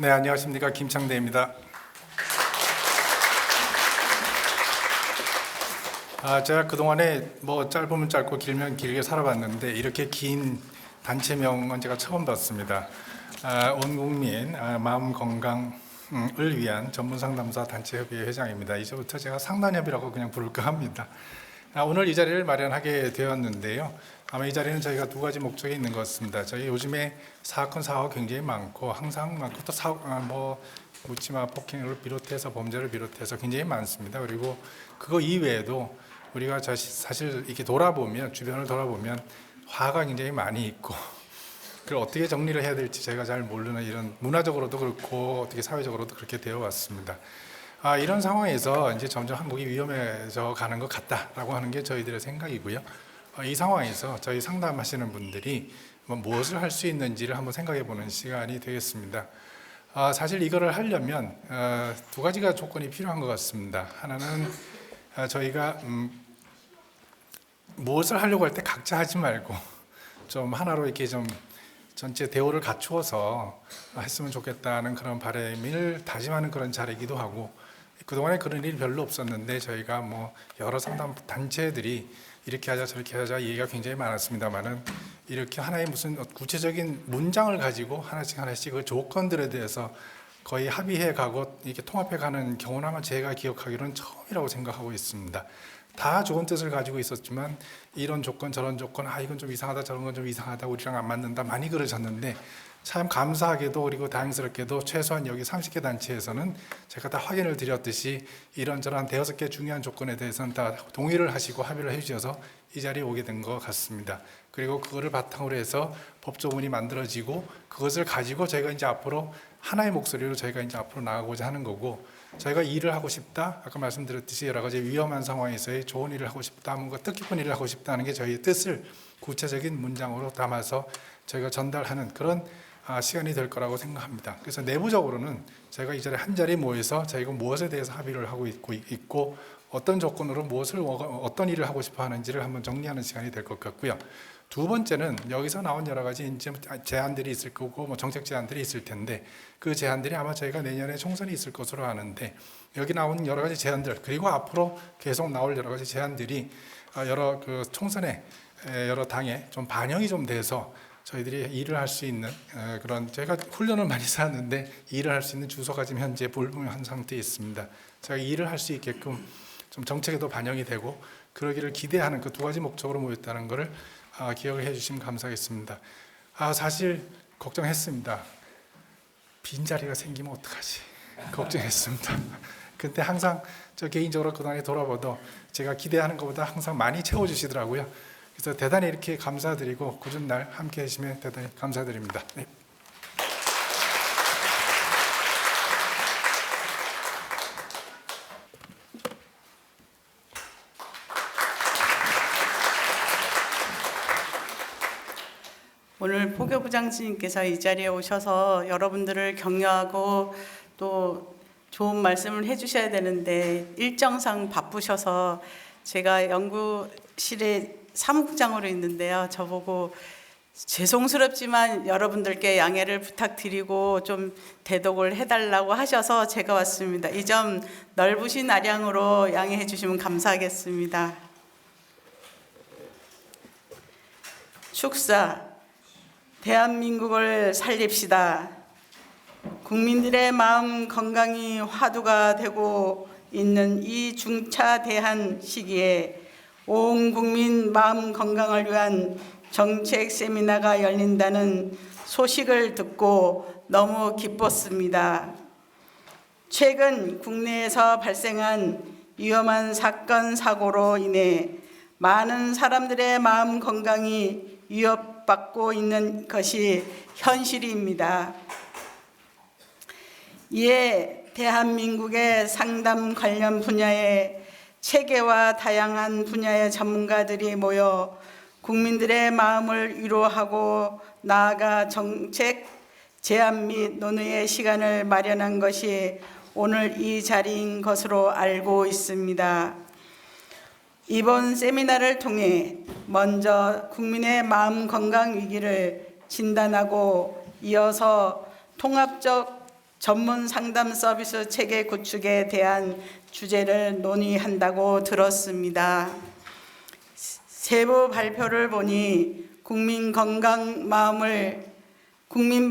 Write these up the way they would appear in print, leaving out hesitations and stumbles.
네, 안녕하십니까. 김창대입니다. 제가 그동안에 짧으면 짧고 길면 길게 살아봤는데 이렇게 긴 단체명은 제가 처음 봤습니다. 온 국민 마음 건강을 위한 전문상담사 단체협의회 회장입니다. 이제부터 제가 상단협이라고 그냥 부를까 합니다. 오늘 이 자리를 마련하게 되었는데요. 아마 이 자리는 저희가 두 가지 목적이 있는 것 같습니다. 저희 요즘에 사건 사고가 굉장히 많고 항상 많고 또 묻지마 폭행을 비롯해서 범죄를 비롯해서 굉장히 많습니다. 그리고 그거 이외에도 우리가 사실 이렇게 돌아보면 주변을 돌아보면 화가 굉장히 많이 있고 그걸 어떻게 정리를 해야 될지 제가 잘 모르는 이런 문화적으로도 그렇고 어떻게 사회적으로도 그렇게 되어 왔습니다. 이런 상황에서 이제 점점 한국이 위험해져 가는 것 같다라고 하는 게 저희들의 생각이고요. 이 상황에서 저희 상담하시는 분들이 무엇을 할 수 있는지를 한번 생각해 보는 시간이 되겠습니다. 사실 이거를 하려면 두 가지가 조건이 필요한 것 같습니다. 하나는 저희가 무엇을 하려고 할 때 각자 하지 말고 좀 하나로 이렇게 좀 전체 대우를 갖추어서 했으면 좋겠다는 그런 바람을 다짐하는 그런 자리이기도 하고, 그동안에 그런 일이 별로 없었는데 저희가 여러 상담 단체들이 이렇게 하자 저렇게 하자 얘기가 굉장히 많았습니다만은 이렇게 하나의 무슨 구체적인 문장을 가지고 하나씩 그 조건들에 대해서 거의 합의해 가고 이렇게 통합해 가는 경우는 아마 제가 기억하기로는 처음이라고 생각하고 있습니다. 다 좋은 뜻을 가지고 있었지만 이런 조건 저런 조건 이건 좀 이상하다 저런 건 좀 이상하다 우리랑 안 맞는다 많이 그러셨는데, 참 감사하게도 그리고 다행스럽게도 최소한 여기 30개 단체에서는 제가 다 확인을 드렸듯이 이런저런 대여섯 개 중요한 조건에 대해서는 다 동의를 하시고 합의를 해주셔서 이 자리에 오게 된 것 같습니다. 그리고 그거를 바탕으로 해서 법조문이 만들어지고 그것을 가지고 저희가 이제 앞으로 하나의 목소리로 저희가 이제 앞으로 나가고자 하는 거고, 저희가 일을 하고 싶다, 아까 말씀드렸듯이 여러 가지 위험한 상황에서의 좋은 일을 하고 싶다, 뭔가 뜻깊은 일을 하고 싶다는 게 저희의 뜻을 구체적인 문장으로 담아서 저희가 전달하는 그런 시간이 될 거라고 생각합니다. 그래서 내부적으로는 저희가 이 자리에 한 자리에 모여서 저희가 무엇에 대해서 합의를 하고 있고 어떤 조건으로 어떤 일을 하고 싶어 하는지를 한번 정리하는 시간이 될 것 같고요. 두 번째는 여기서 나온 여러 가지 이제 제안들이 있을 거고 정책 제안들이 있을 텐데, 그 제안들이 아마 저희가 내년에 총선이 있을 것으로 아는데 여기 나온 여러 가지 제안들 그리고 앞으로 계속 나올 여러 가지 제안들이 여러 그 총선에 여러 당에 좀 반영이 좀 돼서 저희들이 일을 할 수 있는 그런, 제가 훈련을 많이 쌓았는데 일을 할 수 있는 주소가 지금 현재 불분명한 상태에 있습니다. 제가 일을 할 수 있게끔 좀 정책에도 반영이 되고 그러기를 기대하는 그 두 가지 목적으로 모였다는 것을 기억을 해주시면 감사하겠습니다. 사실 걱정했습니다. 빈자리가 생기면 어떡하지 걱정했습니다. 근데 항상 저 개인적으로 그동안에 돌아봐도 제가 기대하는 것보다 항상 많이 채워주시더라고요. 그래서 대단히 이렇게 감사드리고 굳은 날 함께 해주시면 대단히 감사드립니다. 네. 오늘 포교부장님께서 이 자리에 오셔서 여러분들을 격려하고 또 좋은 말씀을 해주셔야 되는데 일정상 바쁘셔서 제가 연구실에 사무국장으로 있는데요. 저보고 죄송스럽지만 여러분들께 양해를 부탁드리고 좀 대독을 해달라고 하셔서 제가 왔습니다. 이 점 넓으신 아량으로 양해해 주시면 감사하겠습니다. 축사, 대한민국을 살립시다. 국민들의 마음 건강이 화두가 되고 있는 이 중차대한 시기에 온 국민 마음 건강을 위한 정책 세미나가 열린다는 소식을 듣고 너무 기뻤습니다. 최근 국내에서 발생한 위험한 사건, 사고로 인해 많은 사람들의 마음 건강이 위협받고 있는 것이 현실입니다. 이에 대한민국의 상담 관련 분야의 체계와 다양한 분야의 전문가들이 모여 국민들의 마음을 위로하고 나아가 정책 제안 및 논의의 시간을 마련한 것이 오늘 이 자리인 것으로 알고 있습니다. 이번 세미나를 통해 먼저 국민의 마음 건강 위기를 진단하고 이어서 통합적 전문 상담 서비스 체계 구축에 대한 주제를 논의한다고 들었습니다. 세부 발표를 보니 국민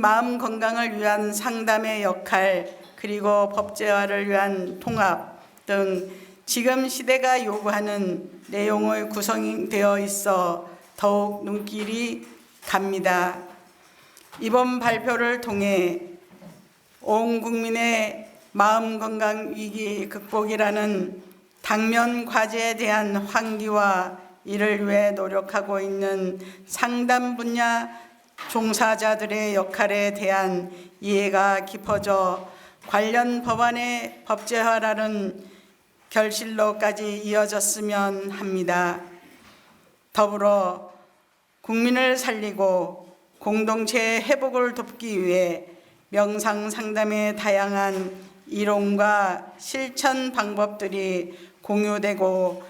마음 건강을 위한 상담의 역할, 그리고 법제화를 위한 통합 등 지금 시대가 요구하는 내용의 구성되어 있어 더욱 눈길이 갑니다. 이번 발표를 통해 온 국민의 마음 건강 위기 극복이라는 당면 과제에 대한 환기와 이를 위해 노력하고 있는 상담 분야 종사자들의 역할에 대한 이해가 깊어져 관련 법안의 법제화라는 결실로까지 이어졌으면 합니다. 더불어 국민을 살리고 공동체의 회복을 돕기 위해 명상 상담의 다양한 이론과 실천 방법들이 공유되고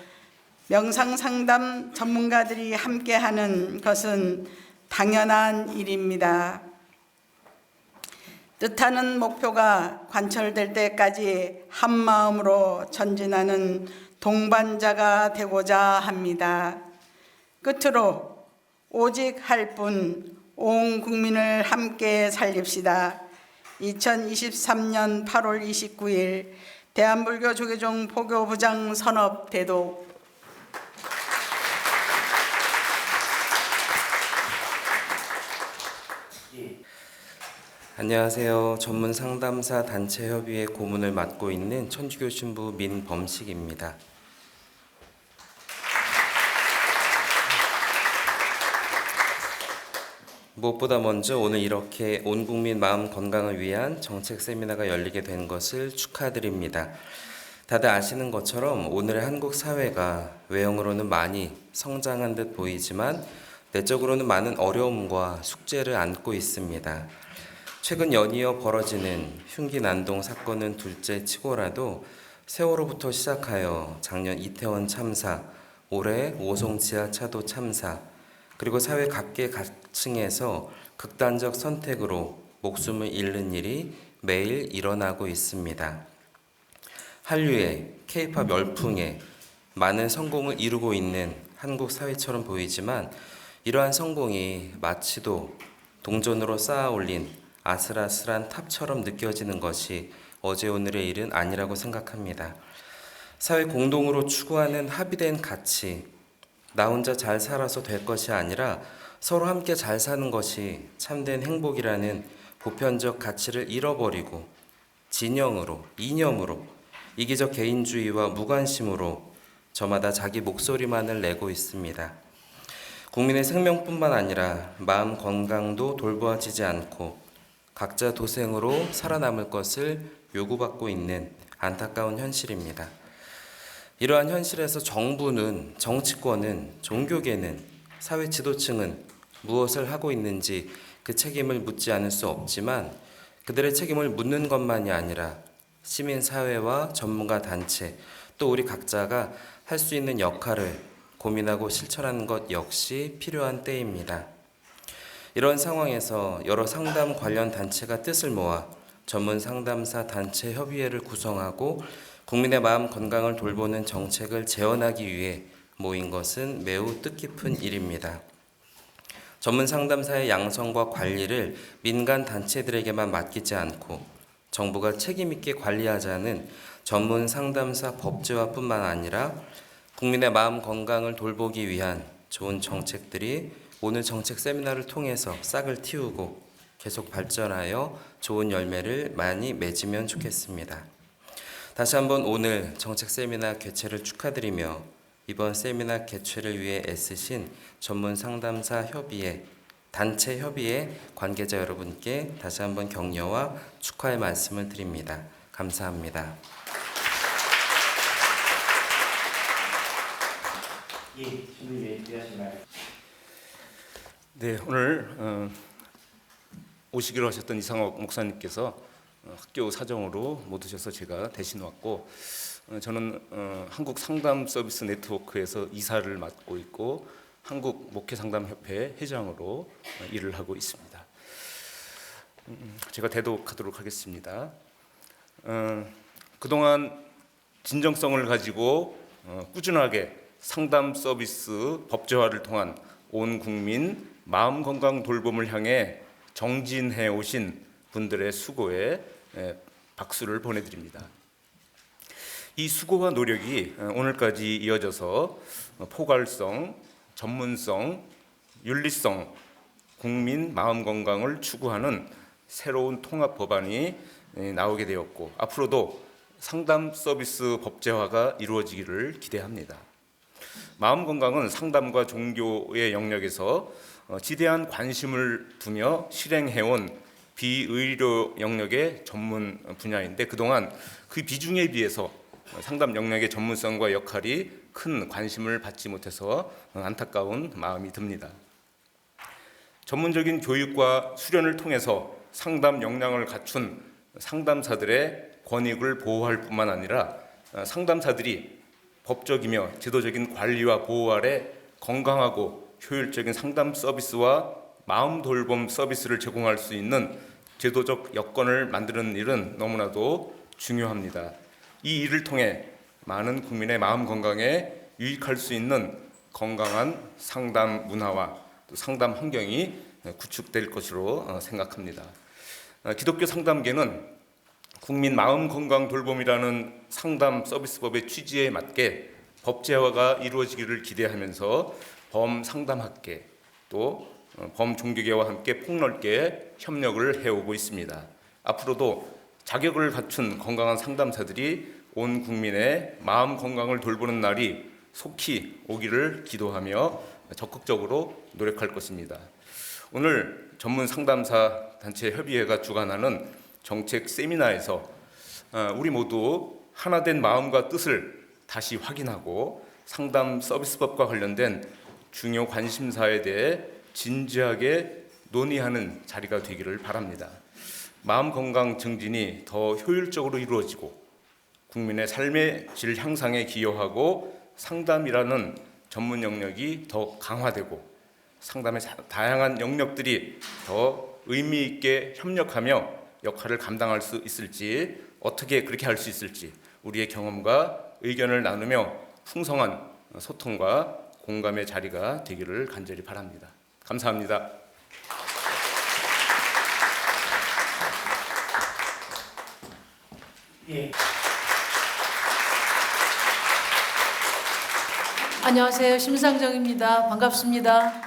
명상 상담 전문가들이 함께하는 것은 당연한 일입니다. 뜻하는 목표가 관철될 때까지 한 마음으로 전진하는 동반자가 되고자 합니다. 끝으로 오직 할 뿐 온 국민을 함께 살립시다. 2023년 8월 29일 대한불교 조계종 포교부장 선업 대독. 안녕하세요. 전문 상담사 단체협의회 고문을 맡고 있는 천주교 신부 민범식입니다. 무엇보다 먼저 오늘 이렇게 온 국민 마음 건강을 위한 정책 세미나가 열리게 된 것을 축하드립니다. 다들 아시는 것처럼 오늘의 한국 사회가 외형으로는 많이 성장한 듯 보이지만 내적으로는 많은 어려움과 숙제를 안고 있습니다. 최근 연이어 벌어지는 흉기 난동 사건은 둘째 치고라도 세월호부터 시작하여 작년 이태원 참사, 올해 오송 지하차도 참사, 그리고 사회 각계각층에서 극단적 선택으로 목숨을 잃는 일이 매일 일어나고 있습니다. 한류에 K-팝 열풍에 많은 성공을 이루고 있는 한국 사회처럼 보이지만 이러한 성공이 마치도 동전으로 쌓아 올린 아슬아슬한 탑처럼 느껴지는 것이 어제 오늘의 일은 아니라고 생각합니다. 사회 공동으로 추구하는 합의된 가치, 나 혼자 잘 살아서 될 것이 아니라 서로 함께 잘 사는 것이 참된 행복이라는 보편적 가치를 잃어버리고 진영으로, 이념으로, 이기적 개인주의와 무관심으로 저마다 자기 목소리만을 내고 있습니다. 국민의 생명뿐만 아니라 마음 건강도 돌보아지지 않고 각자 도생으로 살아남을 것을 요구받고 있는 안타까운 현실입니다. 이러한 현실에서 정부는, 정치권은, 종교계는, 사회 지도층은 무엇을 하고 있는지 그 책임을 묻지 않을 수 없지만 그들의 책임을 묻는 것만이 아니라 시민사회와 전문가 단체 또 우리 각자가 할 수 있는 역할을 고민하고 실천하는 것 역시 필요한 때입니다. 이런 상황에서 여러 상담 관련 단체가 뜻을 모아 전문 상담사 단체 협의회를 구성하고 국민의 마음 건강을 돌보는 정책을 제언하기 위해 모인 것은 매우 뜻깊은 일입니다. 전문 상담사의 양성과 관리를 민간 단체들에게만 맡기지 않고 정부가 책임 있게 관리하자는 전문 상담사 법제화뿐만 아니라 국민의 마음 건강을 돌보기 위한 좋은 정책들이 오늘 정책 세미나를 통해서 싹을 틔우고 계속 발전하여 좋은 열매를 많이 맺으면 좋겠습니다. 다시 한번 오늘 정책 세미나 개최를 축하드리며 이번 세미나 개최를 위해 애쓰신 전문 상담사 협의회, 단체 협의회 관계자 여러분께 다시 한번 격려와 축하의 말씀을 드립니다. 감사합니다. 네, 오늘 오시기로 하셨던 이상옥 목사님께서 학교 사정으로 못 오셔서 제가 대신 왔고 저는 한국 상담 서비스 네트워크에서 이사를 맡고 있고 한국 목회상담협회 회장으로 일을 하고 있습니다. 제가 대독하도록 하겠습니다. 그동안 진정성을 가지고 꾸준하게 상담 서비스 법제화를 통한 온 국민 마음 건강 돌봄을 향해 정진해 오신 분들의 수고에 박수를 보내드립니다. 이 수고와 노력이 오늘까지 이어져서 포괄성, 전문성, 윤리성, 국민 마음 건강을 추구하는 새로운 통합 법안이 나오게 되었고 앞으로도 상담 서비스 법제화가 이루어지기를 기대합니다. 마음 건강은 상담과 종교의 영역에서 지대한 관심을 두며 실행해온 비의료 영역의 전문 분야인데 그동안 그 비중에 비해서 상담 영역의 전문성과 역할이 큰 관심을 받지 못해서 안타까운 마음이 듭니다. 전문적인 교육과 수련을 통해서 상담 역량을 갖춘 상담사들의 권익을 보호할 뿐만 아니라 상담사들이 법적이며 제도적인 관리와 보호 아래 건강하고 효율적인 상담 서비스와 마음 돌봄 서비스를 제공할 수 있는 제도적 여건을 만드는 일은 너무나도 중요합니다. 이 일을 통해 많은 국민의 마음 건강에 유익할 수 있는 건강한 상담 문화와 또 상담 환경이 구축될 것으로 생각합니다. 기독교 상담계는 국민 마음 건강 돌봄이라는 상담 서비스법의 취지에 맞게 법제화가 이루어지기를 기대하면서 범상담학계 또 범종교계와 함께 폭넓게 협력을 해오고 있습니다. 앞으로도 자격을 갖춘 건강한 상담사들이 온 국민의 마음 건강을 돌보는 날이 속히 오기를 기도하며 적극적으로 노력할 것입니다. 오늘 전문 상담사 단체 협의회가 주관하는 정책 세미나에서 우리 모두 하나된 마음과 뜻을 다시 확인하고 상담 서비스법과 관련된 중요 관심사에 대해 진지하게 논의하는 자리가 되기를 바랍니다. 마음 건강 증진이 더 효율적으로 이루어지고 국민의 삶의 질 향상에 기여하고 상담이라는 전문 영역이 더 강화되고 상담의 다양한 영역들이 더 의미 있게 협력하며 역할을 감당할 수 있을지 어떻게 그렇게 할 수 있을지 우리의 경험과 의견을 나누며 풍성한 소통과 공감의 자리가 되기를 간절히 바랍니다. 감사합니다. 예. 안녕하세요. 심상정입니다. 반갑습니다.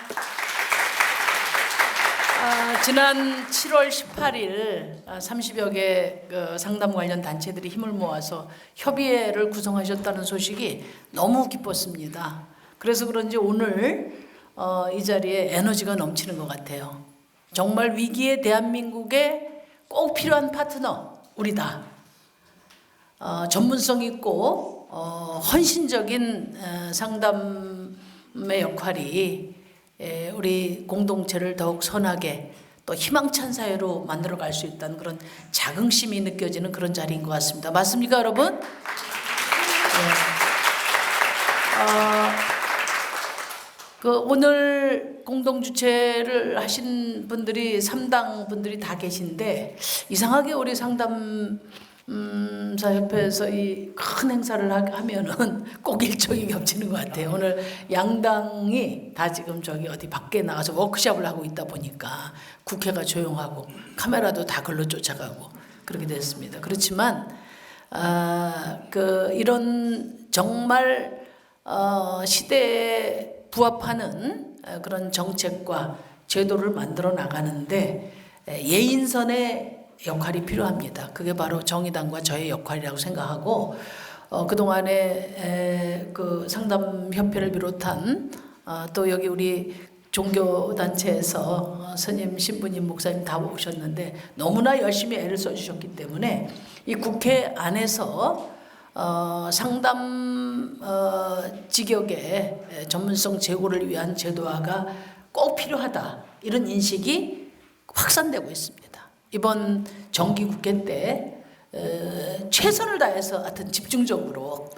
지난 7월 18일 30여 개 상담 관련 단체들이 힘을 모아서 협의회를 구성하셨다는 소식이 너무 기뻤습니다. 그래서 그런지 오늘 이 자리에 에너지가 넘치는 것 같아요. 정말 위기의 대한민국에 꼭 필요한 파트너 우리다. 전문성 있고 헌신적인 상담의 역할이 우리 공동체를 더욱 선하게 또 희망찬 사회로 만들어갈 수 있다는 그런 자긍심이 느껴지는 그런 자리인 것 같습니다. 맞습니까, 여러분? 네. 오늘 공동 주최를 하신 분들이 3당 분들이 다 계신데 이상하게 우리 상담사협회에서 이 큰 행사를 하면은 꼭 일정이 겹치는 것 같아요. 오늘 양당이 다 지금 저기 어디 밖에 나가서 워크숍을 하고 있다 보니까 국회가 조용하고 카메라도 다 글로 쫓아가고 그렇게 됐습니다. 그렇지만 이런 정말 시대에 부합하는 그런 정책과 제도를 만들어 나가는데 예인선의 역할이 필요합니다. 그게 바로 정의당과 저의 역할이라고 생각하고 그동안에 그 상담협회를 비롯한 또 여기 우리 종교단체에서 스님, 신부님, 목사님 다 오셨는데 너무나 열심히 애를 써주셨기 때문에 이 국회 안에서 상담 직역의 전문성 제고를 위한 제도화가 꼭 필요하다 이런 인식이 확산되고 있습니다. 이번 정기국회 때 최선을 다해서 하여튼 집중적으로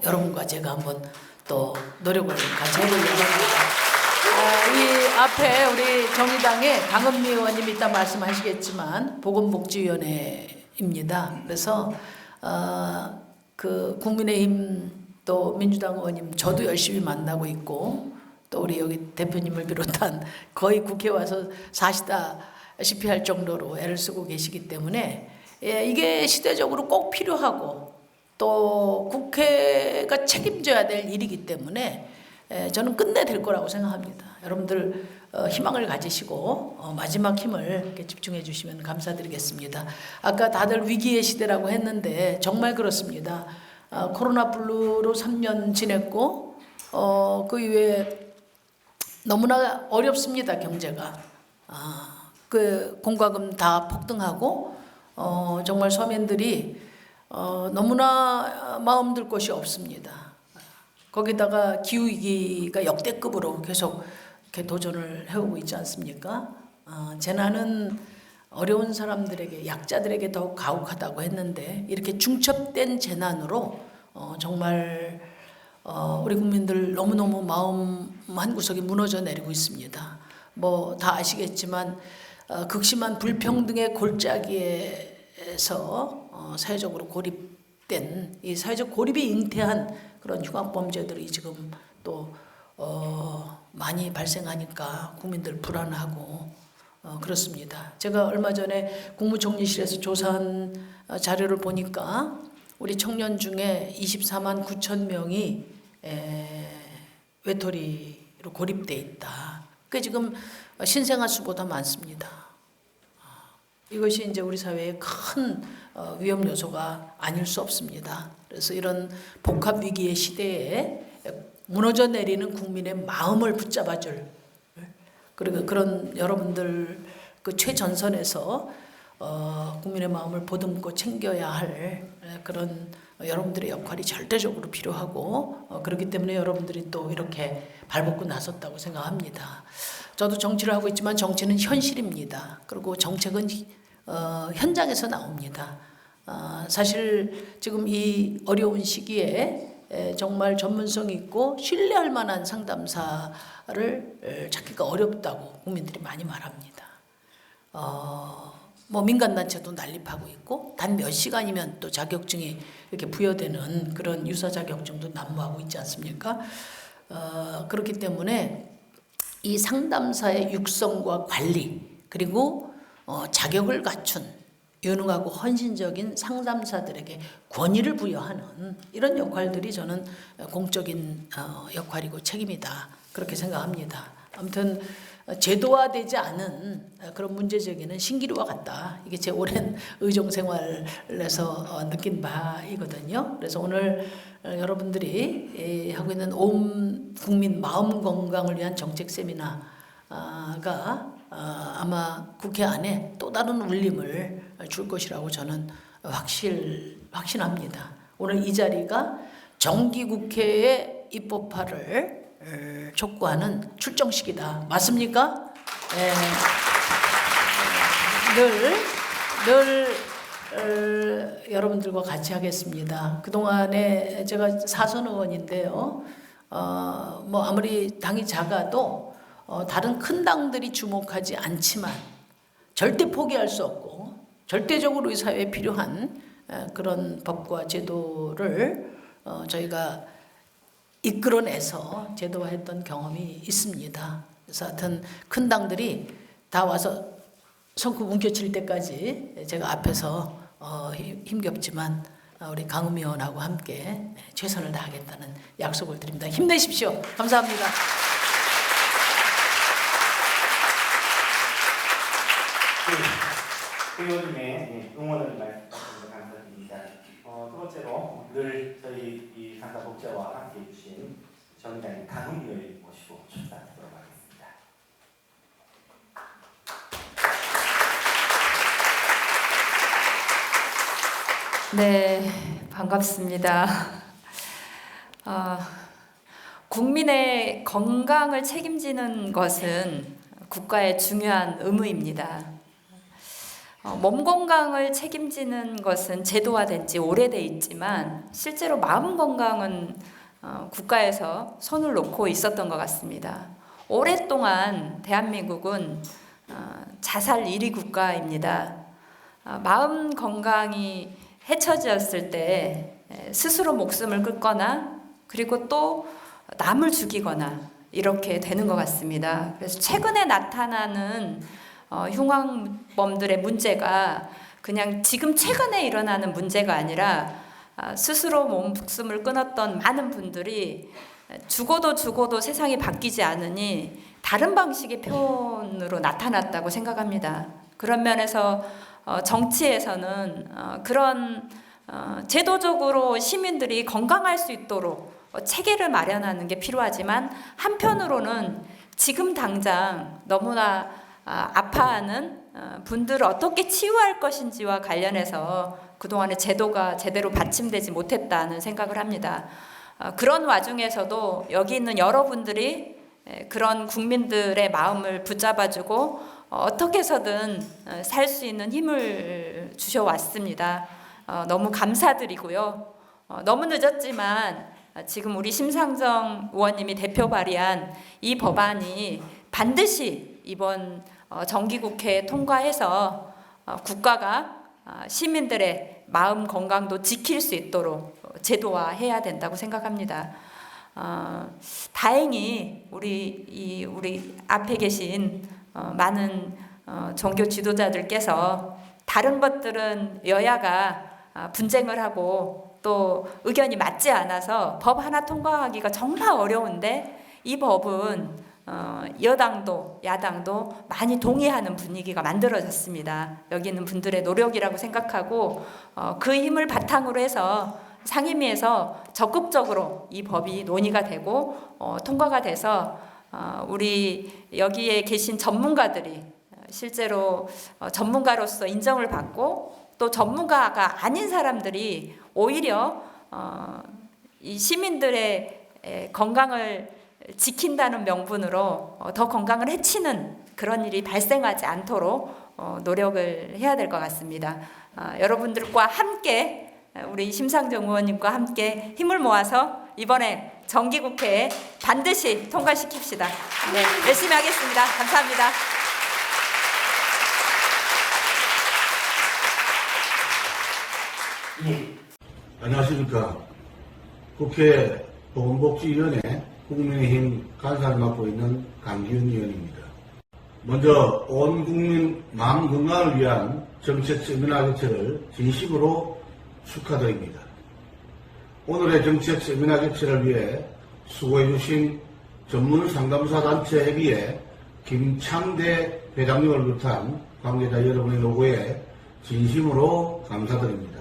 여러분과 제가 한번 또 노력을 같이 해보려고 합니다. 이 앞에 우리 정의당의 강은미 의원님이 이따 말씀하시겠지만 보건복지위원회입니다. 그래서 그 국민의힘 또 민주당 의원님 저도 열심히 만나고 있고 또 우리 여기 대표님을 비롯한 거의 국회 와서 사시다시피 할 정도로 애를 쓰고 계시기 때문에 이게 시대적으로 꼭 필요하고 또 국회가 책임져야 될 일이기 때문에 저는 끝내될 거라고 생각합니다. 여러분들 희망을 가지시고 마지막 힘을 이렇게 집중해 주시면 감사드리겠습니다. 아까 다들 위기의 시대라고 했는데 정말 그렇습니다. 코로나 블루로 3년 지냈고 그 이후에 너무나 어렵습니다. 경제가 그 공과금 다 폭등하고 정말 서민들이 너무나 마음 들 곳이 없습니다. 거기다가 기후위기가 역대급으로 계속 이렇게 도전을 해오고 있지 않습니까? 재난은 어려운 사람들에게 약자들에게 더 가혹하다고 했는데 이렇게 중첩된 재난으로 정말 우리 국민들 너무너무 마음 한구석이 무너져 내리고 있습니다. 뭐 다 아시겠지만 극심한 불평등의 골짜기에서 사회적으로 고립된 이 사회적 고립이 잉태한 그런 흉악범죄들이 지금 또 많이 발생하니까 국민들 불안하고 그렇습니다. 제가 얼마 전에 국무총리실에서 조사한 자료를 보니까 우리 청년 중에 24만 9천 명이 외톨이로 고립돼 있다. 그게 지금 신생아 수보다 많습니다. 이것이 이제 우리 사회의 큰 위험 요소가 아닐 수 없습니다. 그래서 이런 복합 위기의 시대에 무너져 내리는 국민의 마음을 붙잡아줄 그리고 그런 여러분들 그 최전선에서 국민의 마음을 보듬고 챙겨야 할 그런 여러분들의 역할이 절대적으로 필요하고 그렇기 때문에 여러분들이 또 이렇게 발벗고 나섰다고 생각합니다. 저도 정치를 하고 있지만 정치는 현실입니다. 그리고 정책은 현장에서 나옵니다. 사실 지금 이 어려운 시기에 정말 전문성 있고 신뢰할 만한 상담사를 찾기가 어렵다고 국민들이 많이 말합니다. 뭐 민간단체도 난립하고 있고 단 몇 시간이면 또 자격증이 이렇게 부여되는 그런 유사 자격증도 난무하고 있지 않습니까? 그렇기 때문에 이 상담사의 육성과 관리 그리고 자격을 갖춘 유능하고 헌신적인 상담사들에게 권위를 부여하는 이런 역할들이 저는 공적인 역할이고 책임이다 그렇게 생각합니다. 아무튼 제도화되지 않은 그런 문제 제기는 신기루와 같다. 이게 제 오랜 의정 생활에서 느낀 바이거든요. 그래서 오늘 여러분들이 하고 있는 온 국민 마음 건강을 위한 정책 세미나가 아마 국회 안에 또 다른 울림을 줄 것이라고 저는 확신합니다. 오늘 이 자리가 정기국회의 입법화를 촉구하는 출정식이다. 맞습니까? 늘 여러분들과 같이 하겠습니다. 그동안에 제가 사선 의원인데요. 뭐 아무리 당이 작아도 다른 큰 당들이 주목하지 않지만 절대 포기할 수 없고 절대적으로 이 사회에 필요한 그런 법과 제도를 저희가 이끌어내서 제도화했던 경험이 있습니다. 그래서 하여튼 큰 당들이 다 와서 손금 움켜쥘 때까지 제가 앞에서 힘겹지만 우리 강은미 의원하고 함께 최선을 다하겠다는 약속을 드립니다. 힘내십시오. 감사합니다. 의원님의 응원을 말씀드리면서 감사드립니다. 두 번째로 늘 저희 이 상가복지와 함께 해주신 정의당의 강은미 의원님 모시고 축사하도록 하겠습니다. 네, 반갑습니다. 국민의 건강을 책임지는 것은 국가의 중요한 의무입니다. 몸 건강을 책임지는 것은 제도화된 지 오래돼 있지만 실제로 마음 건강은 국가에서 손을 놓고 있었던 것 같습니다. 오랫동안 대한민국은 자살 1위 국가입니다. 마음 건강이 해쳐졌을 때 스스로 목숨을 끊거나 그리고 또 남을 죽이거나 이렇게 되는 것 같습니다. 그래서 최근에 나타나는 흉악범들의 문제가 그냥 지금 최근에 일어나는 문제가 아니라 스스로 목숨을 끊었던 많은 분들이 죽어도 세상이 바뀌지 않으니 다른 방식의 표현으로 나타났다고 생각합니다. 그런 면에서 정치에서는 그런 제도적으로 시민들이 건강할 수 있도록 체계를 마련하는 게 필요하지만 한편으로는 지금 당장 너무나 아파하는 분들을 어떻게 치유할 것인지와 관련해서 그동안의 제도가 제대로 받침되지 못했다는 생각을 합니다. 그런 와중에서도 여기 있는 여러분들이 그런 국민들의 마음을 붙잡아주고 어떻게 해서든 살 수 있는 힘을 주셔왔습니다. 너무 감사드리고요. 너무 늦었지만 지금 우리 심상정 의원님이 대표 발의한 이 법안이 반드시 이번 정기국회에 통과해서 국가가 시민들의 마음 건강도 지킬 수 있도록 제도화해야 된다고 생각합니다. 다행히 우리 앞에 계신 많은 종교 지도자들께서 다른 것들은 여야가 분쟁을 하고 또 의견이 맞지 않아서 법 하나 통과하기가 정말 어려운데 이 법은 여당도 야당도 많이 동의하는 분위기가 만들어졌습니다. 여기 있는 분들의 노력이라고 생각하고 그 힘을 바탕으로 해서 상임위에서 적극적으로 이 법이 논의가 되고 통과가 돼서 우리 여기에 계신 전문가들이 실제로 전문가로서 인정을 받고 또 전문가가 아닌 사람들이 오히려 이 시민들의 건강을 지킨다는 명분으로 더 건강을 해치는 그런 일이 발생하지 않도록 노력을 해야 될 것 같습니다. 여러분들과 함께 우리 심상정 의원님과 함께 힘을 모아서 이번에 정기국회에 반드시 통과시킵시다. 네, 열심히 하겠습니다. 감사합니다. 안녕하십니까. 국회 보건복지위원회 국민의힘 간사를 맡고 있는 강기훈 의원입니다. 먼저 온 국민 마음 건강을 위한 정책 세미나 개최를 진심으로 축하드립니다. 오늘의 정책 세미나 개최를 위해 수고해 주신 전문 상담사 단체 협의회 김창대 회장님을 비롯한 관계자 여러분의 노고에 진심으로 감사드립니다.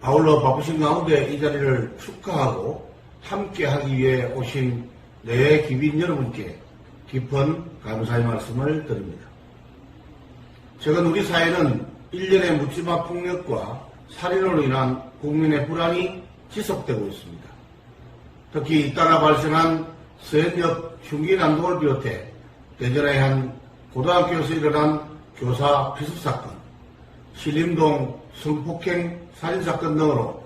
아울러 바쁘신 가운데 이 자리를 축하하고 함께하기 위해 오신 내 기빈 여러분께 깊은 감사의 말씀을 드립니다. 최근 우리 사회는 일련의 묻지마 폭력과 살인으로 인한 국민의 불안이 지속되고 있습니다. 특히 잇따라 발생한 서현역 흉기 난동을 비롯해 대전의 한 고등학교에서 일어난 교사 피습 사건, 신림동 성폭행 살인사건 등으로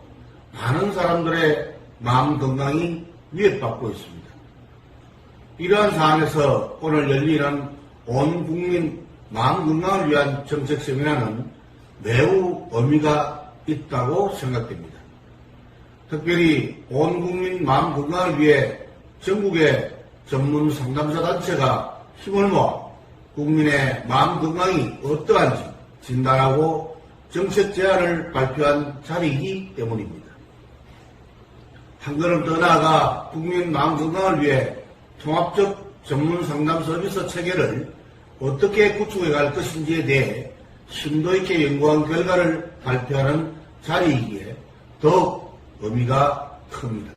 많은 사람들의 마음 건강이 위협받고 있습니다. 이러한 상황에서 오늘 열리는 온 국민 마음 건강을 위한 정책 세미나는 매우 의미가 있다고 생각됩니다. 특별히 온 국민 마음 건강을 위해 전국의 전문 상담사 단체가 힘을 모아 국민의 마음 건강이 어떠한지 진단하고 정책 제안을 발표한 자리이기 때문입니다. 한 걸음 더 나아가 국민 마음 건강을 위해 통합적 전문 상담 서비스 체계를 어떻게 구축해 갈 것인지에 대해 심도 있게 연구한 결과를 발표하는 자리이기에 더욱 의미가 큽니다.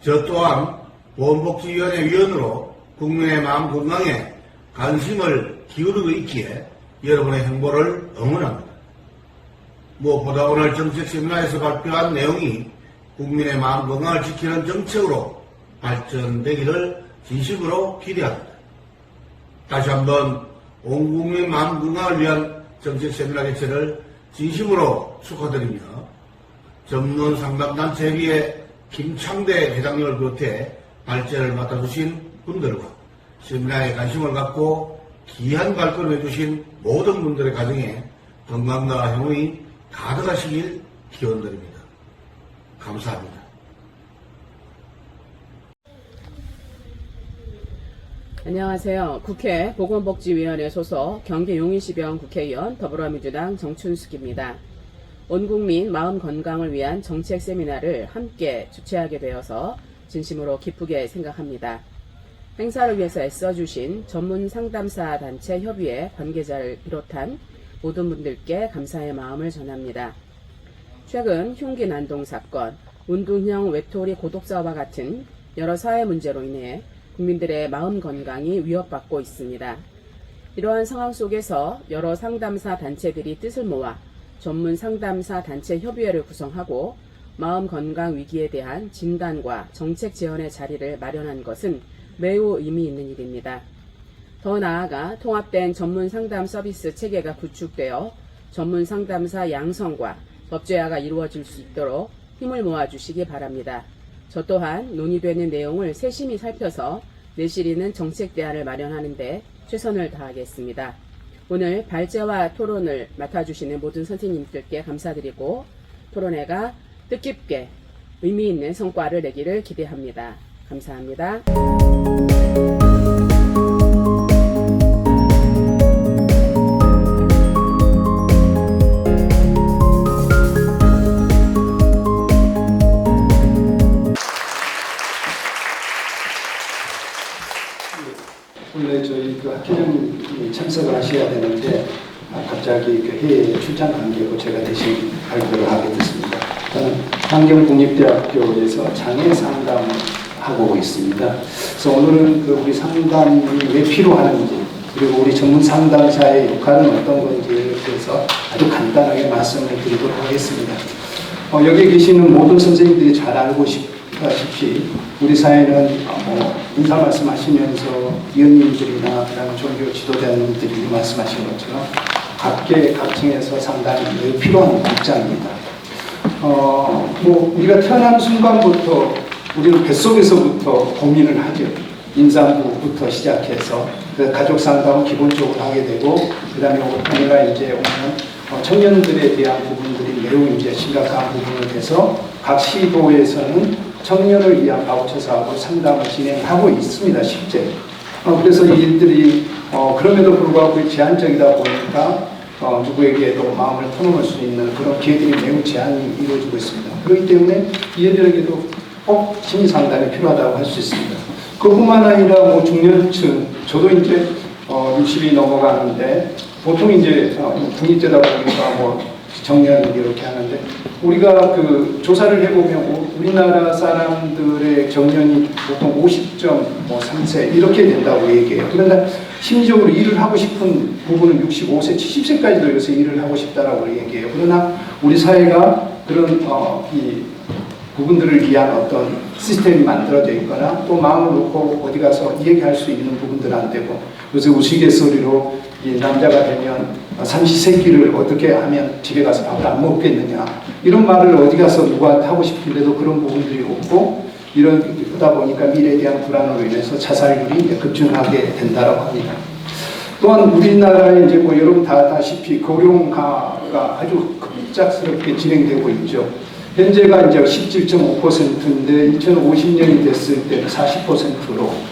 저 또한 보건복지위원회 위원으로 국민의 마음 건강에 관심을 기울이고 있기에 여러분의 행보를 응원합니다. 무엇보다 오늘 정책 세미나에서 발표한 내용이 국민의 마음 건강을 지키는 정책으로 발전되기를 진심으로 기대합니다. 다시 한번 온 국민 마음 건강을 위한 정책 세미나 개최를 진심으로 축하드리며 전문 상담단체 협의회 김창대 회장님을 비롯해 발제를 맡아주신 분들과 세미나에 관심을 갖고 귀한 발걸음 해주신 모든 분들의 가정에 건강과 행운이 가득하시길 기원드립니다. 감사합니다. 안녕하세요. 국회 보건복지위원회 소속 경기 용인시병 국회의원 더불어민주당 정춘숙입니다. 온 국민 마음 건강을 위한 정책 세미나를 함께 주최하게 되어서 진심으로 기쁘게 생각합니다. 행사를 위해서 애써주신 전문 상담사 단체 협의회 관계자를 비롯한 모든 분들께 감사의 마음을 전합니다. 최근 흉기 난동 사건, 운동형 외톨이 고독사와 같은 여러 사회 문제로 인해 국민들의 마음 건강이 위협받고 있습니다. 이러한 상황 속에서 여러 상담사 단체들이 뜻을 모아 전문 상담사 단체 협의회를 구성하고 마음 건강 위기에 대한 진단과 정책 제언의 자리를 마련한 것은 매우 의미 있는 일입니다. 더 나아가 통합된 전문 상담 서비스 체계가 구축되어 전문 상담사 양성과 법제화가 이루어질 수 있도록 힘을 모아주시기 바랍니다. 저 또한 논의되는 내용을 세심히 살펴서 내실 있는 정책 대안을 마련하는 데 최선을 다하겠습니다. 오늘 발제와 토론을 맡아주시는 모든 선생님들께 감사드리고 토론회가 뜻깊게 의미 있는 성과를 내기를 기대합니다. 감사합니다. 원래 저희 그 학회장님이 참석을 하셔야 되는데 갑자기 그 해외 출장 관계로 제가 대신 발표를 하게 됐습니다. 저는 환경국립대학교에서 장애 상담을 하고 있습니다. 그래서 오늘은 그 우리 상담이 왜 필요하는지 그리고 우리 전문 상담사의 역할은 어떤 건지에 대해서 아주 간단하게 말씀을 드리도록 하겠습니다. 여기 계시는 모든 선생님들이 잘 알고 싶다시피 우리 사회는 인사 말씀하시면서 위원님들이나 그다음에 종교 지도자님들이 말씀하신 것처럼 각계각층에서 상당히 매우 필요한 입장입니다. 우리가 태어난 순간부터 우리는 뱃속에서부터 고민을 하죠. 임산부부터 시작해서 가족 상담을 기본적으로 하게 되고 그다음에 우리가 이제 오면 청년들에 대한 부분들이 매우 이제 심각한 부분을 해서 각 시도에서는 청년을 위한 바우처 사업을 상담을 진행하고 있습니다. 실제. 그래서 이 일들이 그럼에도 불구하고 제한적이다 보니까 누구에게도 마음을 터놓을 수 있는 그런 기회들이 매우 제한이 이루어지고 있습니다. 그렇기 때문에 이들에게도 꼭 심리 상담이 필요하다고 할 수 있습니다. 그뿐만 아니라 중년층, 저도 이제 60이 넘어가는데 보통 이제 중립제다 보니까 정년 이렇게 하는데 우리가 그 조사를 해보면 우리나라 사람들의 정년이 보통 50.3세 이렇게 된다고 얘기해요. 그런데 심리적으로 일을 하고 싶은 부분은 65세, 70세까지도 여기서 일을 하고 싶다라고 얘기해요. 그러나 우리 사회가 그런 이 부분들을 위한 어떤 시스템이 만들어져 있거나 또 마음을 놓고 어디 가서 얘기할 수 있는 부분들은 안 되고 요새 우스갯소리로 이 남자가 되면 삼시세끼를 어떻게 하면 집에 가서 밥을 안 먹겠느냐 이런 말을 어디 가서 누구한테 하고 싶은데도 그런 부분들이 없고 이러다 보니까 미래에 대한 불안으로 인해서 자살률이 이제 급증하게 된다라고 합니다. 또한 우리나라에 이제 여러분 다 아다시피 고령화가 아주 급작스럽게 진행되고 있죠. 현재가 이제 17.5%인데 2050년이 됐을 때는 40%로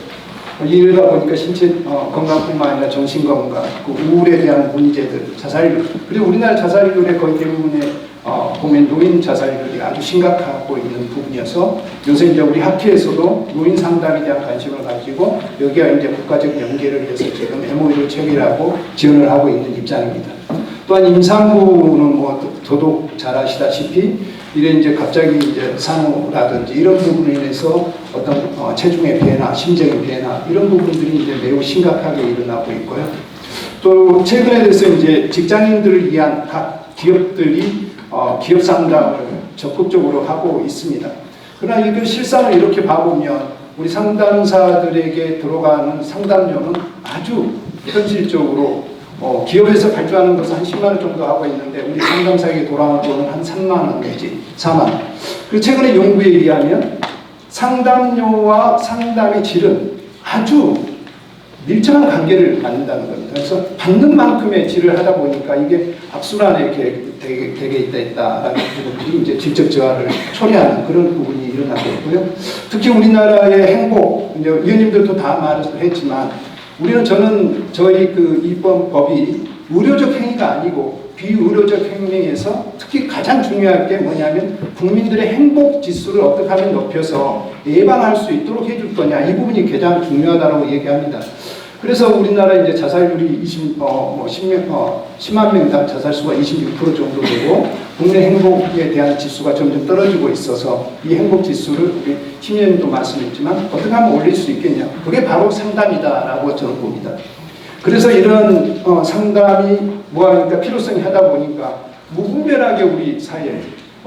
이러다 보니까 신체 건강뿐만 아니라 정신 건강, 그 우울에 대한 문제들, 자살률 그리고 우리나라 자살률의 거의 대부분의 보면 노인 자살률이 아주 심각하고 있는 부분이어서 요새 이제 우리 학회에서도 노인 상담에 대한 관심을 가지고 여기와 이제 국가적 연계를 해서 지금 MOU를 체결하고 지원을 하고 있는 입장입니다. 또한 임산부는 저도 잘 아시다시피 이래 이제 갑자기 이제 산후라든지 이런 부분에 인해서 어떤 체중의 변화, 심적인 변화 이런 부분들이 이제 매우 심각하게 일어나고 있고요. 또 최근에 돼서 이제 직장인들을 위한 각 기업들이 기업 상담을 적극적으로 하고 있습니다. 그러나 이걸 실상을 이렇게 봐보면 우리 상담사들에게 들어가는 상담료는 아주 현실적으로 기업에서 발주하는 것은 한 10만 원 정도 하고 있는데 우리 상담사에게 돌아오는 돈은 한 3만 원 내지 4만 원. 그리고 최근에 연구에 의하면 상담료와 상담의 질은 아주 밀접한 관계를 갖는다는 겁니다. 그래서 받는 만큼의 질을 하다 보니까 이게 악순환에 되게 있다라는 부분들이 이제 질적 저하를 초래하는 그런 부분이 일어나고 있고요. 특히 우리나라의 행복, 이제 위원님들도 다 말했지만 저는 저희 그 입법법이 의료적 행위가 아니고 비의료적 행위에서 특히 가장 중요한 게 뭐냐면 국민들의 행복 지수를 어떻게 하면 높여서 예방할 수 있도록 해줄 거냐, 이 부분이 가장 중요하다고 얘기합니다. 그래서 우리나라 이제 자살률이 10만 명당 자살수가 26% 정도 되고 국내 행복에 대한 지수가 점점 떨어지고 있어서 이 행복 지수를 우리 심의위원님도 말씀했지만 어떻게 하면 올릴 수 있겠냐, 그게 바로 상담이다라고 저는 봅니다. 그래서 이런 상담이 뭐하니까 필요성이 하다 보니까 무분별하게 우리 사회에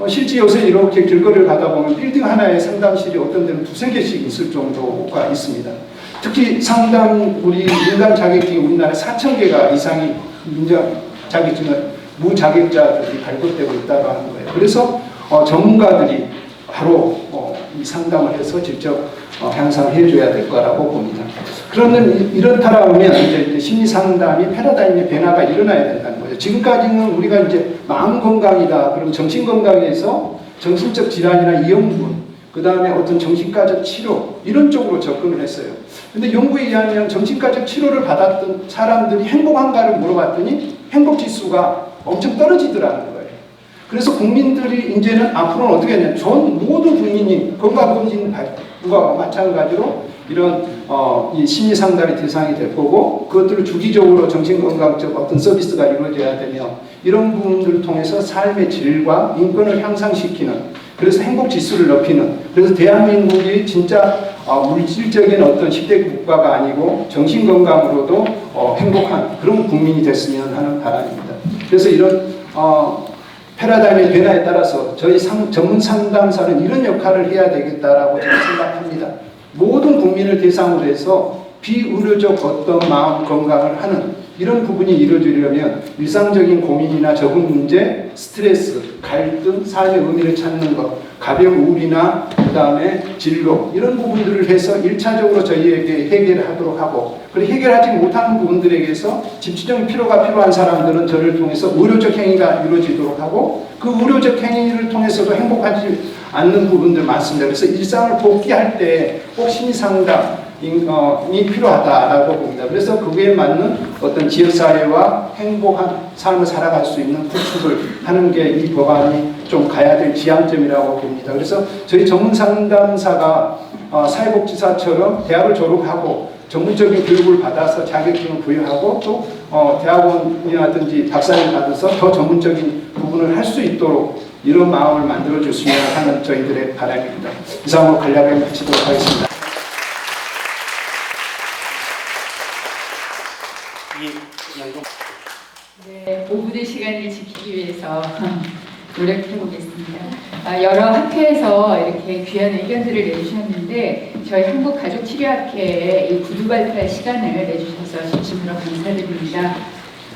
실제 요새 이렇게 길거리를 가다 보면 빌딩 하나에 상담실이 어떤 데는 2~3개씩 있을 정도가 있습니다. 특히 상담 우리 민간 자격증이 우리나라에 4,000개가 이상이 민간 자격증을 무자격자들이 발급되고 있다고 하는 거예요. 그래서 전문가들이 바로 이 상담을 해서 직접 향상해 줘야 될 거라고 봅니다. 그러면 이렇다라면 이제 심리 상담이 패러다임의 변화가 일어나야 된다는 거죠. 지금까지는 우리가 이제 마음 건강이다, 그럼 정신 건강에서 정신적 질환이나 이용군, 그 다음에 어떤 정신과적 치료 이런 쪽으로 접근을 했어요. 근데 연구에 의하면 정신과적 치료를 받았던 사람들이 행복한가를 물어봤더니 행복 지수가 엄청 떨어지더라는 거예요. 그래서 국민들이 이제는 앞으로는 어떻게 하냐, 모든 국민이 건강검진과 마찬가지로 이런 이 심리 상담의 대상이 될 거고, 그것들을 주기적으로 정신건강적 어떤 서비스가 이루어져야 되며 이런 부분들을 통해서 삶의 질과 인권을 향상시키는, 그래서 행복 지수를 높이는, 그래서 대한민국이 진짜 물질적인 어떤 10대 국가가 아니고 정신건강으로도 행복한 그런 국민이 됐으면 하는 바람입니다. 그래서 이런 패러다임의 변화에 따라서 저희 전문 상담사는 이런 역할을 해야 되겠다라고 저는 생각합니다. 모든 국민을 대상으로 해서 비의료적 어떤 마음 건강을 하는 이런 부분이 이루어지려면 일상적인 고민이나 적응 문제, 스트레스, 갈등, 삶의 의미를 찾는 것, 가벼운 우울이나 그 다음에 진로 이런 부분들을 해서 1차적으로 저희에게 해결을 하도록 하고, 그리고 해결하지 못하는 부분들에게서 집중적인 필요가 필요한 사람들은 저를 통해서 의료적 행위가 이루어지도록 하고, 그 의료적 행위를 통해서도 행복하지 않는 부분들 많습니다. 그래서 일상을 복귀할 때 꼭 심리상담이 필요하다라고 봅니다. 그래서 그에 맞는 어떤 지역사회와 행복한 삶을 살아갈 수 있는 구축을 하는 게 이 법안이 좀 가야 될 지향점이라고 봅니다. 그래서 저희 전문상담사가 사회복지사처럼 대학을 졸업하고 전문적인 교육을 받아서 자격증을 부여하고 또 대학원이라든지 박사를 받아서 더 전문적인 부분을 할 수 있도록 이런 마음을 만들어줬으면 하는 저희들의 바람입니다. 이상으로 간략하게 마치도록 하겠습니다. 네, 5분의 시간을 지키기 위해서 노력해 보겠습니다. 여러 학회에서 이렇게 귀한 의견들을 내주셨는데 저희 한국가족치료학회에 이 구두 발표할 시간을 내주셔서 진심으로 감사드립니다.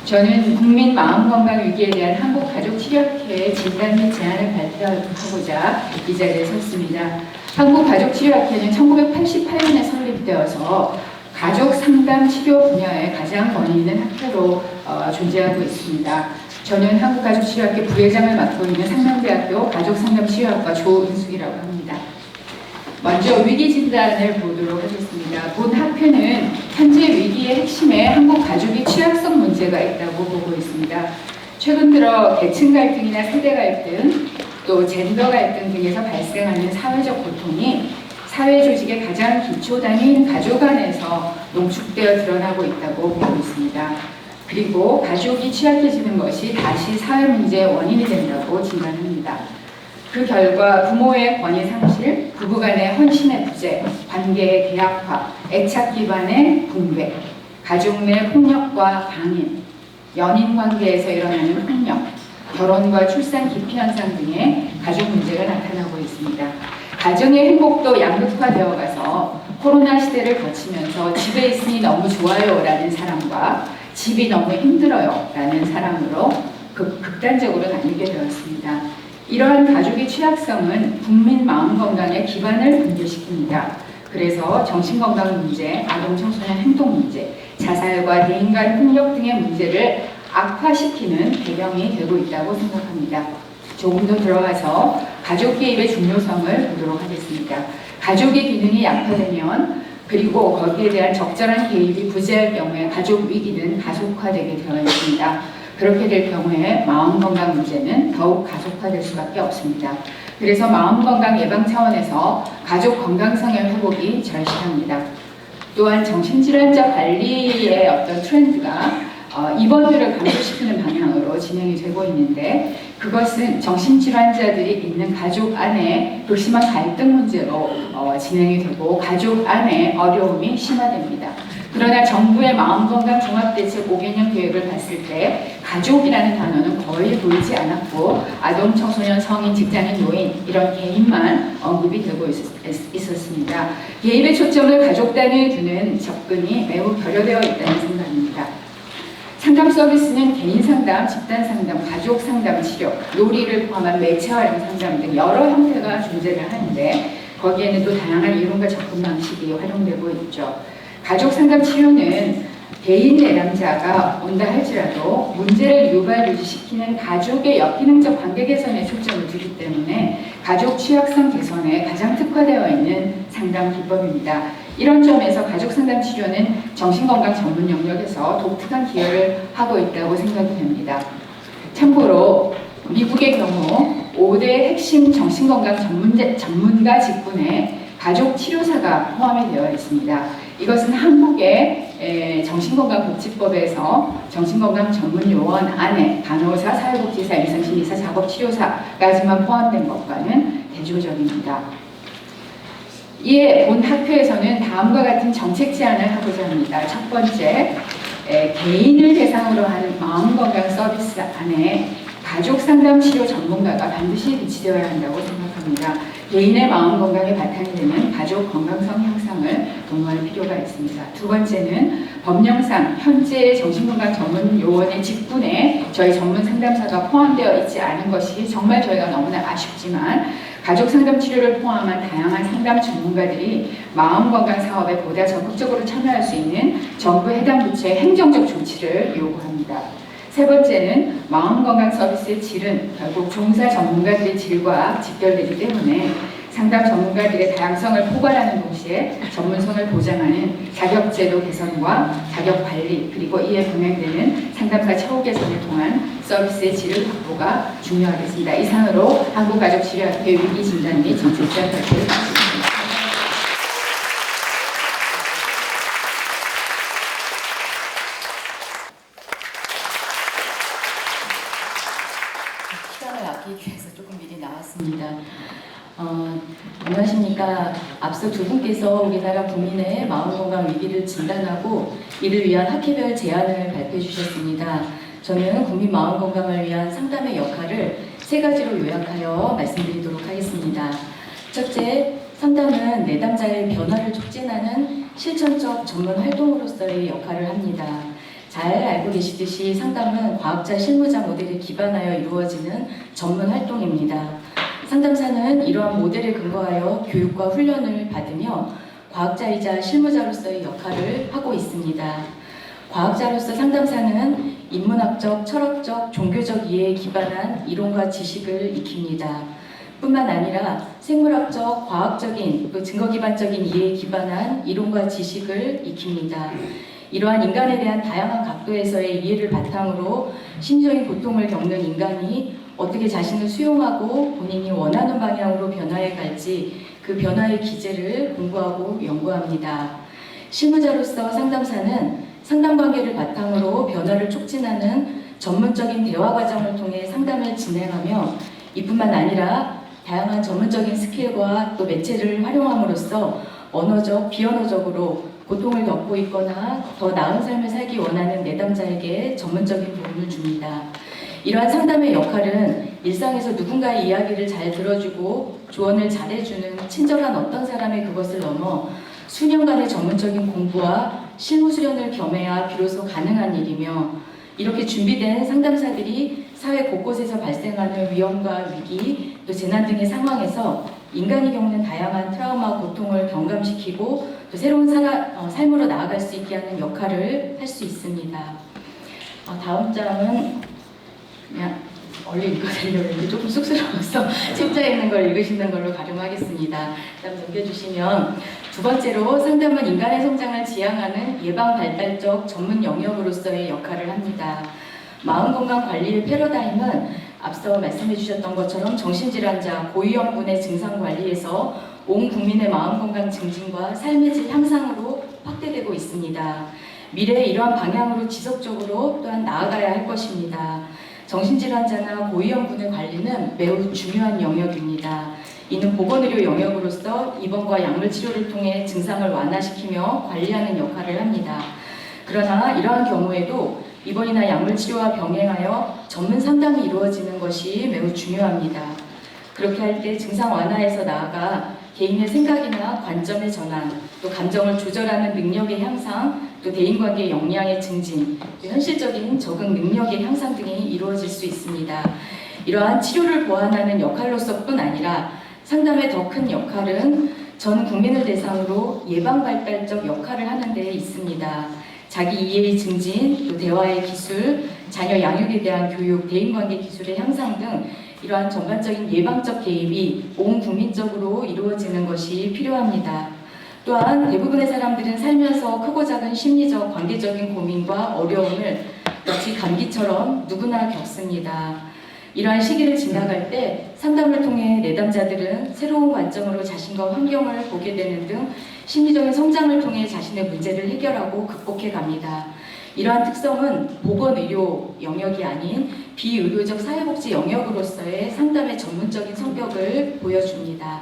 저는 국민 마음건강 위기에 대한 한국가족치료학회의 진단 및 제안을 발표하고자 이 자리에 섰습니다. 한국가족치료학회는 1988년에 설립되어서 가족 상담 치료 분야의 가장 권위 있는 학회로 존재하고 있습니다. 저는 한국가족치료학회 부회장을 맡고 있는 상명대학교 가족상담치료학과 조인숙이라고 합니다. 먼저 위기 진단을 보도록 하겠습니다. 본 학회는 현재 위기의 핵심에 한국 가족의 취약성 문제가 있다고 보고 있습니다. 최근 들어 계층 갈등이나 세대 갈등, 또 젠더 갈등 등에서 발생하는 사회적 고통이 사회 조직의 가장 기초 단위인 가족 안에서 농축되어 드러나고 있다고 보고 있습니다. 그리고 가족이 취약해지는 것이 다시 사회 문제의 원인이 된다고 진단합니다. 그 결과 부모의 권위 상실, 부부간의 헌신의 부재, 관계의 계약화, 애착 기반의 붕괴, 가족 내 폭력과 방임, 연인 관계에서 일어나는 폭력, 결혼과 출산 기피 현상 등의 가족 문제가 나타나고 있습니다. 가정의 행복도 양극화되어 가서 코로나 시대를 거치면서 집에 있으니 너무 좋아요 라는 사람과 집이 너무 힘들어요 라는 사람으로 극단적으로 나뉘게 되었습니다. 이러한 가족의 취약성은 국민 마음 건강의 기반을 붕괴시킵니다. 그래서 정신건강 문제, 아동 청소년 행동 문제, 자살과 대인 간 폭력 등의 문제를 악화시키는 배경이 되고 있다고 생각합니다. 조금 더 들어가서 가족 개입의 중요성을 보도록 하겠습니다. 가족의 기능이 약화되면 그리고 거기에 대한 적절한 개입이 부재할 경우에 가족 위기는 가속화되게 되어 있습니다. 그렇게 될 경우에 마음건강 문제는 더욱 가속화될 수밖에 없습니다. 그래서 마음건강 예방 차원에서 가족 건강성의 회복이 절실합니다. 또한 정신질환자 관리의 어떤 트렌드가 입원율을 감소시키는 방향으로 진행이 되고 있는데 그것은 정신질환자들이 있는 가족 안에 극심한 갈등 문제로 진행이 되고 가족 안에 어려움이 심화됩니다. 그러나 정부의 마음건강 종합대책 5개년 계획을 봤을 때 가족이라는 단어는 거의 보이지 않았고 아동, 청소년, 성인, 직장인, 노인 이런 개인만 언급이 되고 있었습니다. 개입의 초점을 가족 단위에 두는 접근이 매우 결여되어 있다는 생각입니다. 상담 서비스는 개인 상담, 집단 상담, 가족 상담 치료, 놀이를 포함한 매체 활용 상담 등 여러 형태가 존재를 하는데 거기에는 또 다양한 이론과 접근 방식이 활용되고 있죠. 가족 상담 치료는 개인 내담자가 온다 할지라도 문제를 유발 유지시키는 가족의 역기능적 관계 개선에 초점을 두기 때문에 가족 취약성 개선에 가장 특화되어 있는 상담 기법입니다. 이런 점에서 가족 상담 치료는 정신건강 전문 영역에서 독특한 기여를 하고 있다고 생각이 됩니다. 참고로 미국의 경우 5대 핵심 정신건강 전문가 직군에 가족 치료사가 포함이 되어 있습니다. 이것은 한국의 정신건강복지법에서 정신건강 전문요원 안에 간호사, 사회복지사, 임상심리사, 작업치료사까지만 포함된 것과는 대조적입니다. 이에 본 학회에서는 다음과 같은 정책 제안을 하고자 합니다. 첫 번째, 개인을 대상으로 하는 마음건강 서비스 안에 가족상담 치료 전문가가 반드시 배치되어야 한다고 생각합니다. 개인의 마음 건강의 바탕이 되는 가족 건강성 향상을 도모할 필요가 있습니다. 두 번째는 법령상 현재 정신건강 전문 요원의 직군에 저희 전문 상담사가 포함되어 있지 않은 것이 정말 저희가 너무나 아쉽지만 가족 상담 치료를 포함한 다양한 상담 전문가들이 마음 건강 사업에 보다 적극적으로 참여할 수 있는 정부 해당 부처의 행정적 조치를 요구합니다. 세 번째는 마음건강 서비스의 질은 결국 종사 전문가들의 질과 직결되기 때문에 상담 전문가들의 다양성을 포괄하는 동시에 전문성을 보장하는 자격제도 개선과 자격관리 그리고 이에 병행되는 상담사 처우 개선을 통한 서비스의 질을 확보가 중요하겠습니다. 이상으로 한국가족치료학회 위기진단 및 정책제안 발표를 마치겠습니다. 아끼기 위해서 조금 미리 나왔습니다. 안녕하십니까. 앞서 두 분께서 우리나라 국민의 마음건강 위기를 진단하고 이를 위한 학회별 제안을 발표해 주셨습니다. 저는 국민 마음건강을 위한 상담의 역할을 세 가지로 요약하여 말씀드리도록 하겠습니다. 첫째, 상담은 내담자의 변화를 촉진하는 실천적 전문 활동으로서의 역할을 합니다. 잘 알고 계시듯이 상담은 과학자 실무자 모델에 기반하여 이루어지는 전문 활동입니다. 상담사는 이러한 모델에 근거하여 교육과 훈련을 받으며 과학자이자 실무자로서의 역할을 하고 있습니다. 과학자로서 상담사는 인문학적, 철학적, 종교적 이해에 기반한 이론과 지식을 익힙니다. 뿐만 아니라 생물학적, 과학적인, 또 증거기반적인 이해에 기반한 이론과 지식을 익힙니다. 이러한 인간에 대한 다양한 각도에서의 이해를 바탕으로 심적인 고통을 겪는 인간이 어떻게 자신을 수용하고 본인이 원하는 방향으로 변화해 갈지 그 변화의 기제를 공부하고 연구합니다. 실무자로서 상담사는 상담관계를 바탕으로 변화를 촉진하는 전문적인 대화 과정을 통해 상담을 진행하며 이뿐만 아니라 다양한 전문적인 스킬과 또 매체를 활용함으로써 언어적, 비언어적으로 고통을 겪고 있거나 더 나은 삶을 살기 원하는 내담자에게 전문적인 도움을 줍니다. 이러한 상담의 역할은 일상에서 누군가의 이야기를 잘 들어주고 조언을 잘해주는 친절한 어떤 사람의 그것을 넘어 수년간의 전문적인 공부와 실무 수련을 겸해야 비로소 가능한 일이며 이렇게 준비된 상담사들이 사회 곳곳에서 발생하는 위험과 위기, 또 재난 등의 상황에서 인간이 겪는 다양한 트라우마, 고통을 경감시키고 또 새로운 삶으로 나아갈 수 있게 하는 역할을 할 수 있습니다. 다음 장은 그냥 얼른 읽어드리려고 했는데 조금 쑥스러워서 책자에 있는 걸 읽으시는 걸로 가름하겠습니다. 다음 넘겨주시면 두 번째로 상담은 인간의 성장을 지향하는 예방 발달적 전문 영역으로서의 역할을 합니다. 마음건강관리의 패러다임은 앞서 말씀해 주셨던 것처럼 정신질환자, 고위험군의 증상관리에서 온 국민의 마음건강 증진과 삶의 질 향상으로 확대되고 있습니다. 미래에 이러한 방향으로 지속적으로 또한 나아가야 할 것입니다. 정신질환자나 고위험군의 관리는 매우 중요한 영역입니다. 이는 보건의료 영역으로서 입원과 약물 치료를 통해 증상을 완화시키며 관리하는 역할을 합니다. 그러나 이러한 경우에도 입원이나 약물 치료와 병행하여 전문 상담이 이루어지는 것이 매우 중요합니다. 그렇게 할 때 증상 완화에서 나아가 개인의 생각이나 관점의 전환, 또 감정을 조절하는 능력의 향상, 또 대인관계 역량의 증진, 또 현실적인 적응 능력의 향상 등이 이루어질 수 있습니다. 이러한 치료를 보완하는 역할로서뿐 아니라 상담의 더 큰 역할은 전 국민을 대상으로 예방발달적 역할을 하는 데 있습니다. 자기 이해의 증진, 또 대화의 기술, 자녀 양육에 대한 교육, 대인관계 기술의 향상 등 이러한 전반적인 예방적 개입이 온 국민적으로 이루어지는 것이 필요합니다. 또한 대부분의 사람들은 살면서 크고 작은 심리적, 관계적인 고민과 어려움을 마치 감기처럼 누구나 겪습니다. 이러한 시기를 지나갈 때 상담을 통해 내담자들은 새로운 관점으로 자신과 환경을 보게 되는 등 심리적인 성장을 통해 자신의 문제를 해결하고 극복해 갑니다. 이러한 특성은 보건의료 영역이 아닌 비의료적 사회복지 영역으로서의 상담의 전문적인 성격을 보여줍니다.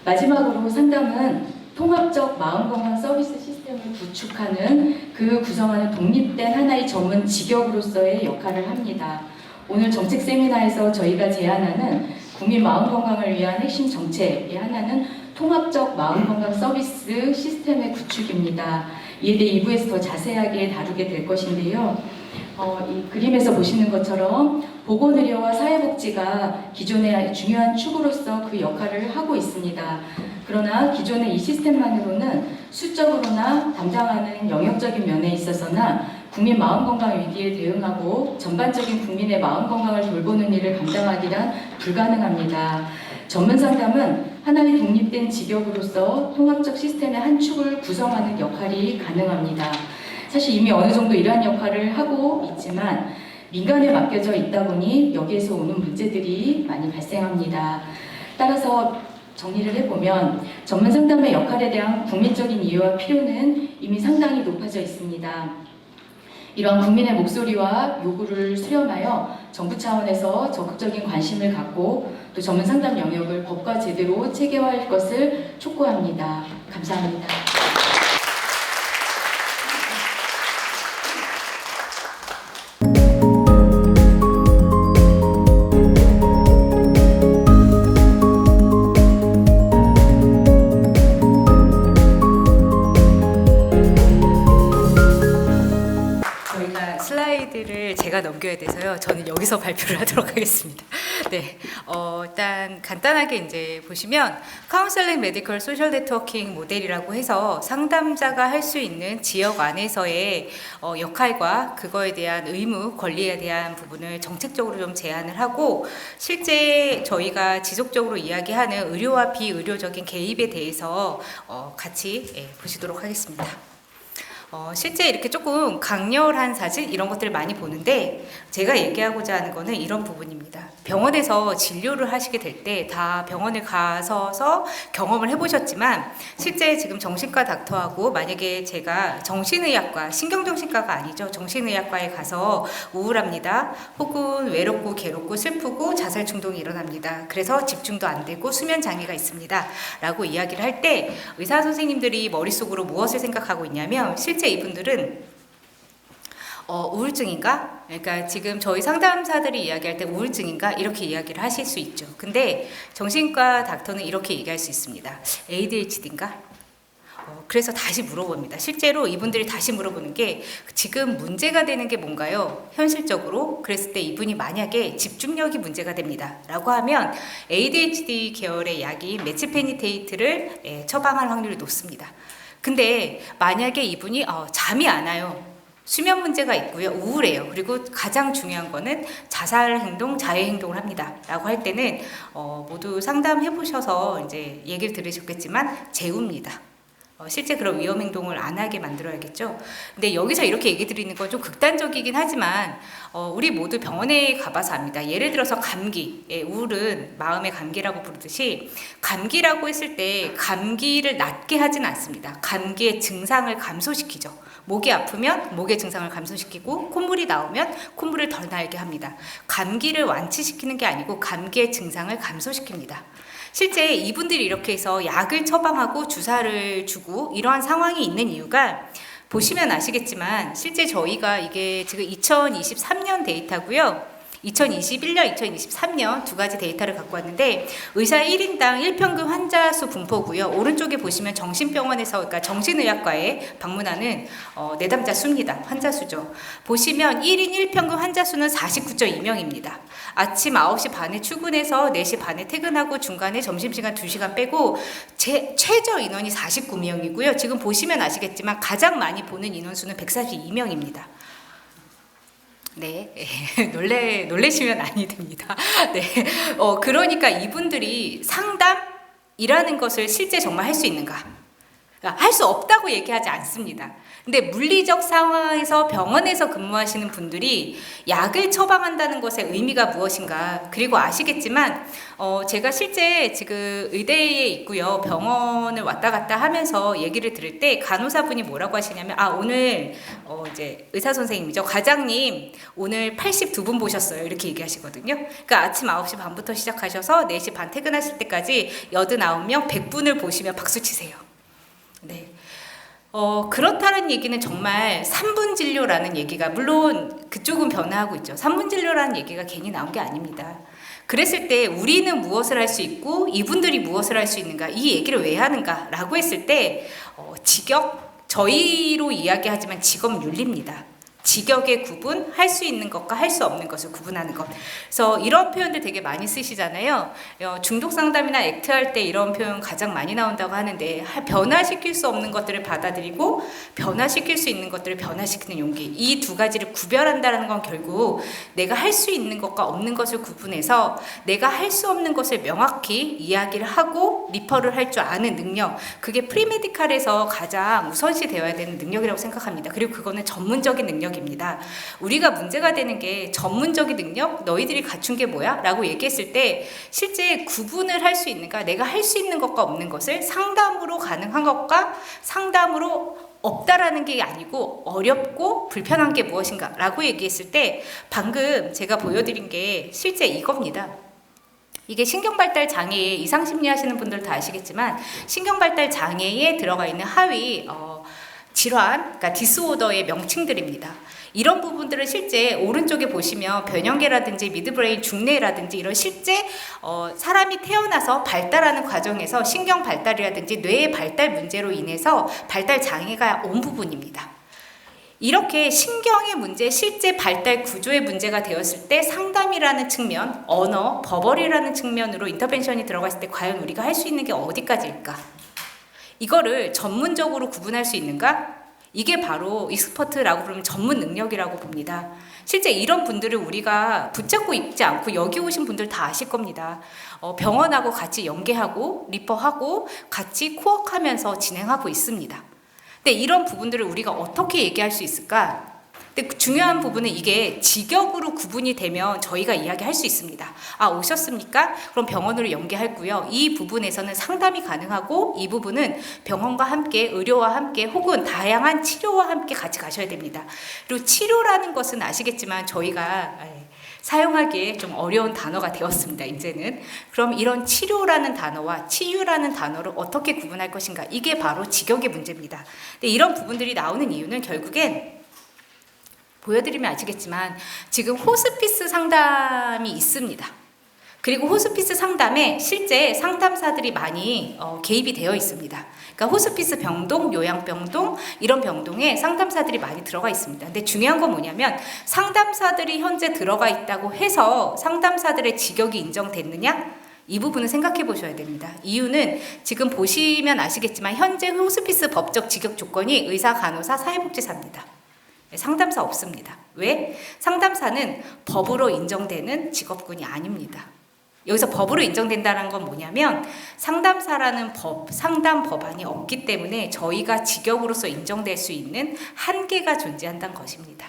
마지막으로 상담은 통합적 마음건강 서비스 시스템을 구축하는 구성하는 독립된 하나의 전문 직역으로서의 역할을 합니다. 오늘 정책 세미나에서 저희가 제안하는 국민 마음건강을 위한 핵심 정책의 하나는 통합적 마음건강 서비스 시스템의 구축입니다. 이에 대해 2부에서 더 자세하게 다루게 될 것인데요. 이 그림에서 보시는 것처럼 보건의료와 사회복지가 기존의 중요한 축으로서 그 역할을 하고 있습니다. 그러나 기존의 이 시스템만으로는 수적으로나 담당하는 영역적인 면에 있어서나 국민 마음건강 위기에 대응하고 전반적인 국민의 마음건강을 돌보는 일을 감당하기란 불가능합니다. 전문 상담은 하나의 독립된 직역으로서 통합적 시스템의 한 축을 구성하는 역할이 가능합니다. 사실 이미 어느 정도 이러한 역할을 하고 있지만 민간에 맡겨져 있다 보니 여기에서 오는 문제들이 많이 발생합니다. 따라서 정리를 해보면 전문 상담의 역할에 대한 국민적인 이해와 필요는 이미 상당히 높아져 있습니다. 이러한 국민의 목소리와 요구를 수렴하여 정부 차원에서 적극적인 관심을 갖고 또 전문 상담 영역을 법과 제대로 체계화할 것을 촉구합니다. 감사합니다. 슬라이드를 제가 넘겨야 돼서요. 저는 여기서 발표를 하도록 하겠습니다. 네, 일단 간단하게 이제 보시면 카운셀링 메디컬 소셜 네트워킹 모델이라고 해서 상담자가 할 수 있는 지역 안에서의 역할과 그거에 대한 의무, 권리에 대한 부분을 정책적으로 좀 제안을 하고 실제 저희가 지속적으로 이야기하는 의료와 비의료적인 개입에 대해서 같이 보시도록 하겠습니다. 실제 이렇게 조금 강렬한 사진 이런 것들을 많이 보는데 제가 얘기하고자 하는 거는 이런 부분입니다. 병원에서 진료를 하시게 될 때 다 병원을 가셔서 경험을 해보셨지만 실제 지금 정신과 닥터하고 만약에 제가 정신의학과, 신경정신과가 아니죠. 정신의학과에 가서 우울합니다. 혹은 외롭고 괴롭고 슬프고 자살 충동이 일어납니다. 그래서 집중도 안 되고 수면 장애가 있습니다. 라고 이야기를 할 때 의사 선생님들이 머릿속으로 무엇을 생각하고 있냐면 실제 이분들은 우울증인가? 그러니까 지금 저희 상담사들이 이야기할 때 우울증인가? 이렇게 이야기를 하실 수 있죠. 근데 정신과 닥터는 이렇게 얘기할 수 있습니다. ADHD인가? 그래서 다시 물어봅니다. 실제로 이분들이 다시 물어보는 게 지금 문제가 되는 게 뭔가요? 현실적으로 그랬을 때 이분이 만약에 집중력이 문제가 됩니다 라고 하면 ADHD 계열의 약인 메치페니테이트를 처방할 확률이 높습니다. 근데 만약에 이분이 잠이 안 와요. 수면 문제가 있고요. 우울해요. 그리고 가장 중요한 거는 자살 행동, 자해 행동을 합니다. 라고 할 때는 모두 상담해 보셔서 이제 얘기를 들으셨겠지만 재웁니다. 실제 그런 위험 행동을 안 하게 만들어야겠죠. 근데 여기서 이렇게 얘기 드리는 건 좀 극단적이긴 하지만 우리 모두 병원에 가봐서 압니다. 예를 들어서 감기, 우울은 마음의 감기라고 부르듯이 감기라고 했을 때 감기를 낫게 하진 않습니다. 감기의 증상을 감소시키죠. 목이 아프면 목의 증상을 감소시키고 콧물이 나오면 콧물을 덜 나게 합니다. 감기를 완치시키는 게 아니고 감기의 증상을 감소시킵니다. 실제 이분들이 이렇게 해서 약을 처방하고 주사를 주고 이러한 상황이 있는 이유가 보시면 아시겠지만 실제 저희가 이게 지금 2023년 데이터고요. 2021년, 2023년 두 가지 데이터를 갖고 왔는데 의사 1인당 일평균 환자 수 분포고요. 오른쪽에 보시면 정신병원에서 그러니까 정신의학과에 방문하는 내담자 수입니다. 환자 수죠. 보시면 1인 1평균 환자 수는 49.2명입니다. 아침 9시 반에 출근해서 4시 반에 퇴근하고 중간에 점심시간 2시간 빼고 최저 인원이 49명이고요. 지금 보시면 아시겠지만 가장 많이 보는 인원수는 142명입니다. 네, 놀래시면 아니 됩니다. 네, 그러니까 이분들이 상담이라는 것을 실제 정말 할 수 있는가? 할 수 없다고 얘기하지 않습니다. 근데 물리적 상황에서 병원에서 근무하시는 분들이 약을 처방한다는 것의 의미가 무엇인가? 그리고 아시겠지만 제가 실제 지금 의대에 있고요. 병원을 왔다 갔다 하면서 얘기를 들을 때 간호사분이 뭐라고 하시냐면 오늘 이제 의사 선생님이죠. 과장님 오늘 82분 보셨어요. 이렇게 얘기하시거든요. 그러니까 아침 9시 반부터 시작하셔서 4시 반 퇴근하실 때까지 89명 100분을 보시면 박수 치세요. 네. 그렇다는 얘기는 정말 3분 진료라는 얘기가 물론 그쪽은 변화하고 있죠. 3분 진료라는 얘기가 괜히 나온 게 아닙니다. 그랬을 때 우리는 무엇을 할 수 있고 이분들이 무엇을 할 수 있는가 이 얘기를 왜 하는가 라고 했을 때 직역 저희로 이야기하지만 직업윤리입니다. 직역의 구분, 할 수 있는 것과 할 수 없는 것을 구분하는 것. 그래서 이런 표현들 되게 많이 쓰시잖아요. 중독 상담이나 액트할 때 이런 표현 가장 많이 나온다고 하는데 변화시킬 수 없는 것들을 받아들이고 변화시킬 수 있는 것들을 변화시키는 용기. 이 두 가지를 구별한다는 건 결국 내가 할 수 있는 것과 없는 것을 구분해서 내가 할 수 없는 것을 명확히 이야기를 하고 리퍼를 할 줄 아는 능력. 그게 프리메디칼에서 가장 우선시 되어야 되는 능력이라고 생각합니다. 그리고 그거는 전문적인 능력 입니다. 우리가 문제가 되는 게 전문적인 능력 너희들이 갖춘 게 뭐야? 라고 얘기했을 때 실제 구분을 할 수 있는가 내가 할 수 있는 것과 없는 것을 상담으로 가능한 것과 상담으로 없다라는 게 아니고 어렵고 불편한 게 무엇인가 라고 얘기했을 때 방금 제가 보여드린 게 실제 이겁니다. 이게 신경발달 장애에 이상심리 하시는 분들 다 아시겠지만 신경발달 장애에 들어가 있는 하위 질환, 그러니까 디스오더의 명칭들입니다. 이런 부분들을 실제 오른쪽에 보시면 변형계라든지 미드브레인 중뇌라든지 이런 실제 사람이 태어나서 발달하는 과정에서 신경 발달이라든지 뇌의 발달 문제로 인해서 발달 장애가 온 부분입니다. 이렇게 신경의 문제, 실제 발달 구조의 문제가 되었을 때 상담이라는 측면, 언어, 버벌이라는 측면으로 인터벤션이 들어갔을 때 과연 우리가 할 수 있는 게 어디까지일까? 이거를 전문적으로 구분할 수 있는가? 이게 바로 익스퍼트라고 부르면 전문 능력이라고 봅니다. 실제 이런 분들을 우리가 붙잡고 있지 않고 여기 오신 분들 다 아실 겁니다. 병원하고 같이 연계하고 리퍼하고 같이 코워크하면서 진행하고 있습니다. 근데 이런 부분들을 우리가 어떻게 얘기할 수 있을까? 근데 중요한 부분은 이게 직역으로 구분이 되면 저희가 이야기할 수 있습니다. 오셨습니까? 그럼 병원으로 연계하고요. 이 부분에서는 상담이 가능하고 이 부분은 병원과 함께 의료와 함께 혹은 다양한 치료와 함께 같이 가셔야 됩니다. 그리고 치료라는 것은 아시겠지만 저희가 사용하기에 좀 어려운 단어가 되었습니다. 이제는. 그럼 이런 치료라는 단어와 치유라는 단어를 어떻게 구분할 것인가? 이게 바로 직역의 문제입니다. 근데 이런 부분들이 나오는 이유는 결국엔 보여드리면 아시겠지만 지금 호스피스 상담이 있습니다. 그리고 호스피스 상담에 실제 상담사들이 많이 개입이 되어 있습니다. 그러니까 호스피스 병동, 요양병동 이런 병동에 상담사들이 많이 들어가 있습니다. 근데 중요한 건 뭐냐면 상담사들이 현재 들어가 있다고 해서 상담사들의 직역이 인정됐느냐? 이 부분은 생각해 보셔야 됩니다. 이유는 지금 보시면 아시겠지만 현재 호스피스 법적 직역 조건이 의사, 간호사, 사회복지사입니다. 상담사 없습니다. 왜? 상담사는 법으로 인정되는 직업군이 아닙니다. 여기서 법으로 인정된다는 건 뭐냐면 상담사라는 상담 법안이 없기 때문에 저희가 직역으로서 인정될 수 있는 한계가 존재한다는 것입니다.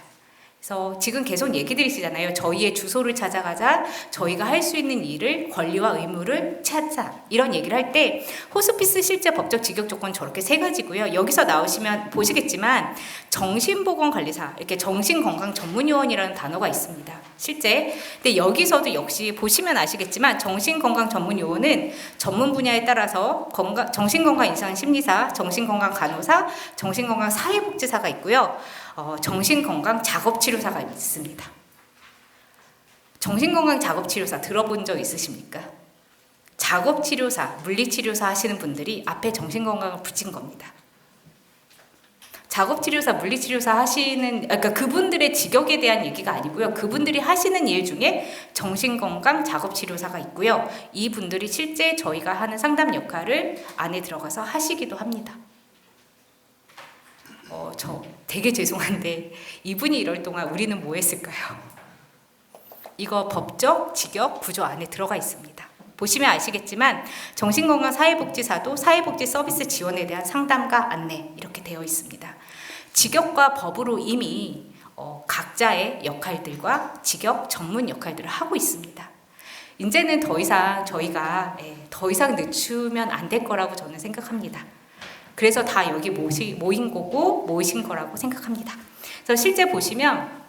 그래서 지금 계속 얘기 드리시잖아요. 저희의 주소를 찾아가자, 저희가 할 수 있는 일을, 권리와 의무를 찾자, 이런 얘기를 할 때 호스피스 실제 법적 직역 조건 저렇게 3가지고요. 여기서 나오시면 보시겠지만 정신보건관리사, 이렇게 정신건강전문요원이라는 단어가 있습니다. 실제. 근데 여기서도 역시 보시면 아시겠지만 정신건강전문요원은 전문 분야에 따라서 정신건강인상심리사, 정신건강간호사, 정신건강사회복지사가 있고요. 정신건강작업치료사가 있습니다. 정신건강작업치료사 들어본 적 있으십니까? 작업치료사, 물리치료사 하시는 분들이 앞에 정신건강을 붙인 겁니다. 작업치료사, 물리치료사 하시는, 그러니까 그분들의 직역에 대한 얘기가 아니고요. 그분들이 하시는 일 중에 정신건강 작업치료사가 있고요. 이분들이 실제 저희가 하는 상담 역할을 안에 들어가서 하시기도 합니다. 저 되게 죄송한데 이분이 이럴 동안 우리는 뭐 했을까요? 이거 법적 직역 구조 안에 들어가 있습니다. 보시면 아시겠지만 정신건강사회복지사도 사회복지 서비스 지원에 대한 상담과 안내 이렇게 되어 있습니다. 직역과 법으로 이미 각자의 역할들과 직역 전문 역할들을 하고 있습니다. 이제는 더 이상 저희가 더 이상 늦추면 안 될 거라고 저는 생각합니다. 그래서 다 여기 모인 거고 모이신 거라고 생각합니다. 그래서 실제 보시면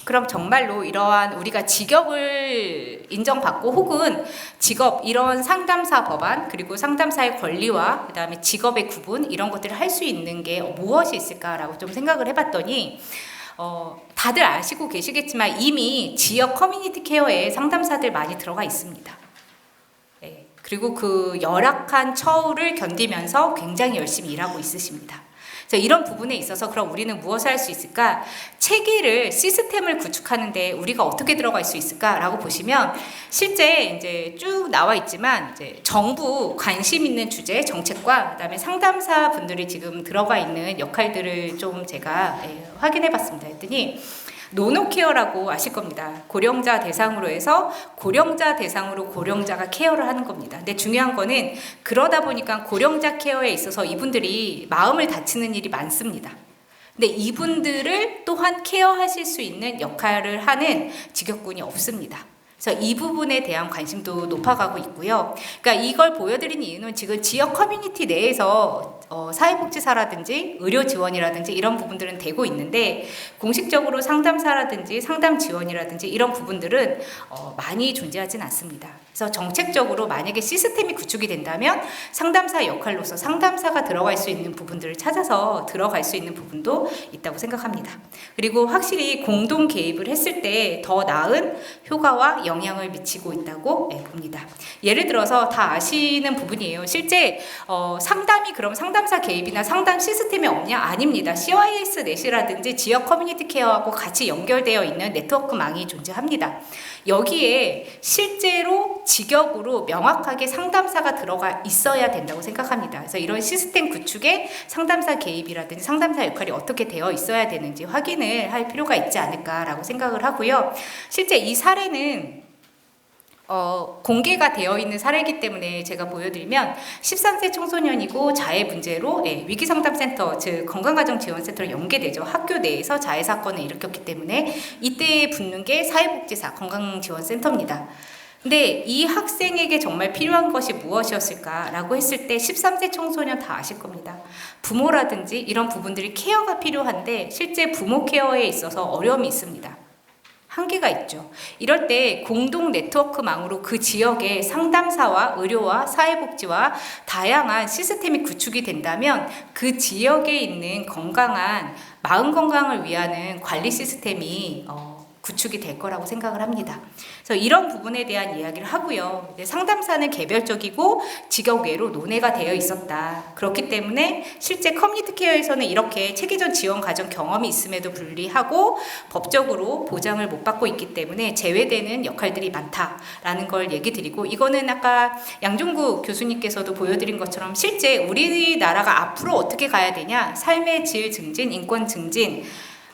그럼 정말로 이러한 우리가 직역을 인정받고 혹은 직업 이런 상담사 법안 그리고 상담사의 권리와 그다음에 직업의 구분 이런 것들을 할 수 있는 게 무엇이 있을까라고 좀 생각을 해봤더니 다들 아시고 계시겠지만 이미 지역 커뮤니티 케어에 상담사들 많이 들어가 있습니다. 그리고 그 열악한 처우를 견디면서 굉장히 열심히 일하고 있으십니다. 그래서 이런 부분에 있어서 그럼 우리는 무엇을 할 수 있을까? 체계를 시스템을 구축하는데 우리가 어떻게 들어갈 수 있을까라고 보시면 실제 이제 쭉 나와 있지만 이제 정부 관심 있는 주제 정책과 그다음에 상담사 분들이 지금 들어가 있는 역할들을 좀 제가 확인해봤습니다. 했더니 노노케어라고 아실 겁니다. 고령자 대상으로 해서 고령자 대상으로 고령자가 케어를 하는 겁니다. 근데 중요한 거는 그러다 보니까 고령자 케어에 있어서 이분들이 마음을 다치는 일이 많습니다. 근데 이분들을 또한 케어하실 수 있는 역할을 하는 직역군이 없습니다. 그래서 이 부분에 대한 관심도 높아가고 있고요. 그러니까 이걸 보여드린 이유는 지금 지역 커뮤니티 내에서 사회복지사라든지 의료 지원이라든지 이런 부분들은 되고 있는데 공식적으로 상담사라든지 상담 지원이라든지 이런 부분들은 많이 존재하진 않습니다. 그래서 정책적으로 만약에 시스템이 구축이 된다면 상담사 역할로서 상담사가 들어갈 수 있는 부분들을 찾아서 들어갈 수 있는 부분도 있다고 생각합니다. 그리고 확실히 공동 개입을 했을 때 더 나은 효과와 영향을 미치고 있다고 봅니다. 예를 들어서 다 아시는 부분이에요. 실제 상담이 그럼 상담사 개입이나 상담 시스템이 없냐? 아닙니다. CYS 넷이라든지 지역 커뮤니티 케어하고 같이 연결되어 있는 네트워크망이 존재합니다. 여기에 실제로 직역으로 명확하게 상담사가 들어가 있어야 된다고 생각합니다. 그래서 이런 시스템 구축에 상담사 개입이라든지 상담사 역할이 어떻게 되어 있어야 되는지 확인을 할 필요가 있지 않을까라고 생각을 하고요. 실제 이 사례는 공개가 되어 있는 사례이기 때문에 제가 보여드리면 13세 청소년이고 자해 문제로 위기상담센터 즉 건강가정지원센터로 연계되죠. 학교 내에서 자해 사건을 일으켰기 때문에 이때 붙는 게 사회복지사 건강지원센터입니다. 근데 이 학생에게 정말 필요한 것이 무엇이었을까라고 했을 때 13세 청소년 다 아실 겁니다. 부모라든지 이런 부분들이 케어가 필요한데 실제 부모 케어에 있어서 어려움이 있습니다. 한계가 있죠. 이럴 때 공동 네트워크망으로 그 지역의 상담사와 의료와 사회복지와 다양한 시스템이 구축이 된다면 그 지역에 있는 건강한 마음 건강을 위한 관리 시스템이 구축이 될 거라고 생각을 합니다. 그래서 이런 부분에 대한 이야기를 하고요. 상담사는 개별적이고 직역 외로 논의가 되어 있었다. 그렇기 때문에 실제 커뮤니티 케어에서는 이렇게 체계적 지원 과정 경험이 있음에도 불구하고 법적으로 보장을 못 받고 있기 때문에 제외되는 역할들이 많다라는 걸 얘기 드리고, 이거는 아까 양종구 교수님께서도 보여드린 것처럼 실제 우리나라가 앞으로 어떻게 가야 되냐, 삶의 질 증진, 인권 증진,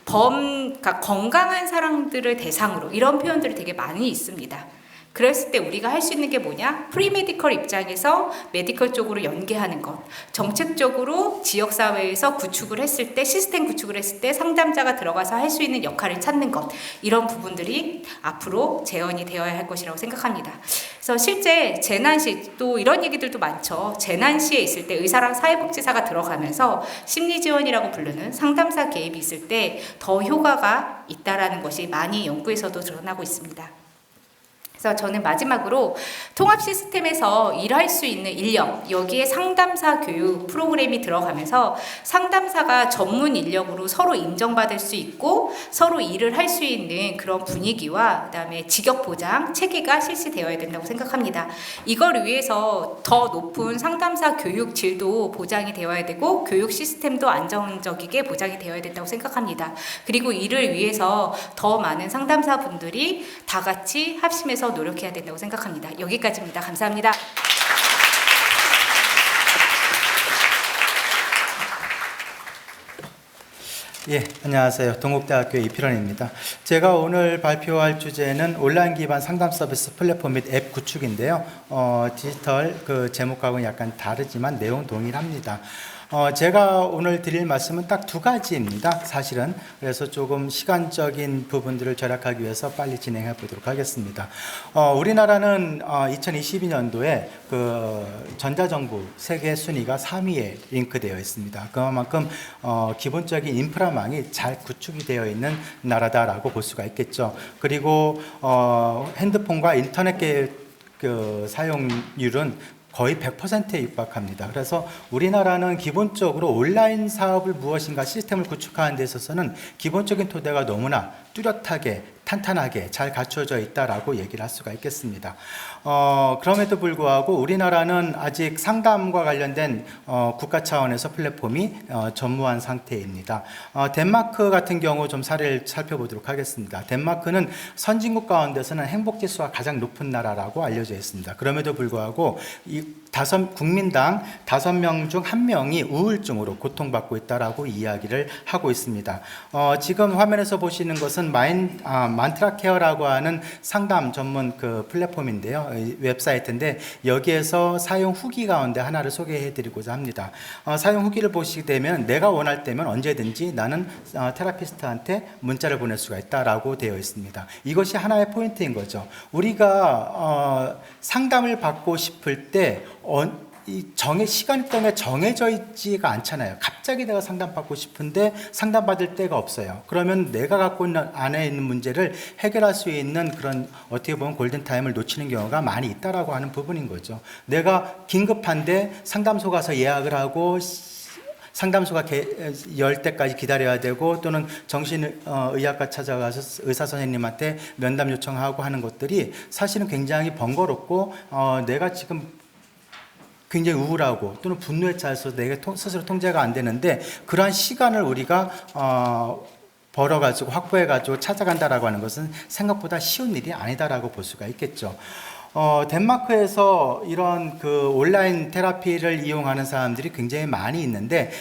그러니까 건강한 사람들을 대상으로, 이런 표현들이 되게 많이 있습니다. 그랬을 때 우리가 할 수 있는 게 뭐냐? 프리메디컬 입장에서 메디컬 쪽으로 연계하는 것, 정책적으로 지역사회에서 구축을 했을 때, 시스템 구축을 했을 때 상담자가 들어가서 할 수 있는 역할을 찾는 것, 이런 부분들이 앞으로 재현이 되어야 할 것이라고 생각합니다. 그래서 실제 재난시 또 이런 얘기들도 많죠. 재난시에 있을 때 의사랑 사회복지사가 들어가면서 심리지원이라고 부르는 상담사 개입이 있을 때 더 효과가 있다라는 것이 많이 연구에서도 드러나고 있습니다. 그래서 저는 마지막으로 통합 시스템에서 일할 수 있는 인력, 여기에 상담사 교육 프로그램이 들어가면서 상담사가 전문 인력으로 서로 인정받을 수 있고 서로 일을 할 수 있는 그런 분위기와 그다음에 직역 보장 체계가 실시되어야 된다고 생각합니다. 이걸 위해서 더 높은 상담사 교육 질도 보장이 되어야 되고 교육 시스템도 안정적이게 보장이 되어야 된다고 생각합니다. 그리고 이를 위해서 더 많은 상담사분들이 다 같이 합심해서 노력해야 된다고 생각합니다. 여기까지입니다. 감사합니다. 예, 안녕하세요. 동국대학교 이필원입니다. 제가 오늘 발표할 주제는 온라인 기반 상담 서비스 플랫폼 및 앱 구축인데요. 디지털 그 제목하고는 약간 다르지만 내용 동일합니다. 제가 오늘 드릴 말씀은 딱 두 가지입니다. 사실은. 그래서 조금 시간적인 부분들을 절약하기 위해서 빨리 진행해 보도록 하겠습니다. 우리나라는 2022년도에 그 전자정부 세계 순위가 3위에 링크되어 있습니다. 그만큼 기본적인 인프라망이 잘 구축이 되어 있는 나라다라고 볼 수가 있겠죠. 그리고 핸드폰과 인터넷 그 사용률은 거의 100%에 육박합니다. 그래서 우리나라는 기본적으로 온라인 사업을 무엇인가 시스템을 구축하는 데 있어서는 기본적인 토대가 너무나 뚜렷하게 탄탄하게 잘 갖춰져 있다라고 얘기를 할 수가 있겠습니다. 그럼에도 불구하고 우리나라는 아직 상담과 관련된 국가 차원에서 플랫폼이 전무한 상태입니다. 덴마크 같은 경우 좀 사례를 살펴보도록 하겠습니다. 덴마크는 선진국 가운데서는 행복지수가 가장 높은 나라라고 알려져 있습니다. 그럼에도 불구하고 국민당 5명 중 1명이 우울증으로 고통받고 있다라고 이야기를 하고 있습니다. 지금 화면에서 보시는 것은 만트라케어라고 하는 상담 전문 그 플랫폼인데요. 웹사이트인데 여기에서 사용 후기 가운데 하나를 소개해 드리고자 합니다. 사용 후기를 보시게 되면 내가 원할 때면 언제든지 나는 테라피스트한테 문자를 보낼 수가 있다라고 되어 있습니다. 이것이 하나의 포인트인 거죠. 우리가 상담을 받고 싶을 때 시간대가 정해져 있지가 않잖아요. 갑자기 내가 상담받고 싶은데 상담받을 때가 없어요. 그러면 내가 갖고 있는 안에 있는 문제를 해결할 수 있는 그런 어떻게 보면 골든타임을 놓치는 경우가 많이 있다라고 하는 부분인 거죠. 내가 긴급한데 상담소 가서 예약을 하고 상담소가 열 때까지 기다려야 되고 또는 정신의학과 찾아가서 의사 선생님한테 면담 요청하고 하는 것들이 사실은 굉장히 번거롭고 내가 지금 굉장히 우울하고 또는 분노에 차서 내가 스스로 통제가 안 되는데 그러한 시간을 우리가 벌어가지고 확보해가지고 찾아간다라고 하는 것은 생각보다 쉬운 일이 아니다라고 볼 수가 있겠죠. 덴마크에서 이런 그 온라인 테라피를 이용하는 사람들이 굉장히 많이 있는데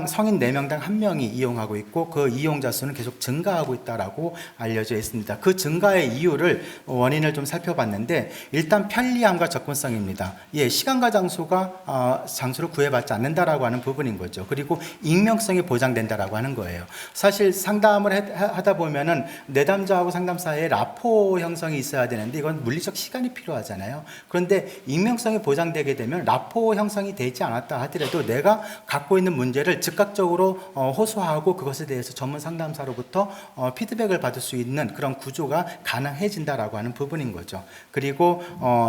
성인 4명당 1명이 이용하고 있고 그 이용자 수는 계속 증가하고 있다라고 알려져 있습니다. 그 증가의 이유를 원인을 좀 살펴봤는데 일단 편리함과 접근성입니다. 시간과 장소를 구애받지 않는다라고 하는 부분인 거죠. 그리고 익명성이 보장된다라고 하는 거예요. 사실 상담을 하다 보면은 내담자하고 상담사의 라포 형성이 있어야 되는데 이건 물리적 시간 시간이 필요하잖아요. 그런데 익명성이 보장되게 되면 라포 형성이 되지 않았다 하더라도 내가 갖고 있는 문제를 즉각적으로 호소하고 그것에 대해서 전문 상담사로부터 피드백을 받을 수 있는 그런 구조가 가능해진다라고 하는 부분인 거죠. 그리고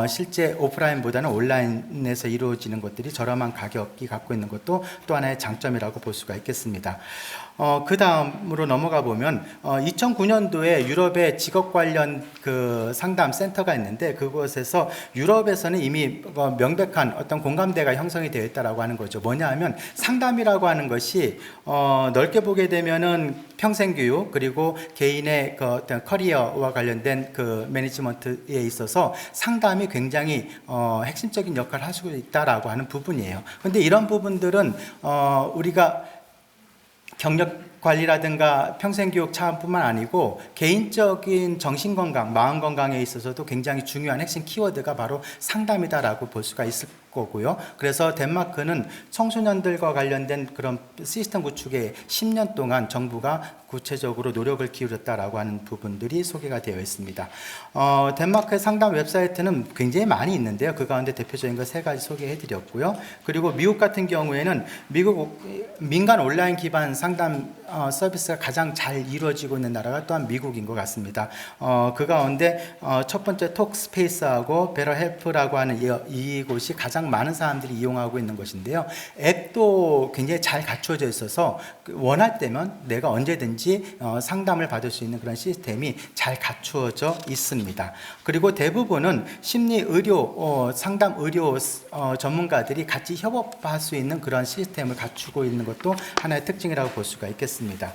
실제 오프라인보다는 온라인에서 이루어지는 것들이 저렴한 가격이 갖고 있는 것도 또 하나의 장점이라고 볼 수가 있겠습니다. 그 다음으로 넘어가 보면 2009년도에 유럽의 직업 관련 그 상담 센터가 있는데 그곳에서 유럽에서는 이미 명백한 어떤 공감대가 형성이 되어 있다라고 하는 거죠. 뭐냐 하면 상담이라고 하는 것이 넓게 보게 되면은 평생교육 그리고 개인의 그 어떤 커리어와 관련된 그 매니지먼트에 있어서 상담이 굉장히 핵심적인 역할을 할 수 있다라고 하는 부분이에요. 그런데 이런 부분들은 우리가 경력 관리라든가 평생교육 차원뿐만 아니고 개인적인 정신건강, 마음건강에 있어서도 굉장히 중요한 핵심 키워드가 바로 상담이다라고 볼 수가 있을 거고요. 그래서 덴마크는 청소년들과 관련된 그런 시스템 구축에 10년 동안 정부가 구체적으로 노력을 기울였다라고 하는 부분들이 소개가 되어 있습니다. 덴마크의 상담 웹사이트는 굉장히 많이 있는데요. 그 가운데 대표적인 거 3가지 소개해드렸고요. 그리고 미국 같은 경우에는 미국 민간 온라인 기반 상담 서비스가 가장 잘 이루어지고 있는 나라가 또한 미국인 것 같습니다. 그 가운데 첫 번째 톡스페이스하고 베러헬프라고 하는 이곳이 가장 많은 사람들이 이용하고 있는 것인데요. 앱도 굉장히 잘 갖춰져 있어서 원할 때면 내가 언제든지 상담을 받을 수 있는 그런 시스템이 잘 갖추어져 있습니다. 그리고 대부분은 심리 의료 상담 의료 전문가들이 같이 협업할 수 있는 그런 시스템을 갖추고 있는 것도 하나의 특징이라고 볼 수가 있겠습니다.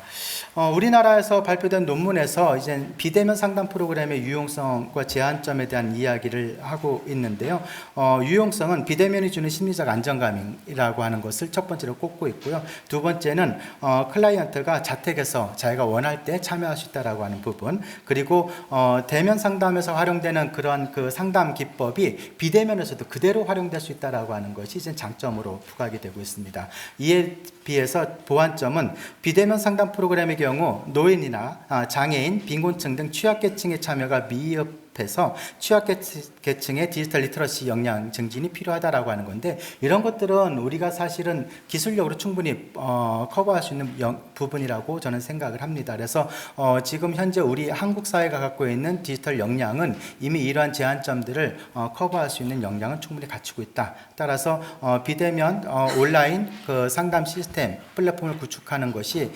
우리나라에서 발표된 논문에서 이제 비대면 상담 프로그램의 유용성과 제한점에 대한 이야기를 하고 있는데요. 유용성은 비대면이 주는 심리적 안정감이라고 하는 것을 첫 번째로 꼽고 있고요. 두 번째는 클라이언트가 자택에서 자기가 원할 때 참여할 수 있다라고 하는 부분, 그리고 대면 상담에서 활용되는 그런 그 상담 기법이 비대면에서도 그대로 활용될 수 있다라고 하는 것이 이제 장점으로 부각이 되고 있습니다. 이에 비해서 보완점은 비대면 상담 프로그램의 경우 노인이나 장애인, 빈곤층 등 취약계층의 참여가 미흡해서 취약계층의 디지털 리터러시 역량 증진이 필요하다라고 하는 건데, 이런 것들은 우리가 사실은 기술력으로 충분히 커버할 수 있는 부분이라고 저는 생각을 합니다. 그래서 지금 현재 우리 한국 사회가 갖고 있는 디지털 역량은 이미 이러한 제한점들을 커버할 수 있는 역량은 충분히 갖추고 있다. 따라서 비대면 온라인 그 상담 시스템 플랫폼을 구축하는 것이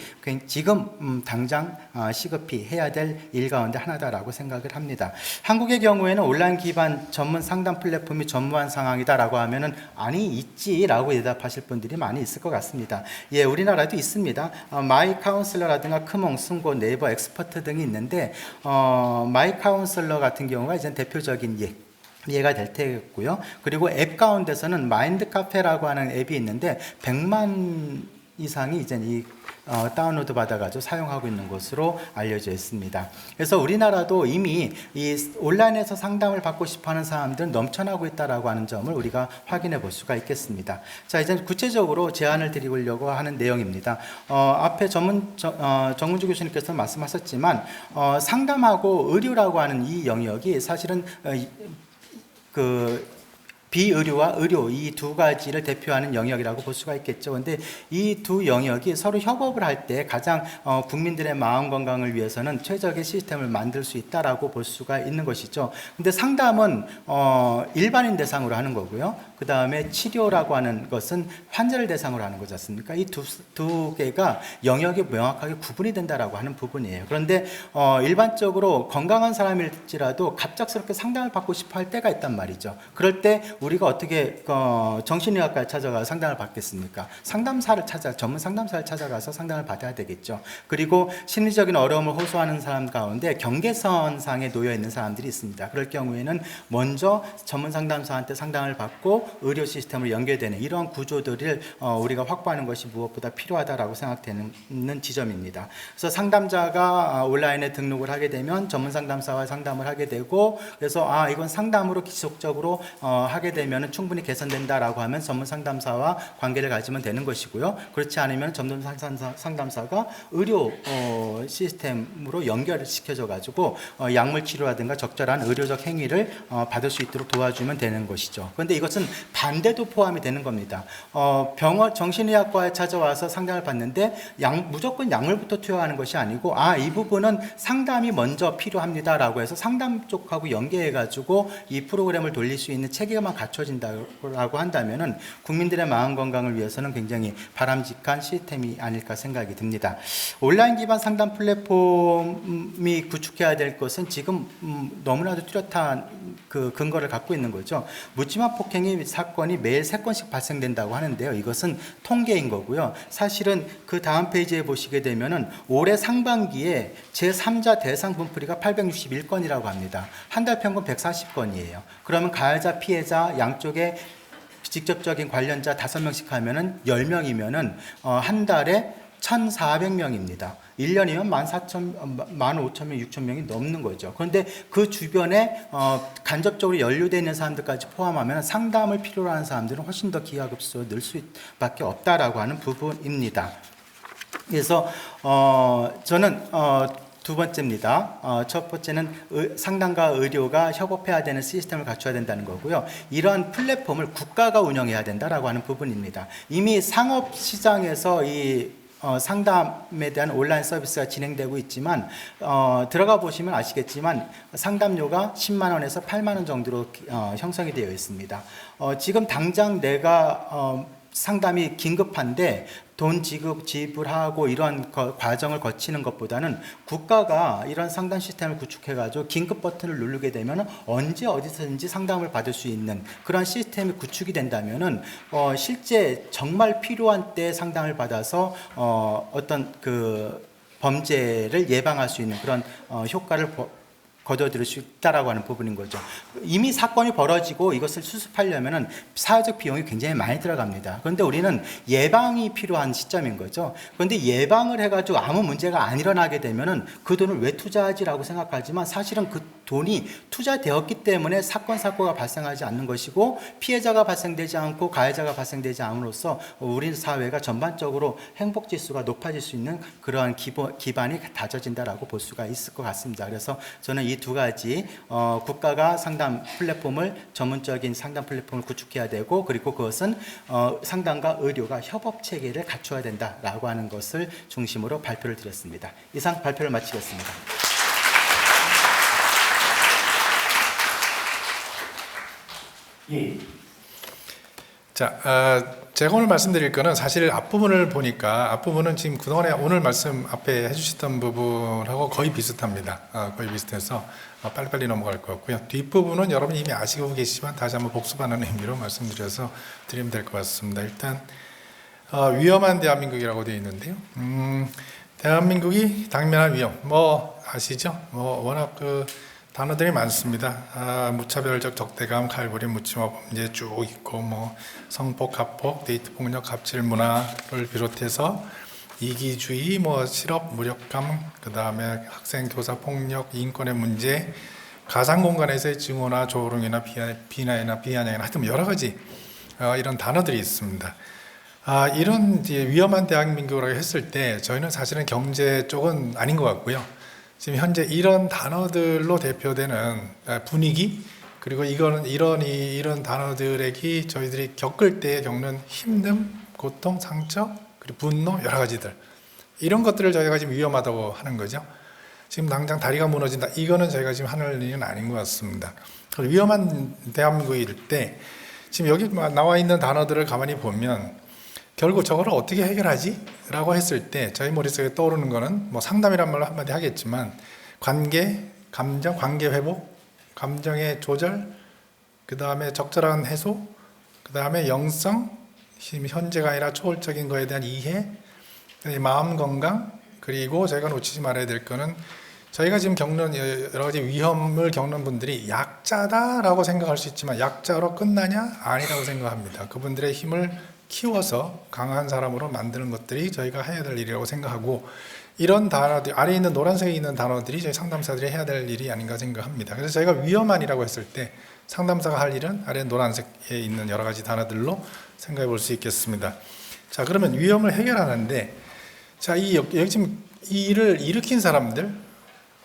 지금 당장 시급히 해야 될 일 가운데 하나다라고 생각을 합니다. 한국의 경우에는 온라인 기반 전문 상담 플랫폼이 전무한 상황이다라고 하면은 아니 있지라고 대답하실 분들이 많이 있을 것 같습니다. 예, 우리나라도 있습니다. 마이 카운슬러라든가 크몽, 승고, 네이버, 엑스퍼트 등이 있는데 마이 카운슬러 같은 경우가 이제 대표적인 예가 될 테고요. 그리고 앱 가운데서는 마인드 카페라고 하는 앱이 있는데 100만 이상이 이제 이 다운로드 받아가지고 사용하고 있는 것으로 알려져 있습니다. 그래서 우리나라도 이미 이 온라인에서 상담을 받고 싶어하는 사람들은 넘쳐나고 있다라고 하는 점을 우리가 확인해 볼 수가 있겠습니다. 자, 이제 구체적으로 제안을 드리려고 하는 내용입니다. 앞에 정문주 교수님께서 말씀하셨지만 상담하고 의료라고 하는 이 영역이 사실은 비의료와 의료 이 두 가지를 대표하는 영역이라고 볼 수가 있겠죠. 그런데 이 두 영역이 서로 협업을 할 때 가장 국민들의 마음 건강을 위해서는 최적의 시스템을 만들 수 있다라고 볼 수가 있는 것이죠. 근데 상담은 일반인 대상으로 하는 거고요. 그 다음에 치료라고 하는 것은 환자를 대상으로 하는 거지 않습니까? 이 두 개가 영역이 명확하게 구분이 된다라고 하는 부분이에요. 그런데 일반적으로 건강한 사람일지라도 갑작스럽게 상담을 받고 싶어 할 때가 있단 말이죠. 그럴 때 우리가 어떻게 정신의학과에 찾아가서 상담을 받겠습니까? 전문 상담사를 찾아가서 상담을 받아야 되겠죠. 그리고 심리적인 어려움을 호소하는 사람 가운데 경계선상에 놓여 있는 사람들이 있습니다. 그럴 경우에는 먼저 전문 상담사한테 상담을 받고 의료 시스템으로 연결되는 이러한 구조들을 우리가 확보하는 것이 무엇보다 필요하다라고 생각되는 지점입니다. 그래서 상담자가 온라인에 등록을 하게 되면 전문 상담사와 상담을 하게 되고, 그래서 이건 상담으로 지속적으로 하게 되면 충분히 개선된다라고 하면 전문 상담사와 관계를 가지면 되는 것이고요. 그렇지 않으면 전문 상담사가 의료 시스템으로 연결을 시켜줘 가지고 약물 치료라든가 적절한 의료적 행위를 받을 수 있도록 도와주면 되는 것이죠. 그런데 이것은 반대도 포함이 되는 겁니다. 병원 정신의학과에 찾아와서 상담을 받는데 무조건 약물부터 투여하는 것이 아니고 이 부분은 상담이 먼저 필요합니다라고 해서 상담 쪽하고 연계해 가지고 이 프로그램을 돌릴 수 있는 체계만 갖춰진다고 한다면은 국민들의 마음 건강을 위해서는 굉장히 바람직한 시스템이 아닐까 생각이 듭니다. 온라인 기반 상담 플랫폼이 구축해야 될 것은 지금 너무나도 뚜렷한 그 근거를 갖고 있는 거죠. 묻지마 폭행의 사건이 매일 3건씩 발생된다고 하는데요. 이것은 통계인 거고요. 사실은 그 다음 페이지에 보시게 되면은 올해 상반기에 제3자 대상 분풀이가 861건이라고 합니다. 한 달 평균 140건이에요. 그러면 가해자, 피해자 양쪽에 직접적인 관련자 5명씩 하면은 10명이면은 한 달에 1,400명입니다. 1년이면 15,000명, 6,000명이 넘는 거죠. 그런데 그 주변에 간접적으로 연루되어 있는 사람들까지 포함하면 상담을 필요로 하는 사람들은 훨씬 더 기하급수로 늘 수밖에 없다라고 하는 부분입니다. 그래서 저는 두 번째입니다. 첫 번째는 상담과 의료가 협업해야 되는 시스템을 갖춰야 된다는 거고요. 이러한 플랫폼을 국가가 운영해야 된다라고 하는 부분입니다. 이미 상업 시장에서 이 상담에 대한 온라인 서비스가 진행되고 있지만 들어가 보시면 아시겠지만 상담료가 10만 원에서 8만 원 정도로 형성이 되어 있습니다. 지금 당장 내가 상담이 긴급한데 돈 지불하고 이런 과정을 거치는 것보다는 국가가 이런 상담 시스템을 구축해가지고 긴급 버튼을 누르게 되면 언제 어디서든지 상담을 받을 수 있는 그런 시스템이 구축이 된다면은 실제 정말 필요한 때 상담을 받아서 어떤 그 범죄를 예방할 수 있는 그런 효과를 거둬들일 수 있다라고 하는 부분인 거죠. 이미 사건이 벌어지고 이것을 수습하려면은 사회적 비용이 굉장히 많이 들어갑니다. 그런데 우리는 예방이 필요한 시점인 거죠. 그런데 예방을 해가지고 아무 문제가 안 일어나게 되면은 그 돈을 왜 투자하지라고 생각하지만 사실은 그 돈이 투자되었기 때문에 사고가 발생하지 않는 것이고 피해자가 발생되지 않고 가해자가 발생되지 않음으로써 우리 사회가 전반적으로 행복 지수가 높아질 수 있는 그러한 기반이 다져진다라고 볼 수가 있을 것 같습니다. 그래서 저는 이 두 가지 국가가 상담 플랫폼을 전문적인 상담 플랫폼을 구축해야 되고 그리고 그것은 상담과 의료가 협업 체계를 갖춰야 된다라고 하는 것을 중심으로 발표를 드렸습니다. 이상 발표를 마치겠습니다. 예. 자, 제가 오늘 말씀드릴 거는 사실 앞부분을 보니까 앞부분은 지금 그동안에 오늘 말씀 앞에 해주셨던 부분하고 거의 비슷합니다. 거의 비슷해서 빨리빨리 넘어갈 것 같고요. 뒷부분은 여러분이 이미 아시고 계시지만 다시 한번 복습하는 의미로 말씀드려서 드리면 될 것 같습니다. 일단 위험한 대한민국이라고 되어 있는데요. 대한민국이 당면한 위험, 뭐 아시죠? 뭐 워낙 그 단어들이 많습니다. 무차별적 적대감, 칼부림, 묻지마 범죄 쭉 있고 뭐 성폭, 가폭, 데이트 폭력, 갑질 문화를 비롯해서 이기주의, 뭐 실업, 무력감, 그 다음에 학생 교사 폭력, 인권의 문제, 가상 공간에서의 증오나 조롱이나 비난이나 비아냥이나 하여튼 여러 가지 이런 단어들이 있습니다. 이런 이제 위험한 대한민국이라고 했을 때 저희는 사실은 경제 쪽은 아닌 것 같고요. 지금 현재 이런 단어들로 대표되는 분위기 그리고 이런 단어들에게 저희들이 겪을 때 겪는 힘듦, 고통, 상처, 그리고 분노 여러 가지들 이런 것들을 저희가 지금 위험하다고 하는 거죠. 지금 당장 다리가 무너진다 이거는 저희가 지금 하는 일은 아닌 것 같습니다. 위험한 대한민국일 때 지금 여기 나와 있는 단어들을 가만히 보면 결국 저거를 어떻게 해결하지? 라고 했을 때 저희 머릿속에 떠오르는 거는 뭐 상담이란 말로 한마디 하겠지만 관계, 감정, 관계 회복, 감정의 조절, 그 다음에 적절한 해소, 그 다음에 영성, 현재가 아니라 초월적인 거에 대한 이해, 마음 건강, 그리고 저희가 놓치지 말아야 될 거는 저희가 지금 겪는 여러 가지 위험을 겪는 분들이 약자다라고 생각할 수 있지만 약자로 끝나냐? 아니라고 생각합니다. 그분들의 힘을 키워서 강한 사람으로 만드는 것들이 저희가 해야 될 일이라고 생각하고, 이런 단어들, 아래에 있는 노란색에 있는 단어들이 저희 상담사들이 해야 될 일이 아닌가 생각합니다. 그래서 저희가 위험한이라고 했을 때 상담사가 할 일은 아래 노란색에 있는 여러 가지 단어들로 생각해 볼 수 있겠습니다. 자, 그러면 위험을 해결하는데, 자, 여기 지금 이 일을 일으킨 사람들,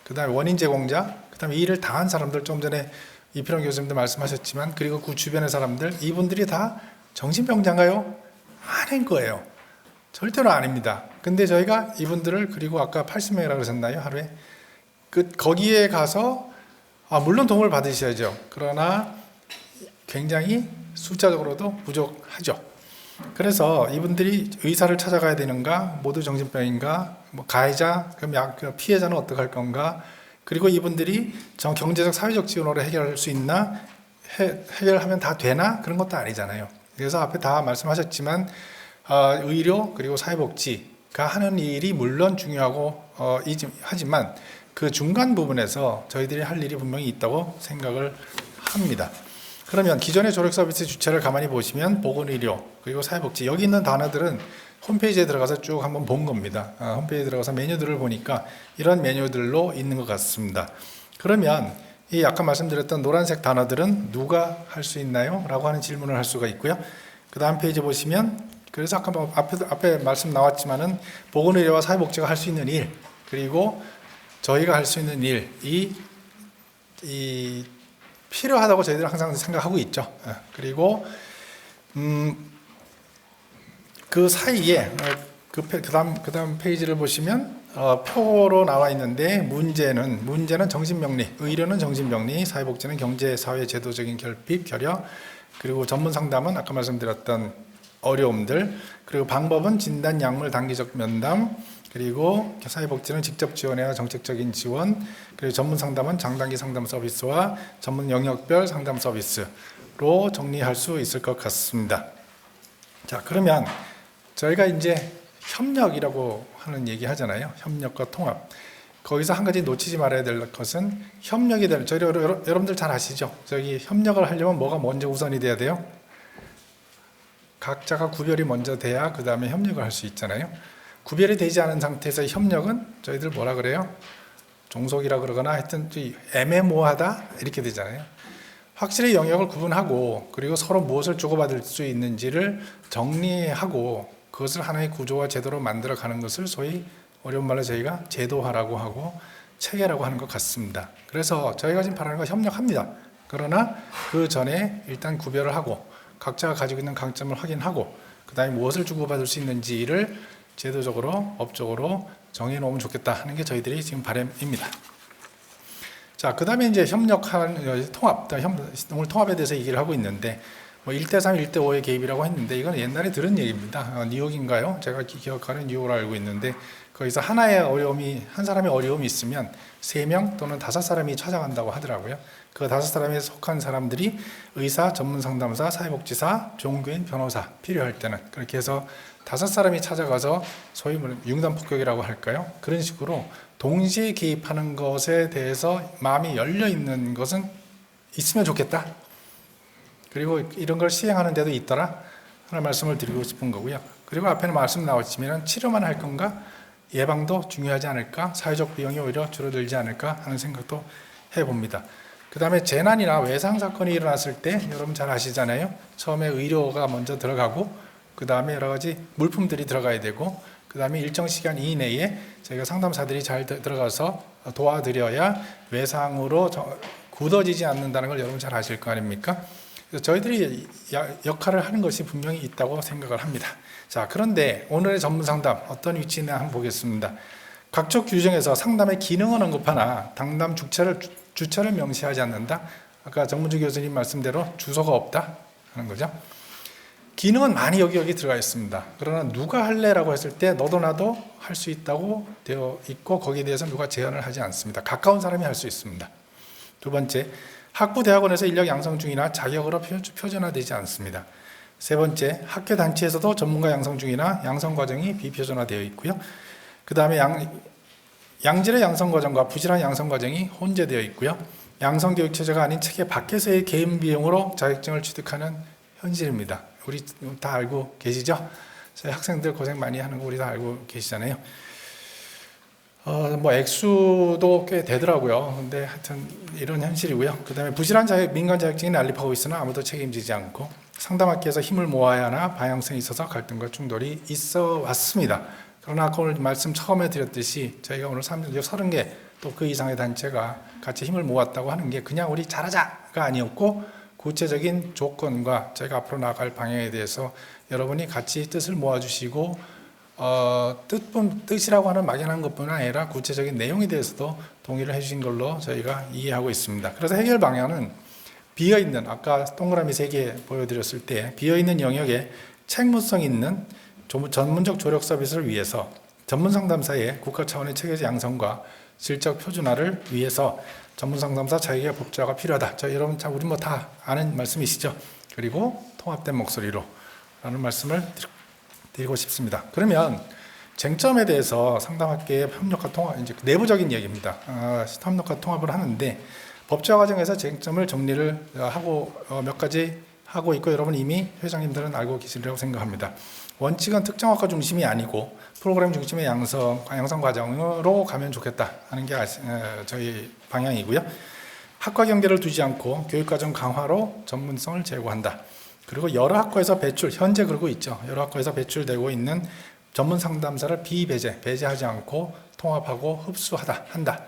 그 다음에 원인 제공자, 그 다음에 이 일을 당한 사람들, 좀 전에 이필원 교수님도 말씀하셨지만, 그리고 그 주변의 사람들, 이분들이 다 정신병자인가요? 아닌 거예요. 절대로 아닙니다. 근데 저희가 이분들을, 그리고 아까 80명이라고 그러셨나요? 하루에? 거기에 가서, 물론 도움을 받으셔야죠. 그러나 굉장히 숫자적으로도 부족하죠. 그래서 이분들이 의사를 찾아가야 되는가? 모두 정신병인가? 뭐 가해자? 그럼 피해자는 어떻게 할 건가? 그리고 이분들이 경제적, 사회적 지원으로 해결할 수 있나? 해결하면 다 되나? 그런 것도 아니잖아요. 그래서 앞에 다 말씀하셨지만 의료 그리고 사회복지가 하는 일이 물론 중요하고 하지만 그 중간 부분에서 저희들이 할 일이 분명히 있다고 생각을 합니다. 그러면 기존의 조력 서비스 주체를 가만히 보시면 보건의료 그리고 사회복지, 여기 있는 단어들은 홈페이지에 들어가서 쭉 한번 본 겁니다. 홈페이지에 들어가서 메뉴들을 보니까 이런 메뉴들로 있는 것 같습니다. 그러면 이 아까 말씀드렸던 노란색 단어들은 누가 할 수 있나요? 라고 하는 질문을 할 수가 있고요. 그 다음 페이지 보시면, 그래서 아까 앞에 말씀 나왔지만은 보건의료와 사회복지가 할 수 있는 일, 그리고 저희가 할 수 있는 일, 이 필요하다고 저희들은 항상 생각하고 있죠. 그리고 그 사이에 그 다음 페이지를 보시면 표로 나와 있는데 문제는 정신병리, 의료는 정신병리, 사회복지는 경제, 사회, 제도적인 결핍, 결여, 그리고 전문 상담은 아까 말씀드렸던 어려움들, 그리고 방법은 진단, 약물, 단기적 면담, 그리고 사회복지는 직접 지원해야 정책적인 지원, 그리고 전문 상담은 장단기 상담 서비스와 전문 영역별 상담 서비스로 정리할 수 있을 것 같습니다. 자, 그러면 저희가 이제 협력이라고 하는 얘기 하잖아요. 협력과 통합. 거기서 한 가지 놓치지 말아야 될 것은 협력이 되는, 저희 여러분들 잘 아시죠? 저기 협력을 하려면 뭐가 먼저 우선이 돼야 돼요? 각자가 구별이 먼저 돼야 그 다음에 협력을 할 수 있잖아요. 구별이 되지 않은 상태에서 협력은 저희들 뭐라 그래요? 종속이라 그러거나 하여튼 애매모호하다 이렇게 되잖아요. 확실히 영역을 구분하고 그리고 서로 무엇을 주고받을 수 있는지를 정리하고 그것을 하나의 구조와 제도로 만들어가는 것을 소위 어려운 말로 저희가 제도화라고 하고 체계라고 하는 것 같습니다. 그래서 저희가 지금 바라는 건 협력합니다. 그러나 그 전에 일단 구별을 하고 각자가 가지고 있는 강점을 확인하고 그 다음에 무엇을 주고받을 수 있는지를 제도적으로 업적으로 정해놓으면 좋겠다 하는 게 저희들이 지금 바람입니다. 자, 그 다음에 이제 협력하는 통합, 오늘 통합에 대해서 얘기를 하고 있는데, 뭐 1대3, 1대5의 개입이라고 했는데, 이건 옛날에 들은 얘기입니다. 뉴욕인가요? 제가 기억하는 뉴욕으로 알고 있는데, 거기서 한 사람의 어려움이 있으면 3명 또는 5사람이 찾아간다고 하더라고요. 그 5사람에 속한 사람들이 의사, 전문 상담사, 사회복지사, 종교인, 변호사, 필요할 때는 그렇게 해서 5사람이 찾아가서 소위 융단폭격이라고 할까요? 그런 식으로 동시에 개입하는 것에 대해서 마음이 열려 있는 것은 있으면 좋겠다. 그리고 이런 걸 시행하는 데도 있더라 하는 말씀을 드리고 싶은 거고요. 그리고 앞에는 말씀 나왔지만 치료만 할 건가? 예방도 중요하지 않을까? 사회적 비용이 오히려 줄어들지 않을까? 하는 생각도 해봅니다. 그 다음에 재난이나 외상사건이 일어났을 때 여러분 잘 아시잖아요. 처음에 의료가 먼저 들어가고 그 다음에 여러 가지 물품들이 들어가야 되고 그 다음에 일정 시간 이내에 저희가 상담사들이 잘 들어가서 도와드려야 외상으로 굳어지지 않는다는 걸 여러분 잘 아실 거 아닙니까? 그래서 저희들이 역할을 하는 것이 분명히 있다고 생각을 합니다. 자, 그런데 오늘의 전문 상담 어떤 위치냐 한번 보겠습니다. 각종 규정에서 상담의 기능은 언급하나 상담 주체를 명시하지 않는다. 아까 정문주 교수님 말씀대로 주소가 없다 하는 거죠. 기능은 많이 여기 들어가 있습니다. 그러나 누가 할래라고 했을 때 너도 나도 할 수 있다고 되어 있고 거기에 대해서 누가 제한을 하지 않습니다. 가까운 사람이 할 수 있습니다. 두 번째, 학부 대학원에서 인력 양성 중이나 자격으로 표준화되지 않습니다. 세 번째, 학교 단체에서도 전문가 양성 중이나 양성 과정이 비표준화되어 있고요. 그 다음에 양질의 양성 과정과 부실한 양성 과정이 혼재되어 있고요. 양성 교육 체제가 아닌 체계 밖에서의 개인 비용으로 자격증을 취득하는 현실입니다. 우리 다 알고 계시죠? 저희 학생들 고생 많이 하는 거 우리 다 알고 계시잖아요. 뭐 액수도 꽤 되더라고요. 근데 하여튼 이런 현실이고요. 그 다음에 부실한 민간 자격증이 난립하고 있으나 아무도 책임지지 않고 상담학계에서 힘을 모아야 하나 방향성이 있어서 갈등과 충돌이 있어 왔습니다. 그러나 아까 오늘 말씀 처음에 드렸듯이 저희가 오늘 30개 또 그 이상의 단체가 같이 힘을 모았다고 하는 게 그냥 우리 잘하자가 아니었고 구체적인 조건과 저희가 앞으로 나아갈 방향에 대해서 여러분이 같이 뜻을 모아주시고 뜻이라고 하는 막연한 것뿐 아니라 구체적인 내용에 대해서도 동의를 해주신 걸로 저희가 이해하고 있습니다. 그래서 해결 방향은 비어있는 아까 동그라미 3개 보여드렸을 때 비어있는 영역에 책무성 있는 전문적 조력 서비스를 위해서 전문 상담사의 국가 차원의 체계적 양성과 질적 표준화를 위해서 전문 상담사 자격의 법제화가 필요하다. 여러분 우리 뭐 다 아는 말씀이시죠. 그리고 통합된 목소리로 라는 말씀을 드리고 싶습니다. 그러면 쟁점에 대해서 상담학계의 협력과 통합, 이제 내부적인 얘기입니다. 협력과 통합을 하는데 법제화 과정에서 쟁점을 정리를 하고 몇 가지 하고 있고 여러분 이미 회장님들은 알고 계시리라고 생각합니다. 원칙은 특정 학과 중심이 아니고 프로그램 중심의 양성 과정으로 가면 좋겠다 하는 게 저희 방향이고요. 학과 경계를 두지 않고 교육과정 강화로 전문성을 제고한다. 그리고 여러 학과에서 현재 그러고 있죠. 여러 학과에서 배출되고 있는 전문 상담사를 배제하지 않고 통합하고 한다.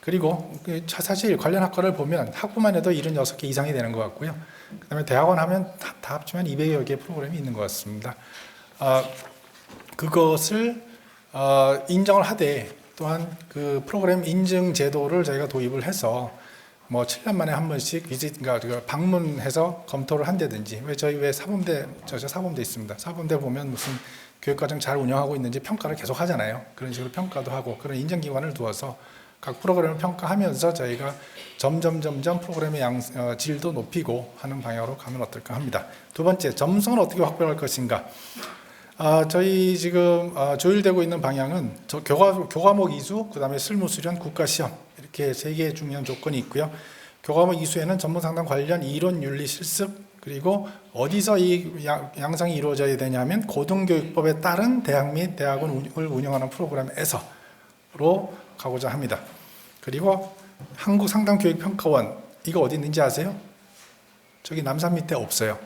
그리고 사실 관련 학과를 보면 학부만 해도 76개 이상이 되는 것 같고요. 그 다음에 대학원 하면 다 합치면 200여 개의 프로그램이 있는 것 같습니다. 그것을 인정을 하되 또한 그 프로그램 인증 제도를 저희가 도입을 해서 뭐 7년 만에 한 번씩 그러니까 방문해서 검토를 한다든지 저희 사범대 있습니다. 사범대 보면 무슨 교육과정 잘 운영하고 있는지 평가를 계속 하잖아요. 그런 식으로 평가도 하고 그런 인증기관을 두어서 각 프로그램을 평가하면서 저희가 점점 프로그램의 질도 높이고 하는 방향으로 가면 어떨까 합니다. 두 번째, 전문성을 어떻게 확보할 것인가. 저희 지금 조율되고 있는 방향은 교과목 이수, 그 다음에 실무수련, 국가시험 이렇게 3개의 중요한 조건이 있고요. 교과목 이수에는 전문상담 관련 이론, 윤리, 실습 그리고 어디서 이 양성이 이루어져야 되냐면 고등교육법에 따른 대학 및 대학원을 운영하는 프로그램에서로 가고자 합니다. 그리고 한국상담교육평가원 이거 어디 있는지 아세요? 저기 남산 밑에 없어요.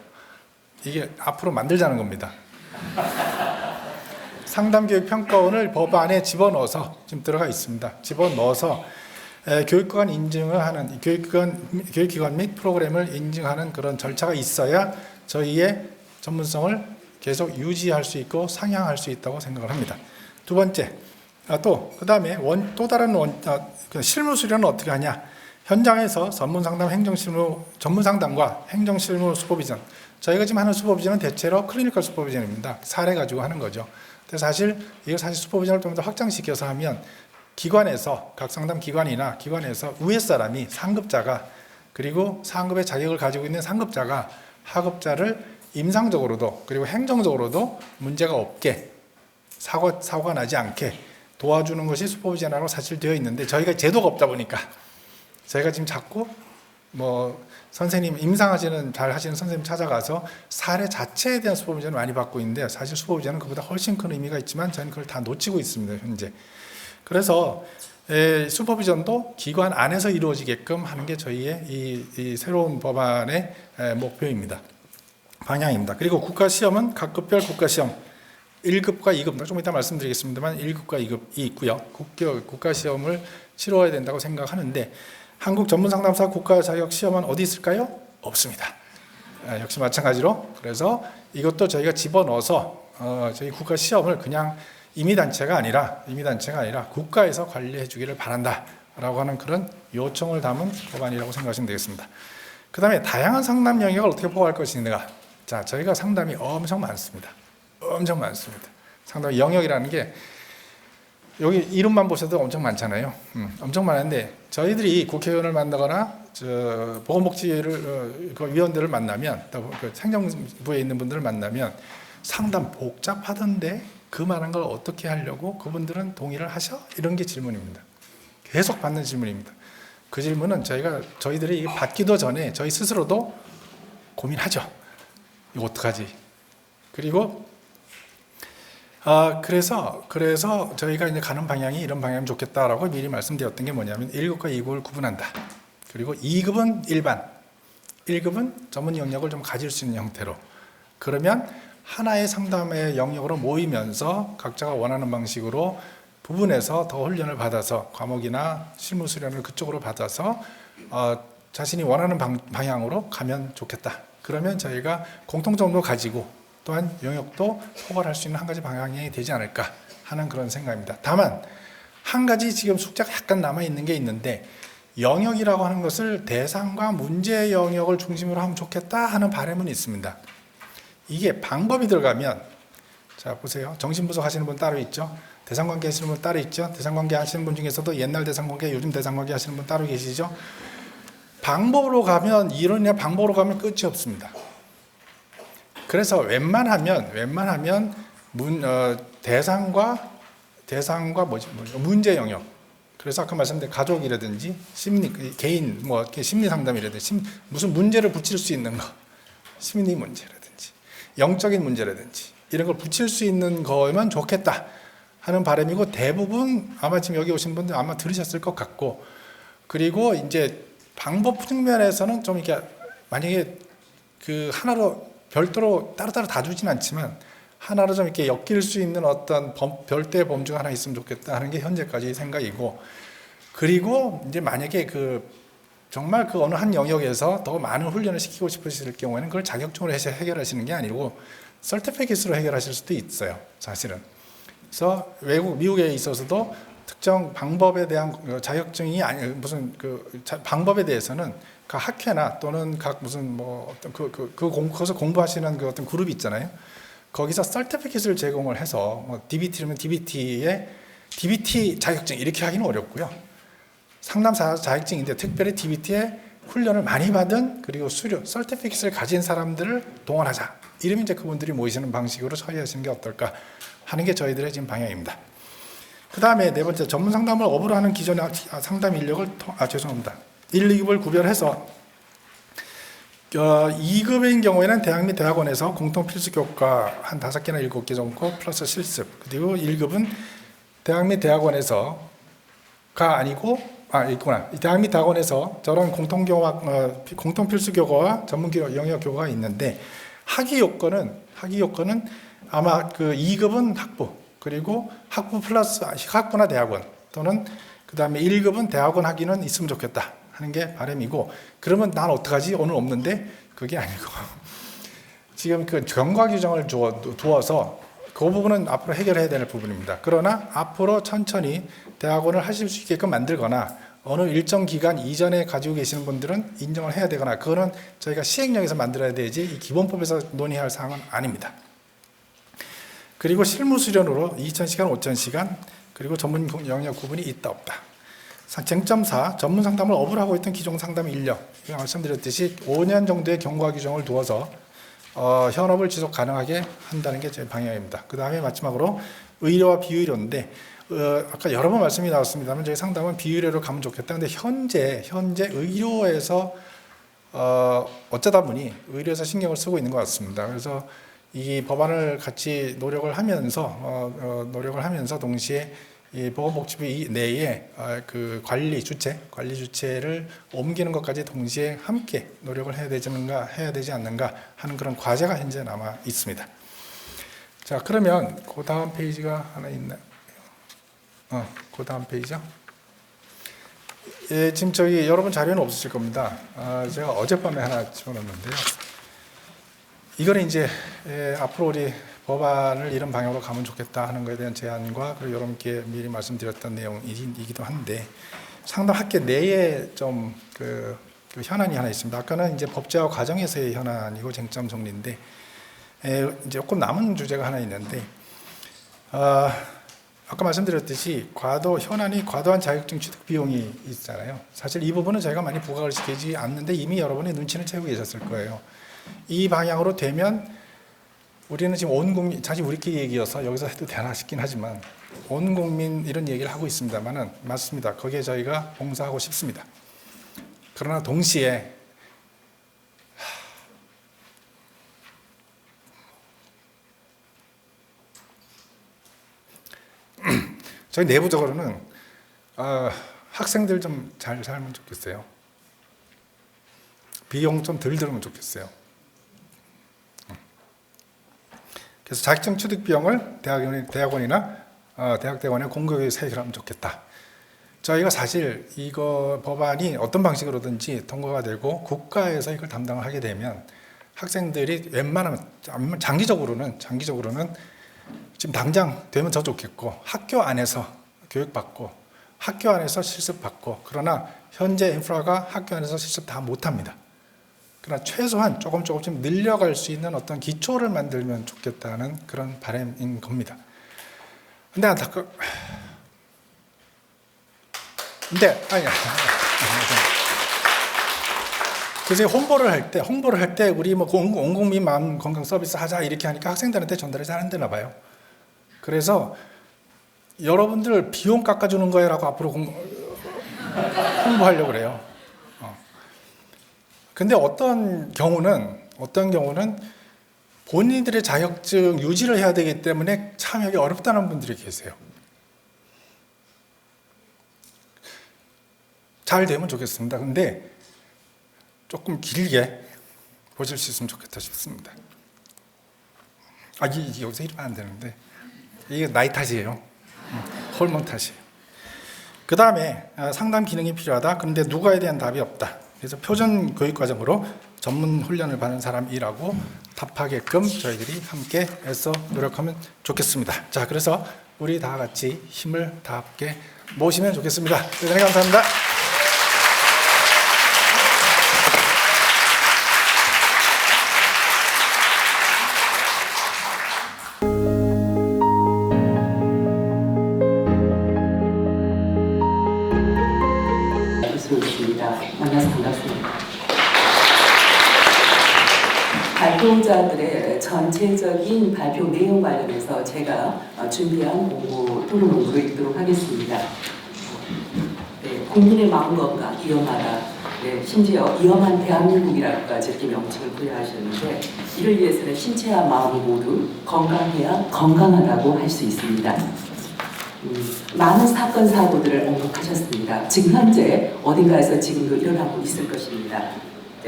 이게 앞으로 만들자는 겁니다. 상담교육평가원을 법안에 집어넣어서 지금 들어가 있습니다. 집어넣어서 교육기관 인증을 하는 교육기관 및 프로그램을 인증하는 그런 절차가 있어야 저희의 전문성을 계속 유지할 수 있고 상향할 수 있다고 생각을 합니다. 두 번째, 그 다음에 또 다른 실무 수련은 어떻게 하냐? 현장에서 전문 상담과 행정실무 슈퍼비전. 저희가 지금 하는 슈퍼비전은 대체로 클리니컬 슈퍼비전입니다. 사례 가지고 하는 거죠. 근데 사실 슈퍼비전을 좀 더 확장시켜서 하면 기관에서 각 상담 기관이나 기관에서 위에 사람이 상급자가 그리고 상급의 자격을 가지고 있는 상급자가 하급자를 임상적으로도 그리고 행정적으로도 문제가 없게 사고가 나지 않게 도와주는 것이 슈퍼비전이라고 사실 되어 있는데 저희가 제도가 없다 보니까 저희가 지금 자꾸 선생님 잘 하시는 선생님 찾아가서 사례 자체에 대한 슈퍼비전을 많이 받고 있는데 사실 슈퍼비전은 그보다 훨씬 큰 의미가 있지만 저희는 그걸 다 놓치고 있습니다 현재. 그래서 슈퍼비전도 기관 안에서 이루어지게끔 하는 게 저희의 이 새로운 법안의 목표입니다. 방향입니다. 그리고 국가시험은 각 급별 국가시험 1급과 2급, 좀 이따 말씀드리겠습니다만 1급과 2급이 있고요. 국가시험을 치러야 된다고 생각하는데 한국 전문상담사 국가자격시험은 어디 있을까요? 없습니다. 역시 마찬가지로 그래서 이것도 저희가 집어넣어서 저희 국가시험을 그냥 임의단체가 아니라 국가에서 관리해 주기를 바란다라고 하는 그런 요청을 담은 법안이라고 생각하시면 되겠습니다. 그 다음에 다양한 상담 영역을 어떻게 보호할 것인가. 자, 저희가 상담이 엄청 많습니다. 상담 영역이라는 게 여기 이름만 보셔도 엄청 많잖아요. 엄청 많은데 저희들이 국회의원을 만나거나 보건복지를 위원들을 만나면 또 행정부에 있는 분들을 만나면 상담 복잡하던데 그 말한 걸 어떻게 하려고 그분들은 동의를 하셔? 이런 게 질문입니다. 계속 받는 질문입니다. 그 질문은 저희들이 받기도 전에 저희 스스로도 고민하죠. 이거 어떡하지? 그리고 그래서 저희가 이제 가는 방향이 이런 방향이면 좋겠다라고 미리 말씀드렸던 게 뭐냐면 1급과 2급을 구분한다. 그리고 2급은 일반, 1급은 전문 영역을 좀 가질 수 있는 형태로. 그러면 하나의 상담의 영역으로 모이면서 각자가 원하는 방식으로 부분에서 더 훈련을 받아서 과목이나 실무 수련을 그쪽으로 받아서 자신이 원하는 방향으로 가면 좋겠다. 그러면 저희가 공통점도 가지고 또한 영역도 포괄할 수 있는 한 가지 방향이 되지 않을까 하는 그런 생각입니다. 다만 한 가지 지금 숙제가 약간 남아있는 게 있는데 영역이라고 하는 것을 대상과 문제 영역을 중심으로 하면 좋겠다 하는 바람은 있습니다. 이게 방법이 들어가면 자 보세요. 정신분석 하시는 분 따로 있죠. 대상관계 하시는 분 따로 있죠. 대상관계 하시는 분 중에서도 옛날 대상관계, 요즘 대상관계 하시는 분 따로 계시죠. 방법으로 가면 이론이나 방법으로 가면 끝이 없습니다. 그래서 웬만하면 대상과 문제 영역. 그래서 아까 말씀드린 가족이라든지 심리, 개인 심리 상담이라든지 무슨 문제를 붙일 수 있는 거, 심리 문제라든지 영적인 문제라든지 이런 걸 붙일 수 있는 거면 좋겠다 하는 바람이고 대부분 아마 지금 여기 오신 분들 아마 들으셨을 것 같고 그리고 이제 방법 측면에서는 좀 이렇게 만약에 그 하나로 별도로 따로따로 다 주진 않지만 하나로 좀 이렇게 엮일 수 있는 어떤 별도의 범주가 하나 있으면 좋겠다 하는 게 현재까지 생각이고 그리고 이제 만약에 정말 그 어느 한 영역에서 더 많은 훈련을 시키고 싶으실 경우에는 그걸 자격증으로 해서 해결하시는 게 아니고 서티피킷으로 해결하실 수도 있어요. 사실은. 그래서 미국에 있어서도 특정 방법에 대한 자격증이 방법에 대해서는 각 학회나 또는 각 무슨 거기서 공부하시는 그 어떤 그룹이 있잖아요. 거기서 서티피킷을 제공을 해서 DBT면 DBT의 DBT 자격증 이렇게 하기는 어렵고요. 상담사 자격증인데 특별히 DBT의 훈련을 많이 받은 그리고 서티피킷을 가진 사람들을 동원하자. 이러면 이제 그분들이 모이시는 방식으로 처리하시는 게 어떨까 하는 게 저희들의 지금 방향입니다. 그 다음에 네 번째, 전문 상담을 업으로 하는 기존의 상담 인력을 1, 2급을 구별해서 2급인 경우에는 대학 및 대학원에서 공통 필수 교과 한 5개나 7개 정도 플러스 실습. 그리고 1급은 대학 및 대학원에서가 아니고 있구나. 대학 및 대학원에서 저런 공통 필수 교과와 전문 영역 교과가 있는데 학위 요건은 아마 그 2급은 학부 그리고 학부 플러스 학부나 대학원 또는 그 다음에 1급은 대학원 학위는 있으면 좋겠다 하는 게 바람이고 그러면 난 어떡하지? 오늘 없는데 그게 아니고 지금 그 경과 규정을 두어서 그 부분은 앞으로 해결해야 될 부분입니다. 그러나 앞으로 천천히 대학원을 하실 수 있게끔 만들거나 어느 일정 기간 이전에 가지고 계시는 분들은 인정을 해야 되거나 그거는 저희가 시행령에서 만들어야 되지 이 기본법에서 논의할 사항은 아닙니다. 그리고 실무 수련으로 2,000시간, 5,000시간 그리고 전문 영역 구분이 있다 없다. 쟁점 4, 전문 상담을 업을 하고 있던 기존 상담 인력. 말씀드렸듯이 5년 정도의 경과 규정을 두어서 현업을 지속 가능하게 한다는 게 제 방향입니다. 그 다음에 마지막으로 의료와 비의료인데 아까 여러 번 말씀이 나왔습니다만 저희 상담은 비의료로 가면 좋겠다. 근데 현재 의료에서 어쩌다 보니 의료에서 신경을 쓰고 있는 것 같습니다. 그래서 이 법안을 같이 노력을 하면서 동시에 이 보건복지부 내에 그 관리 주체를 옮기는 것까지 동시에 함께 노력을 해야 되지 않는가 하는 그런 과제가 현재 남아 있습니다. 자, 그러면 그 다음 페이지가 하나 있나요? 그 다음 페이지요. 예, 지금 여러분 자료는 없으실 겁니다. 제가 어젯밤에 하나 집어넣었는데요. 이거는 이제 앞으로 우리 법안을 이런 방향으로 가면 좋겠다 하는 것에 대한 제안과 그리고 여러분께 미리 말씀드렸던 내용이기도 한데 상담 학계 내에 좀 그 현안이 하나 있습니다. 아까는 이제 법제화 과정에서의 현안이고 쟁점 정리인데 이제 조금 남은 주제가 하나 있는데 아까 말씀드렸듯이 현안이 과도한 자격증 취득 비용이 있잖아요. 사실 이 부분은 저희가 많이 부각을 시키지 않는데 이미 여러분의 눈치는 채우고 계셨을 거예요. 이 방향으로 되면 우리는 지금 온 국민, 사실 우리끼리 얘기여서 여기서 해도 되나 싶긴 하지만 온 국민 이런 얘기를 하고 있습니다만은 맞습니다. 거기에 저희가 봉사하고 싶습니다. 그러나 동시에 저희 내부적으로는 학생들 좀 잘 살면 좋겠어요. 비용 좀 덜 들으면 좋겠어요. 그래서 자격증 취득 비용을 대학원이나 대학대원에 공급에 세율하면 좋겠다. 저희가 사실 이거 법안이 어떤 방식으로든지 통과가 되고 국가에서 이걸 담당을 하게 되면 학생들이 웬만하면 장기적으로는 지금 당장 되면 더 좋겠고 학교 안에서 교육받고 학교 안에서 실습받고 그러나 현재 인프라가 학교 안에서 실습 다 못합니다. 그러나 최소한 조금씩 늘려갈 수 있는 어떤 기초를 만들면 좋겠다는 그런 바람인 겁니다. 근데 그래서 홍보를 할 때 우리 뭐 온 국민 마음 건강 서비스 하자 이렇게 하니까 학생들한테 전달이 잘 안 되나 봐요. 그래서 여러분들 비용 깎아주는 거야라고 앞으로 홍보하려고 그래요. 근데 어떤 경우는 본인들의 자격증 유지를 해야 되기 때문에 참여하기 어렵다는 분들이 계세요. 잘 되면 좋겠습니다. 근데 조금 길게 보실 수 있으면 좋겠다 싶습니다. 여기서 이러면 안 되는데 이게 나이 탓이에요. 호르몬 탓이에요. 그 다음에 상담 기능이 필요하다. 그런데 누구에 대한 답이 없다. 그래서 표준 교육 과정으로 전문 훈련을 받는 사람이라고 답하게끔 저희들이 함께 애써 노력하면 좋겠습니다. 자, 그래서 우리 다 같이 힘을 다 함께 모시면 좋겠습니다. 대단히 감사합니다. 만나서 반갑습니다. 발표자들의 전체적인 발표 내용 관련해서 제가 준비한 공보 토론 문구를 읽도록 하겠습니다. 국민의 마음 건강 위험하다. 심지어 위험한 대한민국이라고까지 이렇게 명칭을 부여하셨는데 이를 위해서는 신체와 마음이 모두 건강해야 건강하다고 할 수 있습니다. 많은 사건 사고들을 언급하셨습니다. 지금 현재 어딘가에서 지금도 일어나고 있을 것입니다.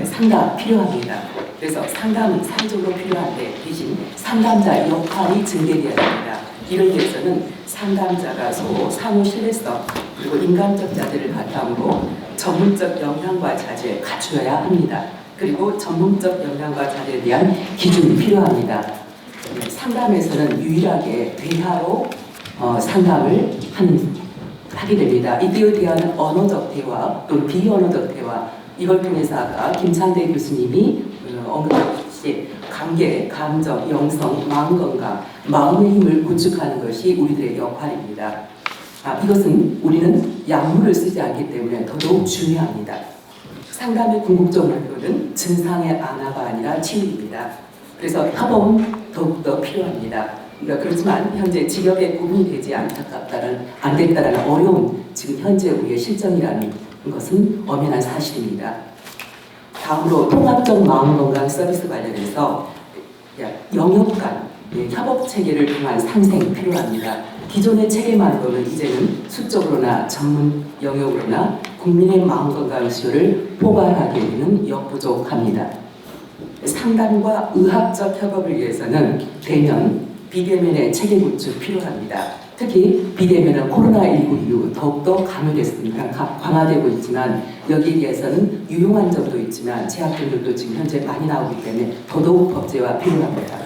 상담 필요합니다. 그래서 상담은 사회적으로 필요한데 대신 상담자 역할이 증대되어야 됩니다. 이를 위해서는 상담자가 서로 상호 신뢰성 그리고 인간적 자질을 바탕으로 전문적 역량과 자질을 갖추어야 합니다. 그리고 전문적 역량과 자질에 대한 기준이 필요합니다. 상담에서는 유일하게 대화로 상담을 하게 됩니다. 이때의 대화는 언어적 대화 또는 비언어적 대화 이걸 통해서 아까 김창대 교수님이 언급하셨듯이 관계, 감정, 영성, 마음건강, 마음의 힘을 구축하는 것이 우리들의 역할입니다. 이것은 우리는 약물을 쓰지 않기 때문에 더더욱 중요합니다. 상담의 궁극적 목표는 증상의 안화가 아니라 치유입니다. 그래서 협업은 더욱더 필요합니다. 그렇지만 현재 지역에 구분이 되지 안 됐다라는 어려운 지금 현재 우리의 실정이라는 것은 엄연한 사실입니다. 다음으로 통합적 마음건강 서비스 관련해서 영역 간 협업 체계를 통한 상생이 필요합니다. 기존의 체계만으로는 이제는 수적으로나 전문 영역으로나 국민의 마음건강 수요를 포괄하기에는 역부족합니다. 상담과 의학적 협업을 위해서는 대면, 비대면의 체계 구축 필요합니다. 특히 비대면은 코로나19 이후 더욱더 강화되고 있지만 여기에 대해서는 유용한 점도 있지만 제약점들도 지금 현재 많이 나오기 때문에 더더욱 법제화 필요합니다.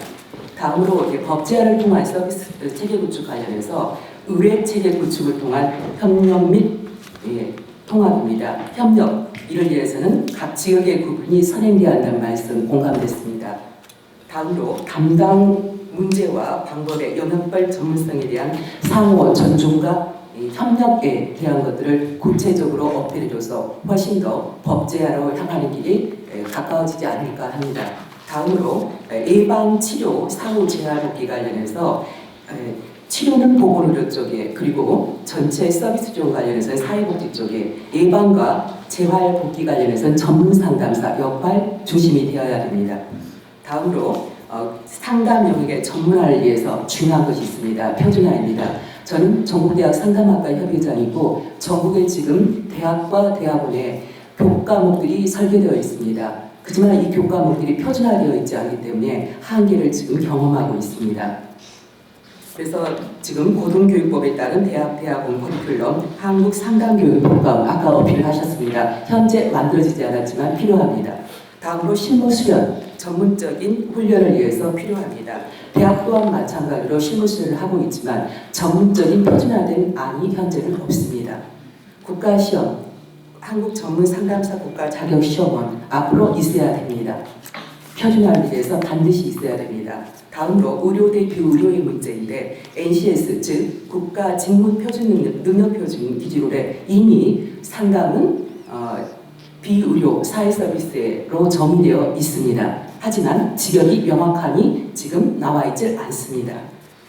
다음으로 법제화를 통한 서비스 체계 구축 관련해서 의뢰 체계 구축을 통한 협력 및 통합입니다. 협력, 이를 위해서는 각 지역의 구분이 선행되어야 한다는 말씀 공감됐습니다. 다음으로 담당 문제와 방법의 영역별 전문성에 대한 상호 존중과 협력에 대한 것들을 구체적으로 어필해줘서 훨씬 더 법제화로 향하는 길이 가까워지지 않을까 합니다. 다음으로 예방 치료 사후 재활 복귀 관련해서 치료는 보건의료 쪽에, 그리고 전체 서비스 쪽 관련해서는 사회복지 쪽에, 예방과 재활 복귀 관련해서는 전문 상담사 역할 중심이 되어야 됩니다. 다음으로 상담 영역의 전문화를 위해서 중요한 것이 있습니다. 표준화입니다. 저는 전국대학 상담학과 협의장이고 전국에 지금 대학과 대학원에 교과목들이 설계되어 있습니다. 하지만 이 교과목들이 표준화되어 있지 않기 때문에 한계를 지금 경험하고 있습니다. 그래서 지금 고등교육법에 따른 대학원 커리큘럼 한국상담교육법과 아까 어필을 하셨습니다. 현재 만들어지지 않았지만 필요합니다. 다음으로 실무 수련, 전문적인 훈련을 위해서 필요합니다. 대학 또한 마찬가지로 실무 수련을 하고 있지만 전문적인 표준화된 안이 현재는 없습니다. 국가시험, 한국전문상담사 국가자격시험은 앞으로 있어야 됩니다. 표준화를 위해서 반드시 있어야 됩니다. 다음으로 의료 대 비의료의 문제인데 NCS 즉 국가직무표준 기준으로 이미 상담은 비의료 사회서비스로 정의되어 있습니다. 하지만 지역이 명확하니 지금 나와 있지 않습니다.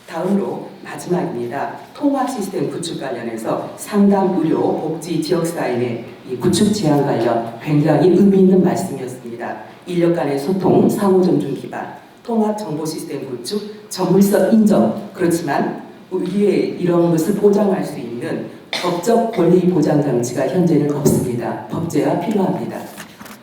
다음으로 마지막입니다. 통합 시스템 구축 관련해서 상담, 의료, 복지, 지역사회의 구축 제한 관련 굉장히 의미 있는 말씀이었습니다. 인력 간의 소통, 상호 존중 기반, 통합 정보 시스템 구축, 전문성 인정. 그렇지만 우리의 이런 것을 보장할 수 있는 법적 권리 보장 장치가 현재는 없습니다. 법제화 필요합니다.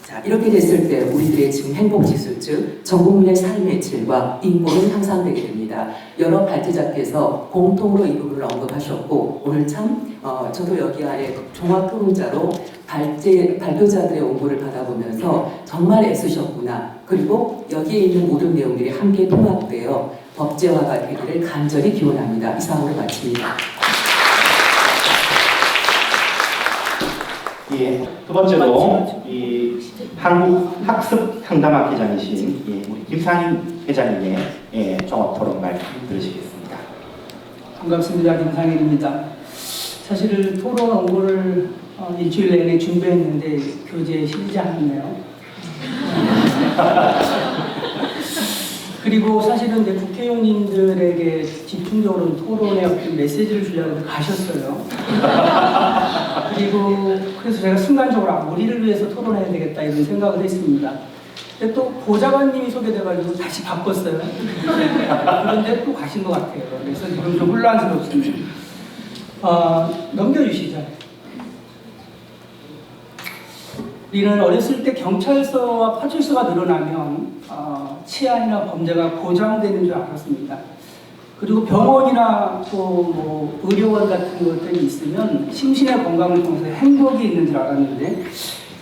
자, 이렇게 됐을 때 우리들의 지금 행복 지수 즉 전 국민의 삶의 질과 인권은 향상되게 됩니다. 여러 발제자께서 공통으로 이 부분을 언급하셨고 오늘 참 저도 여기 안에 종합토론자로 발표자들의 온고를 받아보면서 정말 애쓰셨구나. 그리고 여기에 있는 모든 내용들이 함께 통합되어 법제화가 되기를 간절히 기원합니다. 이상으로 마칩니다. 예, 두 번째로 이 한국학습상담학회장이신 우리 김상인 회장님의 종합토론 말씀 들으시겠습니다. 반갑습니다. 김상인입니다. 사실 토론 원고를 일주일 내내 준비했는데 교재에 실리지 않았네요. 그리고 사실은 이제 국회의원님들에게 집중적으로 토론의 어떤 메시지를 주려고 가셨어요. 그리고 그래서 제가 순간적으로 우리를 위해서 토론해야 되겠다 이런 생각을 했습니다. 근데 또 보좌관님이 소개돼가지고 다시 바꿨어요. 그런데 또 가신 것 같아요. 그래서 지금 좀 혼란스럽습니다. 넘겨주시죠. 우리는 어렸을 때 경찰서와 파출소가 늘어나면 치안이나 범죄가 보장되는 줄 알았습니다. 그리고 병원이나 또 의료원 같은 것들이 있으면 심신의 건강을 통해서 행복이 있는 줄 알았는데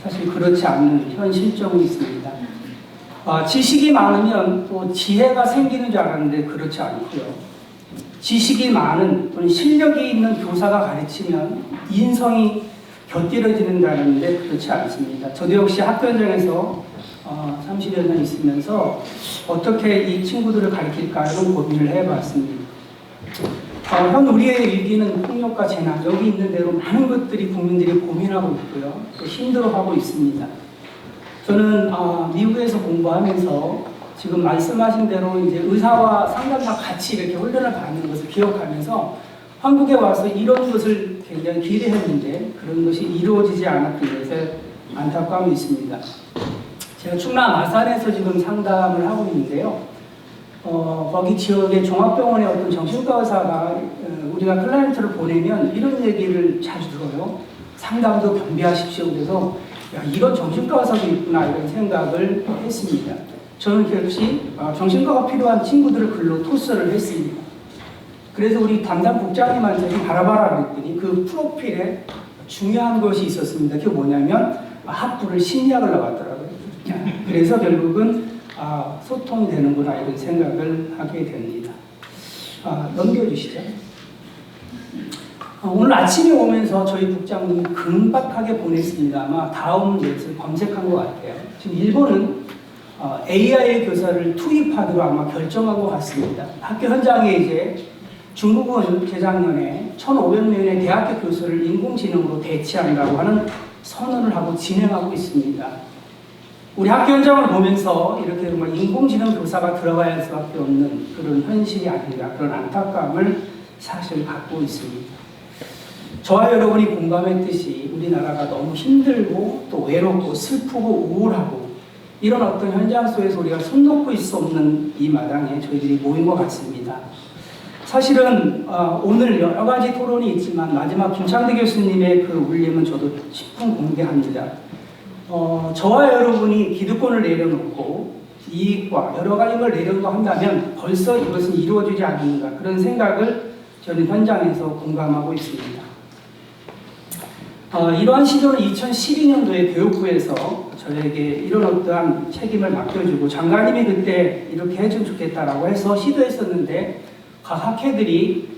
사실 그렇지 않는 현 실정이 있습니다. 지식이 많으면 또 지혜가 생기는 줄 알았는데 그렇지 않고요. 지식이 많은 또는 실력이 있는 교사가 가르치면 인성이 곁들여지는 줄 알았는데 그렇지 않습니다. 저도 역시 학교 현장에서 30여 년 있으면서 어떻게 이 친구들을 가르칠까 이런 고민을 해봤습니다. 현 우리의 위기는 폭력과 재난, 여기 있는 대로 많은 것들이 국민들이 고민하고 있고요. 또 힘들어하고 있습니다. 저는 미국에서 공부하면서 지금 말씀하신 대로 이제 의사와 상담사 같이 이렇게 훈련을 받는 것을 기억하면서 한국에 와서 이런 것을 굉장히 기대했는데 그런 것이 이루어지지 않았던 것에 안타까움이 있습니다. 제가 충남 아산에서 지금 상담을 하고 있는데요. 거기 지역의 종합병원의 어떤 정신과 의사가 우리가 클라이언트를 보내면 이런 얘기를 자주 들어요. 상담도 겸비하십시오. 그래서 야, 이런 정신과 의사도 있구나 이런 생각을 했습니다. 저는 역시 정신과가 필요한 친구들을 글로 토스를 했습니다. 그래서 우리 담당 국장님한테 바라봐라 그랬더니 그 프로필에 중요한 것이 있었습니다. 그게 뭐냐면 학부를 심리학을 나왔더라고요. 그래서 결국은 소통이 되는구나 이런 생각을 하게 됩니다. 넘겨주시죠. 오늘 아침에 오면서 저희 국장님이 금박하게 보냈습니다. 아마 다음 넷을 검색한 것 같아요. 지금 일본은 AI 교사를 투입하기로 아마 결정한 것 같습니다. 학교 현장에 이제 중국은 재작년에 1,500명의 대학교 교수를 인공지능으로 대체한다고 하는 선언을 하고 진행하고 있습니다. 우리 학교 현장을 보면서 이렇게 정말 인공지능 교사가 들어가야 할 수밖에 없는 그런 현실이 아닌가, 그런 안타까움을 사실 갖고 있습니다. 저와 여러분이 공감했듯이 우리나라가 너무 힘들고 또 외롭고 슬프고 우울하고 이런 어떤 현장 속에서 우리가 손 놓고 있을 수 없는 이 마당에 저희들이 모인 것 같습니다. 사실은 오늘 여러 가지 토론이 있지만 마지막 김창대 교수님의 그 울림은 저도 10분 공개합니다. 저와 여러분이 기득권을 내려놓고 이익과 여러 가지 걸 내려놓고 한다면 벌써 이것은 이루어지지 않는가, 그런 생각을 저는 현장에서 공감하고 있습니다. 이러한 시도는 2012년도에 교육부에서 저에게 이런 어떠한 책임을 맡겨주고 장관님이 그때 이렇게 해주면 좋겠다라고 해서 시도했었는데 각 학회들이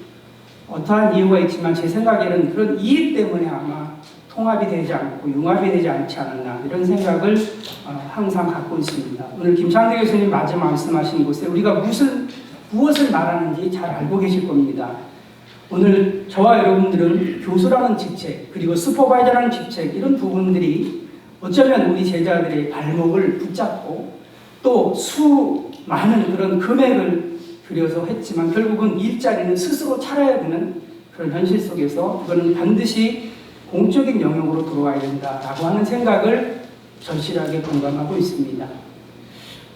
어떠한 이유가 있지만 제 생각에는 그런 이익 때문에 아마 통합이 되지 않고 융합이 되지 않지 않았나, 이런 생각을 항상 갖고 있습니다. 오늘 김창대 교수님 마지막 말씀하신 곳에 우리가 무엇을 말하는지 잘 알고 계실 겁니다. 오늘 저와 여러분들은 교수라는 직책, 그리고 슈퍼바이저라는 직책, 이런 부분들이 어쩌면 우리 제자들의 발목을 붙잡고 또 수많은 그런 금액을 들여서 했지만 결국은 일자리는 스스로 차려야 되는 그런 현실 속에서 그거는 반드시 공적인 영역으로 들어와야 된다라고 하는 생각을 절실하게 공감하고 있습니다.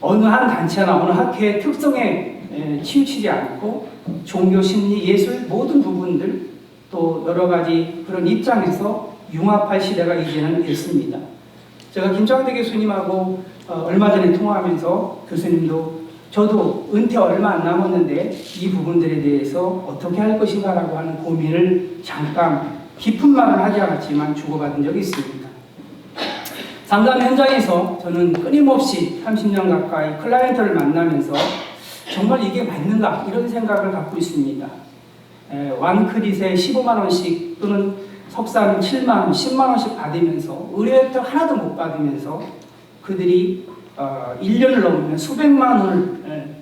어느 한 단체나 어느 학회의 특성에 치우치지 않고 종교, 심리, 예술 모든 부분들 또 여러 가지 그런 입장에서 융합할 시대가 이제는 됐습니다. 제가 김창대 교수님하고 얼마 전에 통화하면서 교수님도 저도 은퇴 얼마 안 남았는데 이 부분들에 대해서 어떻게 할 것인가라고 하는 고민을 잠깐 깊은 말을 하지 않았지만 주고받은 적이 있습니다. 상담 현장에서 저는 끊임없이 30년 가까이 클라이언트를 만나면서 정말 이게 맞는가, 이런 생각을 갖고 있습니다. 완크릿에 15만 원씩 또는 석사는 7만 원, 10만 원씩 받으면서 의료 혜택 하나도 못 받으면서 그들이 1년을 넘으면 수백만 원을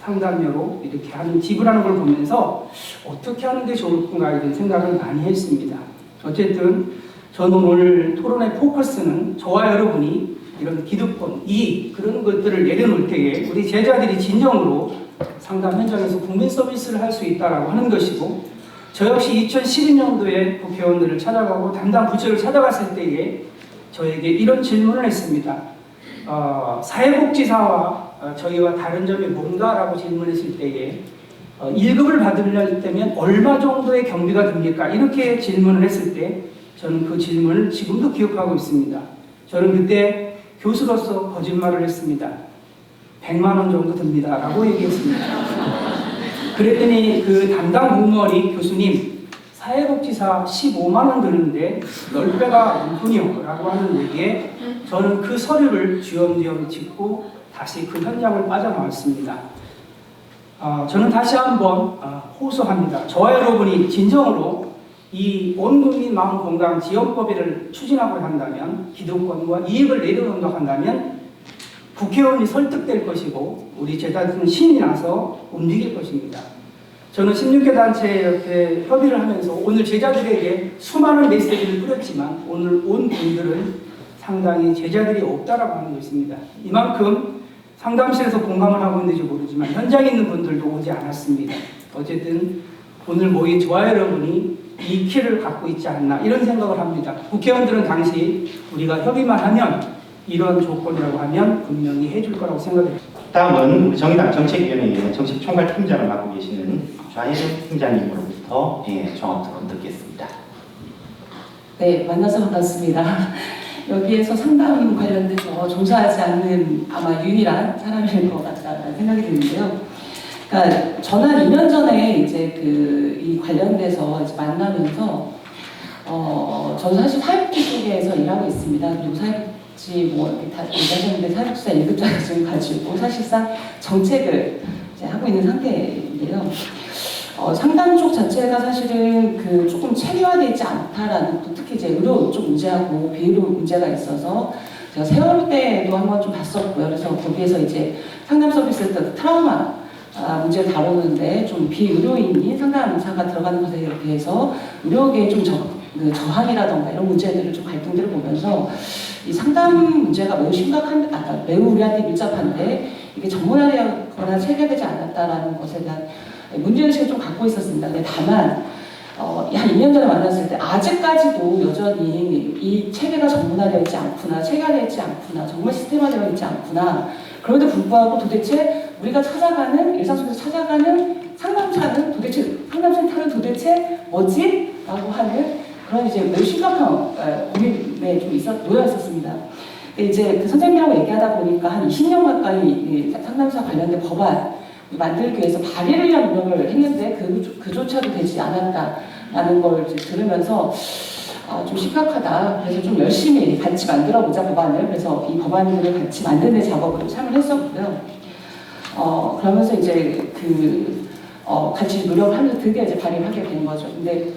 상담료로 이렇게 지불하는 걸 보면서 어떻게 하는 게 좋을 건가, 이런 생각을 많이 했습니다. 어쨌든 저는 오늘 토론의 포커스는 저와 여러분이 이런 기득권, 이익, 그런 것들을 내려놓을 때에 우리 제자들이 진정으로 상담 현장에서 국민 서비스를 할 수 있다라고 하는 것이고, 저 역시 2012년도에 국회의원들을 찾아가고 담당 부처를 찾아갔을 때에 저에게 이런 질문을 했습니다. 사회복지사와 저희와 다른 점이 뭔가라고 질문했을 때에 1급을 받으려면 얼마 정도의 경비가 듭니까? 이렇게 질문을 했을 때 저는 그 질문을 지금도 기억하고 있습니다. 저는 그때 교수로서 거짓말을 했습니다. 100만 원 정도 듭니다 라고 얘기했습니다. 그랬더니 그 담당 공무원이 교수님 사회복지사 15만 원 드는데 10배가 무분이요 라고 하는 얘기에 저는 그 서류를 쥐엄쥐엄 짚고 다시 그 현장을 빠져나왔습니다. 저는 다시 한번 호소합니다. 저와 여러분이 진정으로 이 온국민 마음건강 지원법을 추진하고 한다면, 기득권과 이익을 내려놓는다고 한다면 국회의원이 설득될 것이고 우리 제자들은 신이 나서 움직일 것입니다. 저는 16개 단체에 이렇게 협의를 하면서 오늘 제자들에게 수많은 메시지를 뿌렸지만 오늘 온 분들은 상당히 제자들이 없다라고 하는 것입니다. 이만큼 상담실에서 공감을 하고 있는지 모르지만 현장에 있는 분들도 오지 않았습니다. 어쨌든 오늘 모인 저와 여러분이 이 키를 갖고 있지 않나, 이런 생각을 합니다. 국회의원들은 당시 우리가 협의만 하면 이런 조건이라고 하면 분명히 해줄 거라고 생각합니다. 다음은 우리 정의당 정책위원회의 정책총괄팀장을 맡고 계시는 좌혜정 팀장님으로부터 종합 토론 듣겠습니다. 네, 만나서 반갑습니다. 여기에서 상담 관련돼서 종사하지 않는 아마 유일한 사람일 것 같다는 생각이 드는데요. 그러니까 저는 한 2년 전에 이제 이 관련돼서 이제 만나면서 저는 사실 사회복지 쪽에서 일하고 있습니다. 그리고 사회복지 뭐 이렇게 다 얘기하셨는데 사회복지사 1급 자격증 가지고 사실상 정책을 이제 하고 있는 상태인데요. 상담 쪽 자체가 사실은 조금 체계화되지 않다라는, 또 특히 이제 의료 쪽 문제하고 비의료 문제가 있어서 제가 세월 때도 한번 좀 봤었고요. 그래서 거기에서 이제 상담 서비스 트라우마 문제를 다루는데 좀 비의료인이 상담사가 들어가는 것에 대해서 의료계의 좀 저항이라던가 이런 문제들을 좀 갈등들을 보면서 이 상담 문제가 매우 매우 우리한테 밀접한데 이게 전문화되거나 체계되지 않았다라는 것에 대한 문제의식을 좀 갖고 있었습니다. 근데 다만 한 2년 전에 만났을 때 아직까지도 여전히 이 체계가 전문화되어 있지 않구나, 체계화되어 있지 않구나, 정말 시스템화되어 있지 않구나. 그럼에도 불구하고 도대체 우리가 찾아가는 일상 속에서 찾아가는 상담센터는 도대체 뭐지? 라고 하는 그런 이제 매우 심각한 고민에 좀 놓여 있었습니다. 이제 그 선생님하고 얘기하다 보니까 한 20년 가까이 상담사 관련된 법안 만들기 위해서 발의를 위한 노력을 했는데 그조차도 되지 않았다라는 걸 이제 들으면서 좀 심각하다. 그래서 좀 열심히 같이 만들어보자 법안을. 그래서 이 법안들을 같이 만드는 작업을 참여를 했었고요. 그러면서 이제 같이 노력을 하면서 드디어 이제 발의를 하게 된 거죠. 근데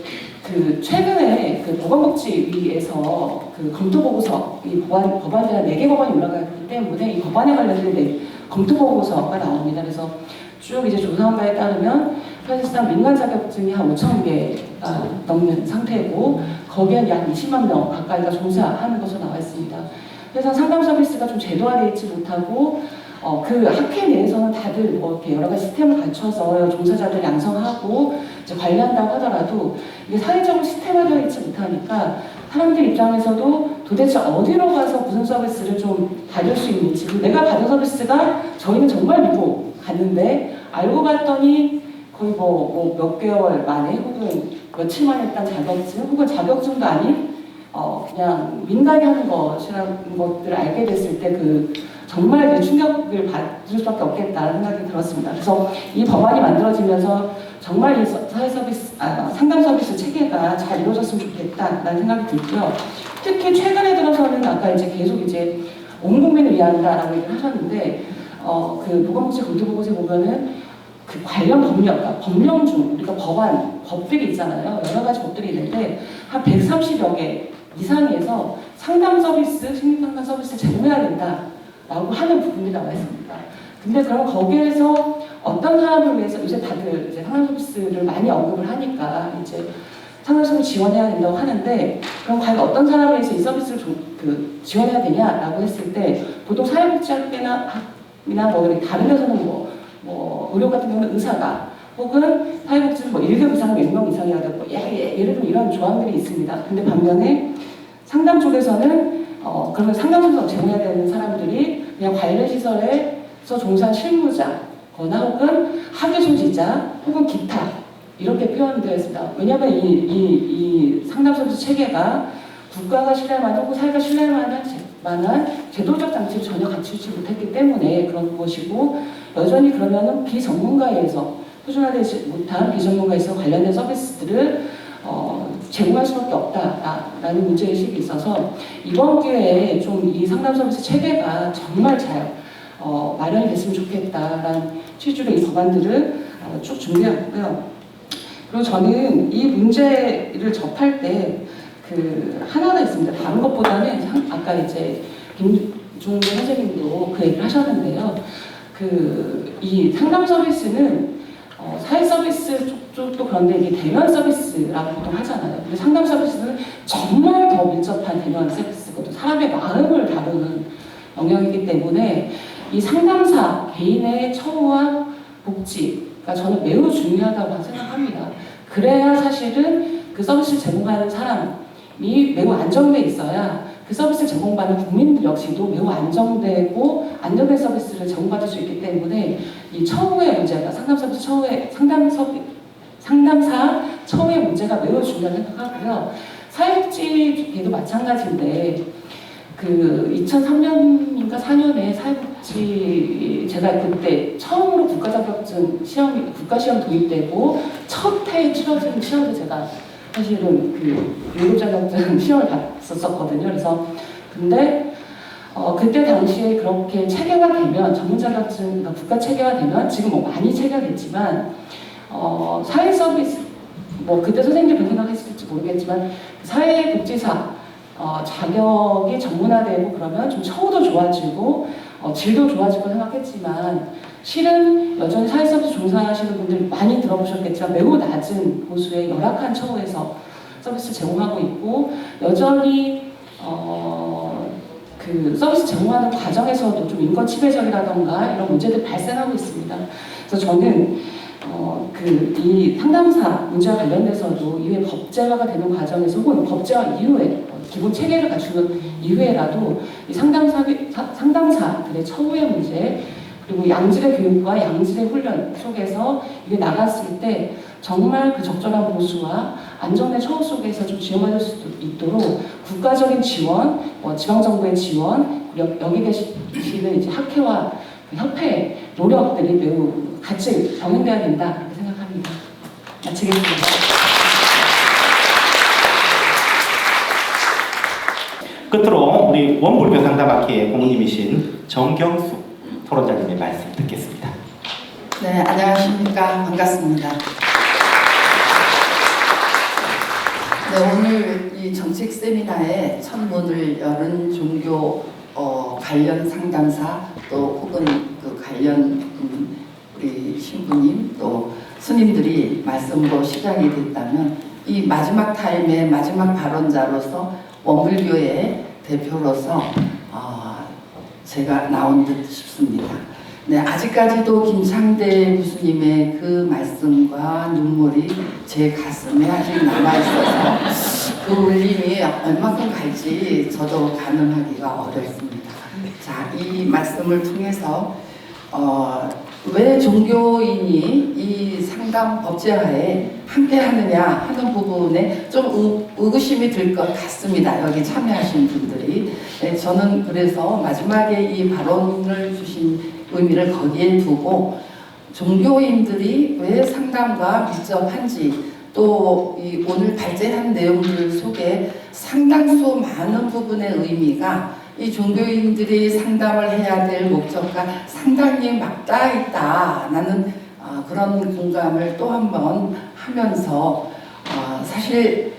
최근에 보건복지위에서 검토보고서, 이 법안이 한 4개 법안이 올라가기 때문에 이 법안에 관련된 검토보고서가 나옵니다. 그래서 쭉 이제 조사한 바에 따르면 사실상 민간 자격증이 한 5,000개가 넘는 상태고 거기에 약 20만 명 가까이가 종사하는 것으로 나와 있습니다. 그래서 상담 서비스가 좀 제도화되어 있지 못하고 그 학회 내에서는 다들 뭐 이렇게 여러 가지 시스템을 갖춰서 종사자들 양성하고 이제 관리한다고 하더라도 이게 사회적으로 시스템화되어 있지 못하니까 사람들 입장에서도 도대체 어디로 가서 무슨 서비스를 좀 받을 수 있는지, 내가 받은 서비스가 저희는 정말 믿고 갔는데 알고 봤더니 거의 몇 개월 만에 혹은 며칠 만에 딴 자격증 혹은 자격증도 아닌 그냥 민간이 하는 것이라는 것들을 알게 됐을 때 정말 충격을 받을 수밖에 없겠다는 생각이 들었습니다. 그래서 이 법안이 만들어지면서 정말 이 상담 서비스 체계가 잘 이루어졌으면 좋겠다라는 생각이 들고요. 특히 최근에 들어서는 아까 이제 계속 이제 온 국민을 위한다라고 얘기를 하셨는데 보건복지 검토보고서에 보면은 관련 법령 중 우리가 법들이 있잖아요. 여러 가지 법들이 있는데 한 130여 개 이상에서 상담 서비스, 심리상담 서비스를 제공해야 된다라고 하는 부분이 나와 있습니다. 근데 그럼 거기에서 어떤 사람을 위해서 요새 다들 이제 상담 서비스를 많이 언급을 하니까 이제 상담 서비스 지원해야 된다고 하는데 그럼 과연 어떤 사람을 위해서 이 서비스를 지원해야 되냐라고 했을 때 보통 사회복지학회나 다른 데서는 의료 같은 경우는 의사가 혹은 사회복지는 1급 이상 몇 명 이상이야 되고 예를 들면 이런 조항들이 있습니다. 근데 반면에 상담 쪽에서는 그러면 상담소에서 제공해야 되는 사람들이 그냥 관리시설에서 종사한 실무자거나 혹은 학위 소지자 혹은 기타 이렇게 표현되어 있습니다. 왜냐하면 이 상담 서비스 체계가 국가가 신뢰할 혹은 사회가 신뢰할 만한 제도적 장치를 전혀 갖추지 못했기 때문에 그런 것이고 여전히 그러면은 비전문가에서 표준화되지 못한 비전문가에서 관련된 서비스들을 제공할 수밖에 없다라는 문제의식이 있어서 이번 기회에 좀 이 상담 서비스 체계가 정말 잘 마련이 됐으면 좋겠다라는 취지로 이 법안들을 쭉 준비하고요. 그리고 저는 이 문제를 접할 때 하나가 있습니다. 다른 것보다는 아까 이제 김종대 선생님도 그 얘기를 하셨는데요. 이 상담 서비스는 사회 서비스 쪽도 그런데 이게 대면 서비스라고 보통 하잖아요. 근데 상담 서비스는 정말 더 밀접한 대면 서비스거든요. 사람의 마음을 다루는 영역이기 때문에 이 상담사 개인의 처우와 복지가 저는 매우 중요하다고 생각합니다. 그래야 사실은 그 서비스를 제공하는 사람이 매우 안정돼 있어야 그 서비스를 제공받는 국민들 역시도 매우 안정되고 안정된 서비스를 제공받을 수 있기 때문에 이 처우의 문제가 상담사 처우의 문제가 매우 중요하다고 생각하고요. 사회복지계도 마찬가지인데 2003년인가 4년에 사회복지 제가 그때 처음으로 국가시험 도입되고 첫 해에 치러진 시험을 제가 사실은 7 자격증 시험을 봤었거든요. 그래서 근데 그때 당시에 그렇게 체계가 되면 전문 자격증 국가 체계가 되면 지금 많이 체계됐지만 사회 서비스 그때 선생님이 생각했을지 모르겠지만 사회복지사 자격이 전문화되고 그러면 좀 처우도 좋아지고 질도 좋아질 거 생각했지만 실은 여전히 사회서비스 종사하시는 분들 많이 들어보셨겠지만 매우 낮은 보수의 열악한 처우에서 서비스 제공하고 있고 여전히 그 서비스 제공하는 과정에서도 좀 인권 침해적이라던가 이런 문제들이 발생하고 있습니다. 그래서 저는 이 상담사 문제와 관련돼서도 이후에 법제화가 되는 과정에서 혹은 법제화 이후에 기본 체계를 갖추는 이후에라도 이 상담사들의 처우의 문제 그리고 양질의 교육과 양질의 훈련 속에서 이게 나갔을 때 정말 그 적절한 보수와 안전의 처우 속에서 좀 지원받을 수 있도록 국가적인 지원, 지방정부의 지원, 여기 계시는 이제 학회와 협회 노력들이 매우 같이 병행돼야 된다 그렇게 생각합니다. 마치겠습니다. 끝으로 우리 원불교 상담학회의 고모님이신 정경수 토론자님의 말씀 듣겠습니다. 네, 안녕하십니까. 반갑습니다. 네, 오늘 이 정책 세미나에 첫 문을 열은 종교 관련 상담사 또 혹은 그 관련 우리 신부님 또 스님들이 말씀으로 시작이 됐다면 이 마지막 타임의 마지막 발언자로서 원불교의 대표로서 제가 나온 듯 싶습니다. 네, 아직까지도 김창대 교수님의 그 말씀과 눈물이 제 가슴에 아직 남아있어서 그 울림이 얼마큼 갈지 저도 가늠하기가 어렵습니다. 자, 이 말씀을 통해서 왜 종교인이 이 상담 법제화에 함께 하느냐 하는 부분에 좀 의구심이 들 것 같습니다. 여기 참여하신 분들이. 네, 저는 그래서 마지막에 이 발언을 주신 의미를 거기에 두고 종교인들이 왜 상담과 밀접한지 또 이 오늘 발제한 내용들 속에 상당수 많은 부분의 의미가 이 종교인들이 상담을 해야 될 목적과 상당히 맞닿아 있다라는 그런 공감을 또 한 번 하면서 사실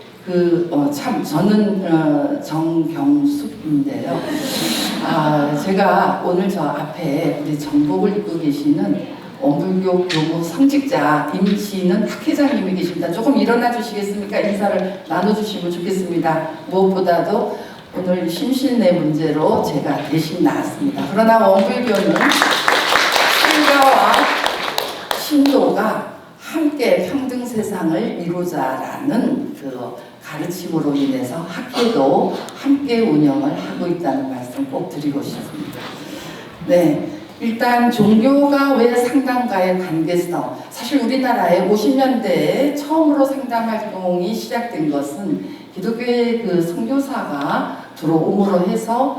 참 저는 정경숙인데요. 제가 오늘 저 앞에 우리 정복을 입고 계시는 원불교 교무 성직자 임씨는 학회장님이 계십니다. 조금 일어나 주시겠습니까? 인사를 나눠주시면 좋겠습니다. 무엇보다도 오늘 심신의 문제로 제가 대신 나왔습니다. 그러나 원불교는 신가와 신도가 함께 평등 세상을 이루자라는 그 가르침으로 인해서 학회도 함께 운영을 하고 있다는 말씀 꼭 드리고 싶습니다. 네, 일단 종교가 왜 상담과의 관계성, 사실 우리나라에 50년대에 처음으로 상담 활동이 시작된 것은 기독교의 그 선교사가 들어옴으로 해서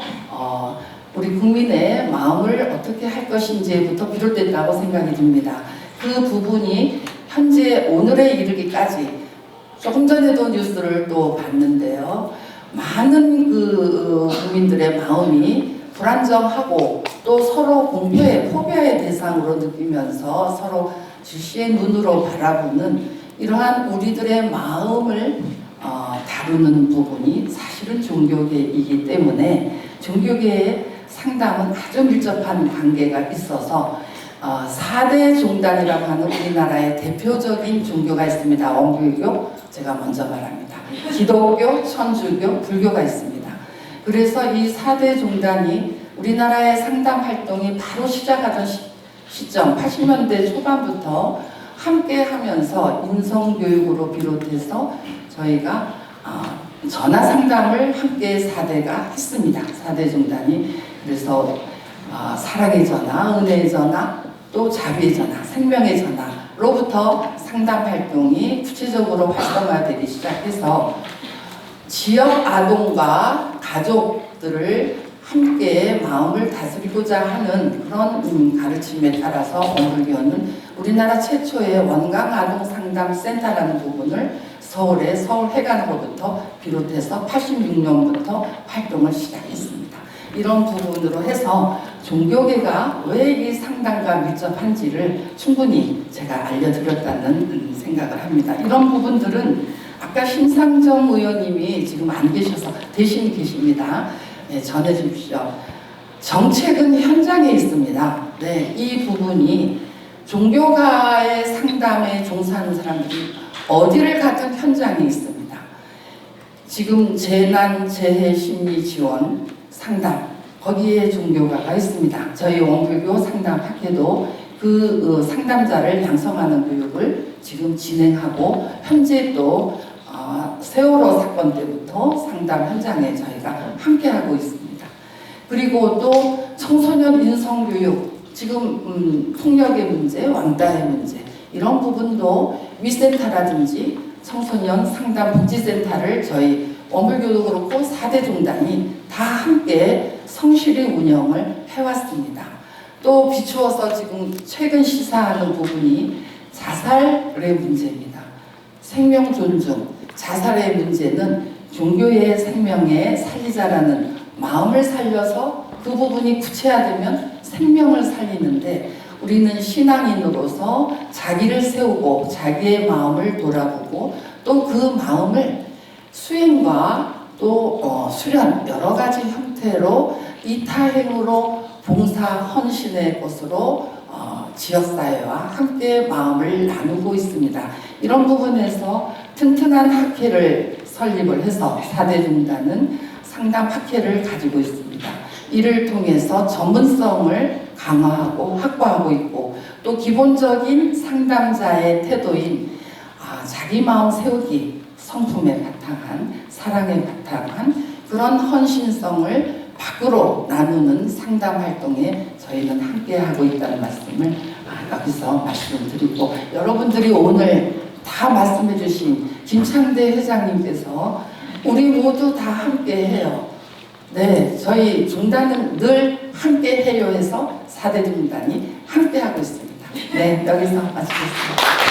우리 국민의 마음을 어떻게 할 것인지부터 비롯됐다고 생각이 듭니다. 그 부분이 현재 오늘에 이르기까지 조금 전에도 뉴스를 또 봤는데요. 많은 그 국민들의 마음이 불안정하고 또 서로 공포의 포비아의 대상으로 느끼면서 서로 주시의 눈으로 바라보는 이러한 우리들의 마음을 다루는 부분이 사실은 종교계이기 때문에 종교계의 상담은 아주 밀접한 관계가 있어서 4대 종단이라고 하는 우리나라의 대표적인 종교가 있습니다. 원불교, 제가 먼저 말합니다. 기독교, 천주교, 불교가 있습니다. 그래서 이 4대 종단이 우리나라의 상담 활동이 바로 시작하던 시점, 80년대 초반부터 함께 하면서 인성교육으로 비롯해서 저희가 전화 상담을 함께 4대가 했습니다. 4대 종단이. 그래서 사랑의 전화, 은혜의 전화, 또 자비의 전화, 생명의 전화로부터 상담 활동이 구체적으로 활성화되기 시작해서 지역 아동과 가족들을 함께 마음을 다스리고자 하는 그런 가르침에 따라서 원불교는 우리나라 최초의 원광아동상담센터라는 부분을 서울의 서울회관으로부터 비롯해서 86년부터 활동을 시작했습니다. 이런 부분으로 해서 종교계가 왜 이 상담과 밀접한지를 충분히 제가 알려드렸다는 생각을 합니다. 이런 부분들은 아까 심상정 의원님이 지금 안 계셔서 대신 계십니다. 네, 전해주십시오. 정책은 현장에 있습니다. 네, 이 부분이 종교가의 상담에 종사하는 사람들이 어디를 가든 현장에 있습니다. 지금 재난, 재해 심리 지원, 상담 거기에 종교가가 있습니다. 저희 원불교 상담학회도 그 상담자를 양성하는 교육을 지금 진행하고 현재 또 세월호 사건 때부터 상담 현장에 저희가 함께하고 있습니다. 그리고 또 청소년 인성교육, 지금 폭력의 문제, 왕따의 문제 이런 부분도 위센터라든지 청소년 상담 복지센터를 저희 원불교도 그렇고 4대 종단이 다 함께 성실히 운영을 해왔습니다. 또 비추어서 지금 최근 시사하는 부분이 자살의 문제입니다. 생명 존중, 자살의 문제는 종교의 생명에 살리자라는 마음을 살려서 그 부분이 구체화되면 생명을 살리는데 우리는 신앙인으로서 자기를 세우고 자기의 마음을 돌아보고 또 그 마음을 수행과 또 수련 여러 가지 형태로 이타행으로 봉사 헌신의 곳으로 지역사회와 함께 마음을 나누고 있습니다. 이런 부분에서 튼튼한 학회를 설립을 해서 4대 종단은 상담 학회를 가지고 있습니다. 이를 통해서 전문성을 강화하고 확보하고 있고 또 기본적인 상담자의 태도인 자기 마음 세우기, 성품에 바탕한 사랑에 바탕한 그런 헌신성을 밖으로 나누는 상담 활동에 저희는 함께하고 있다는 말씀을 여기서 말씀드리고 여러분들이 오늘 다 말씀해 주신 김창대 회장님께서 우리 모두 다 함께해요. 네, 저희 종단은 늘 함께해요 해서 4대 종단이 함께하고 있습니다. 네, 여기서 마치겠습니다.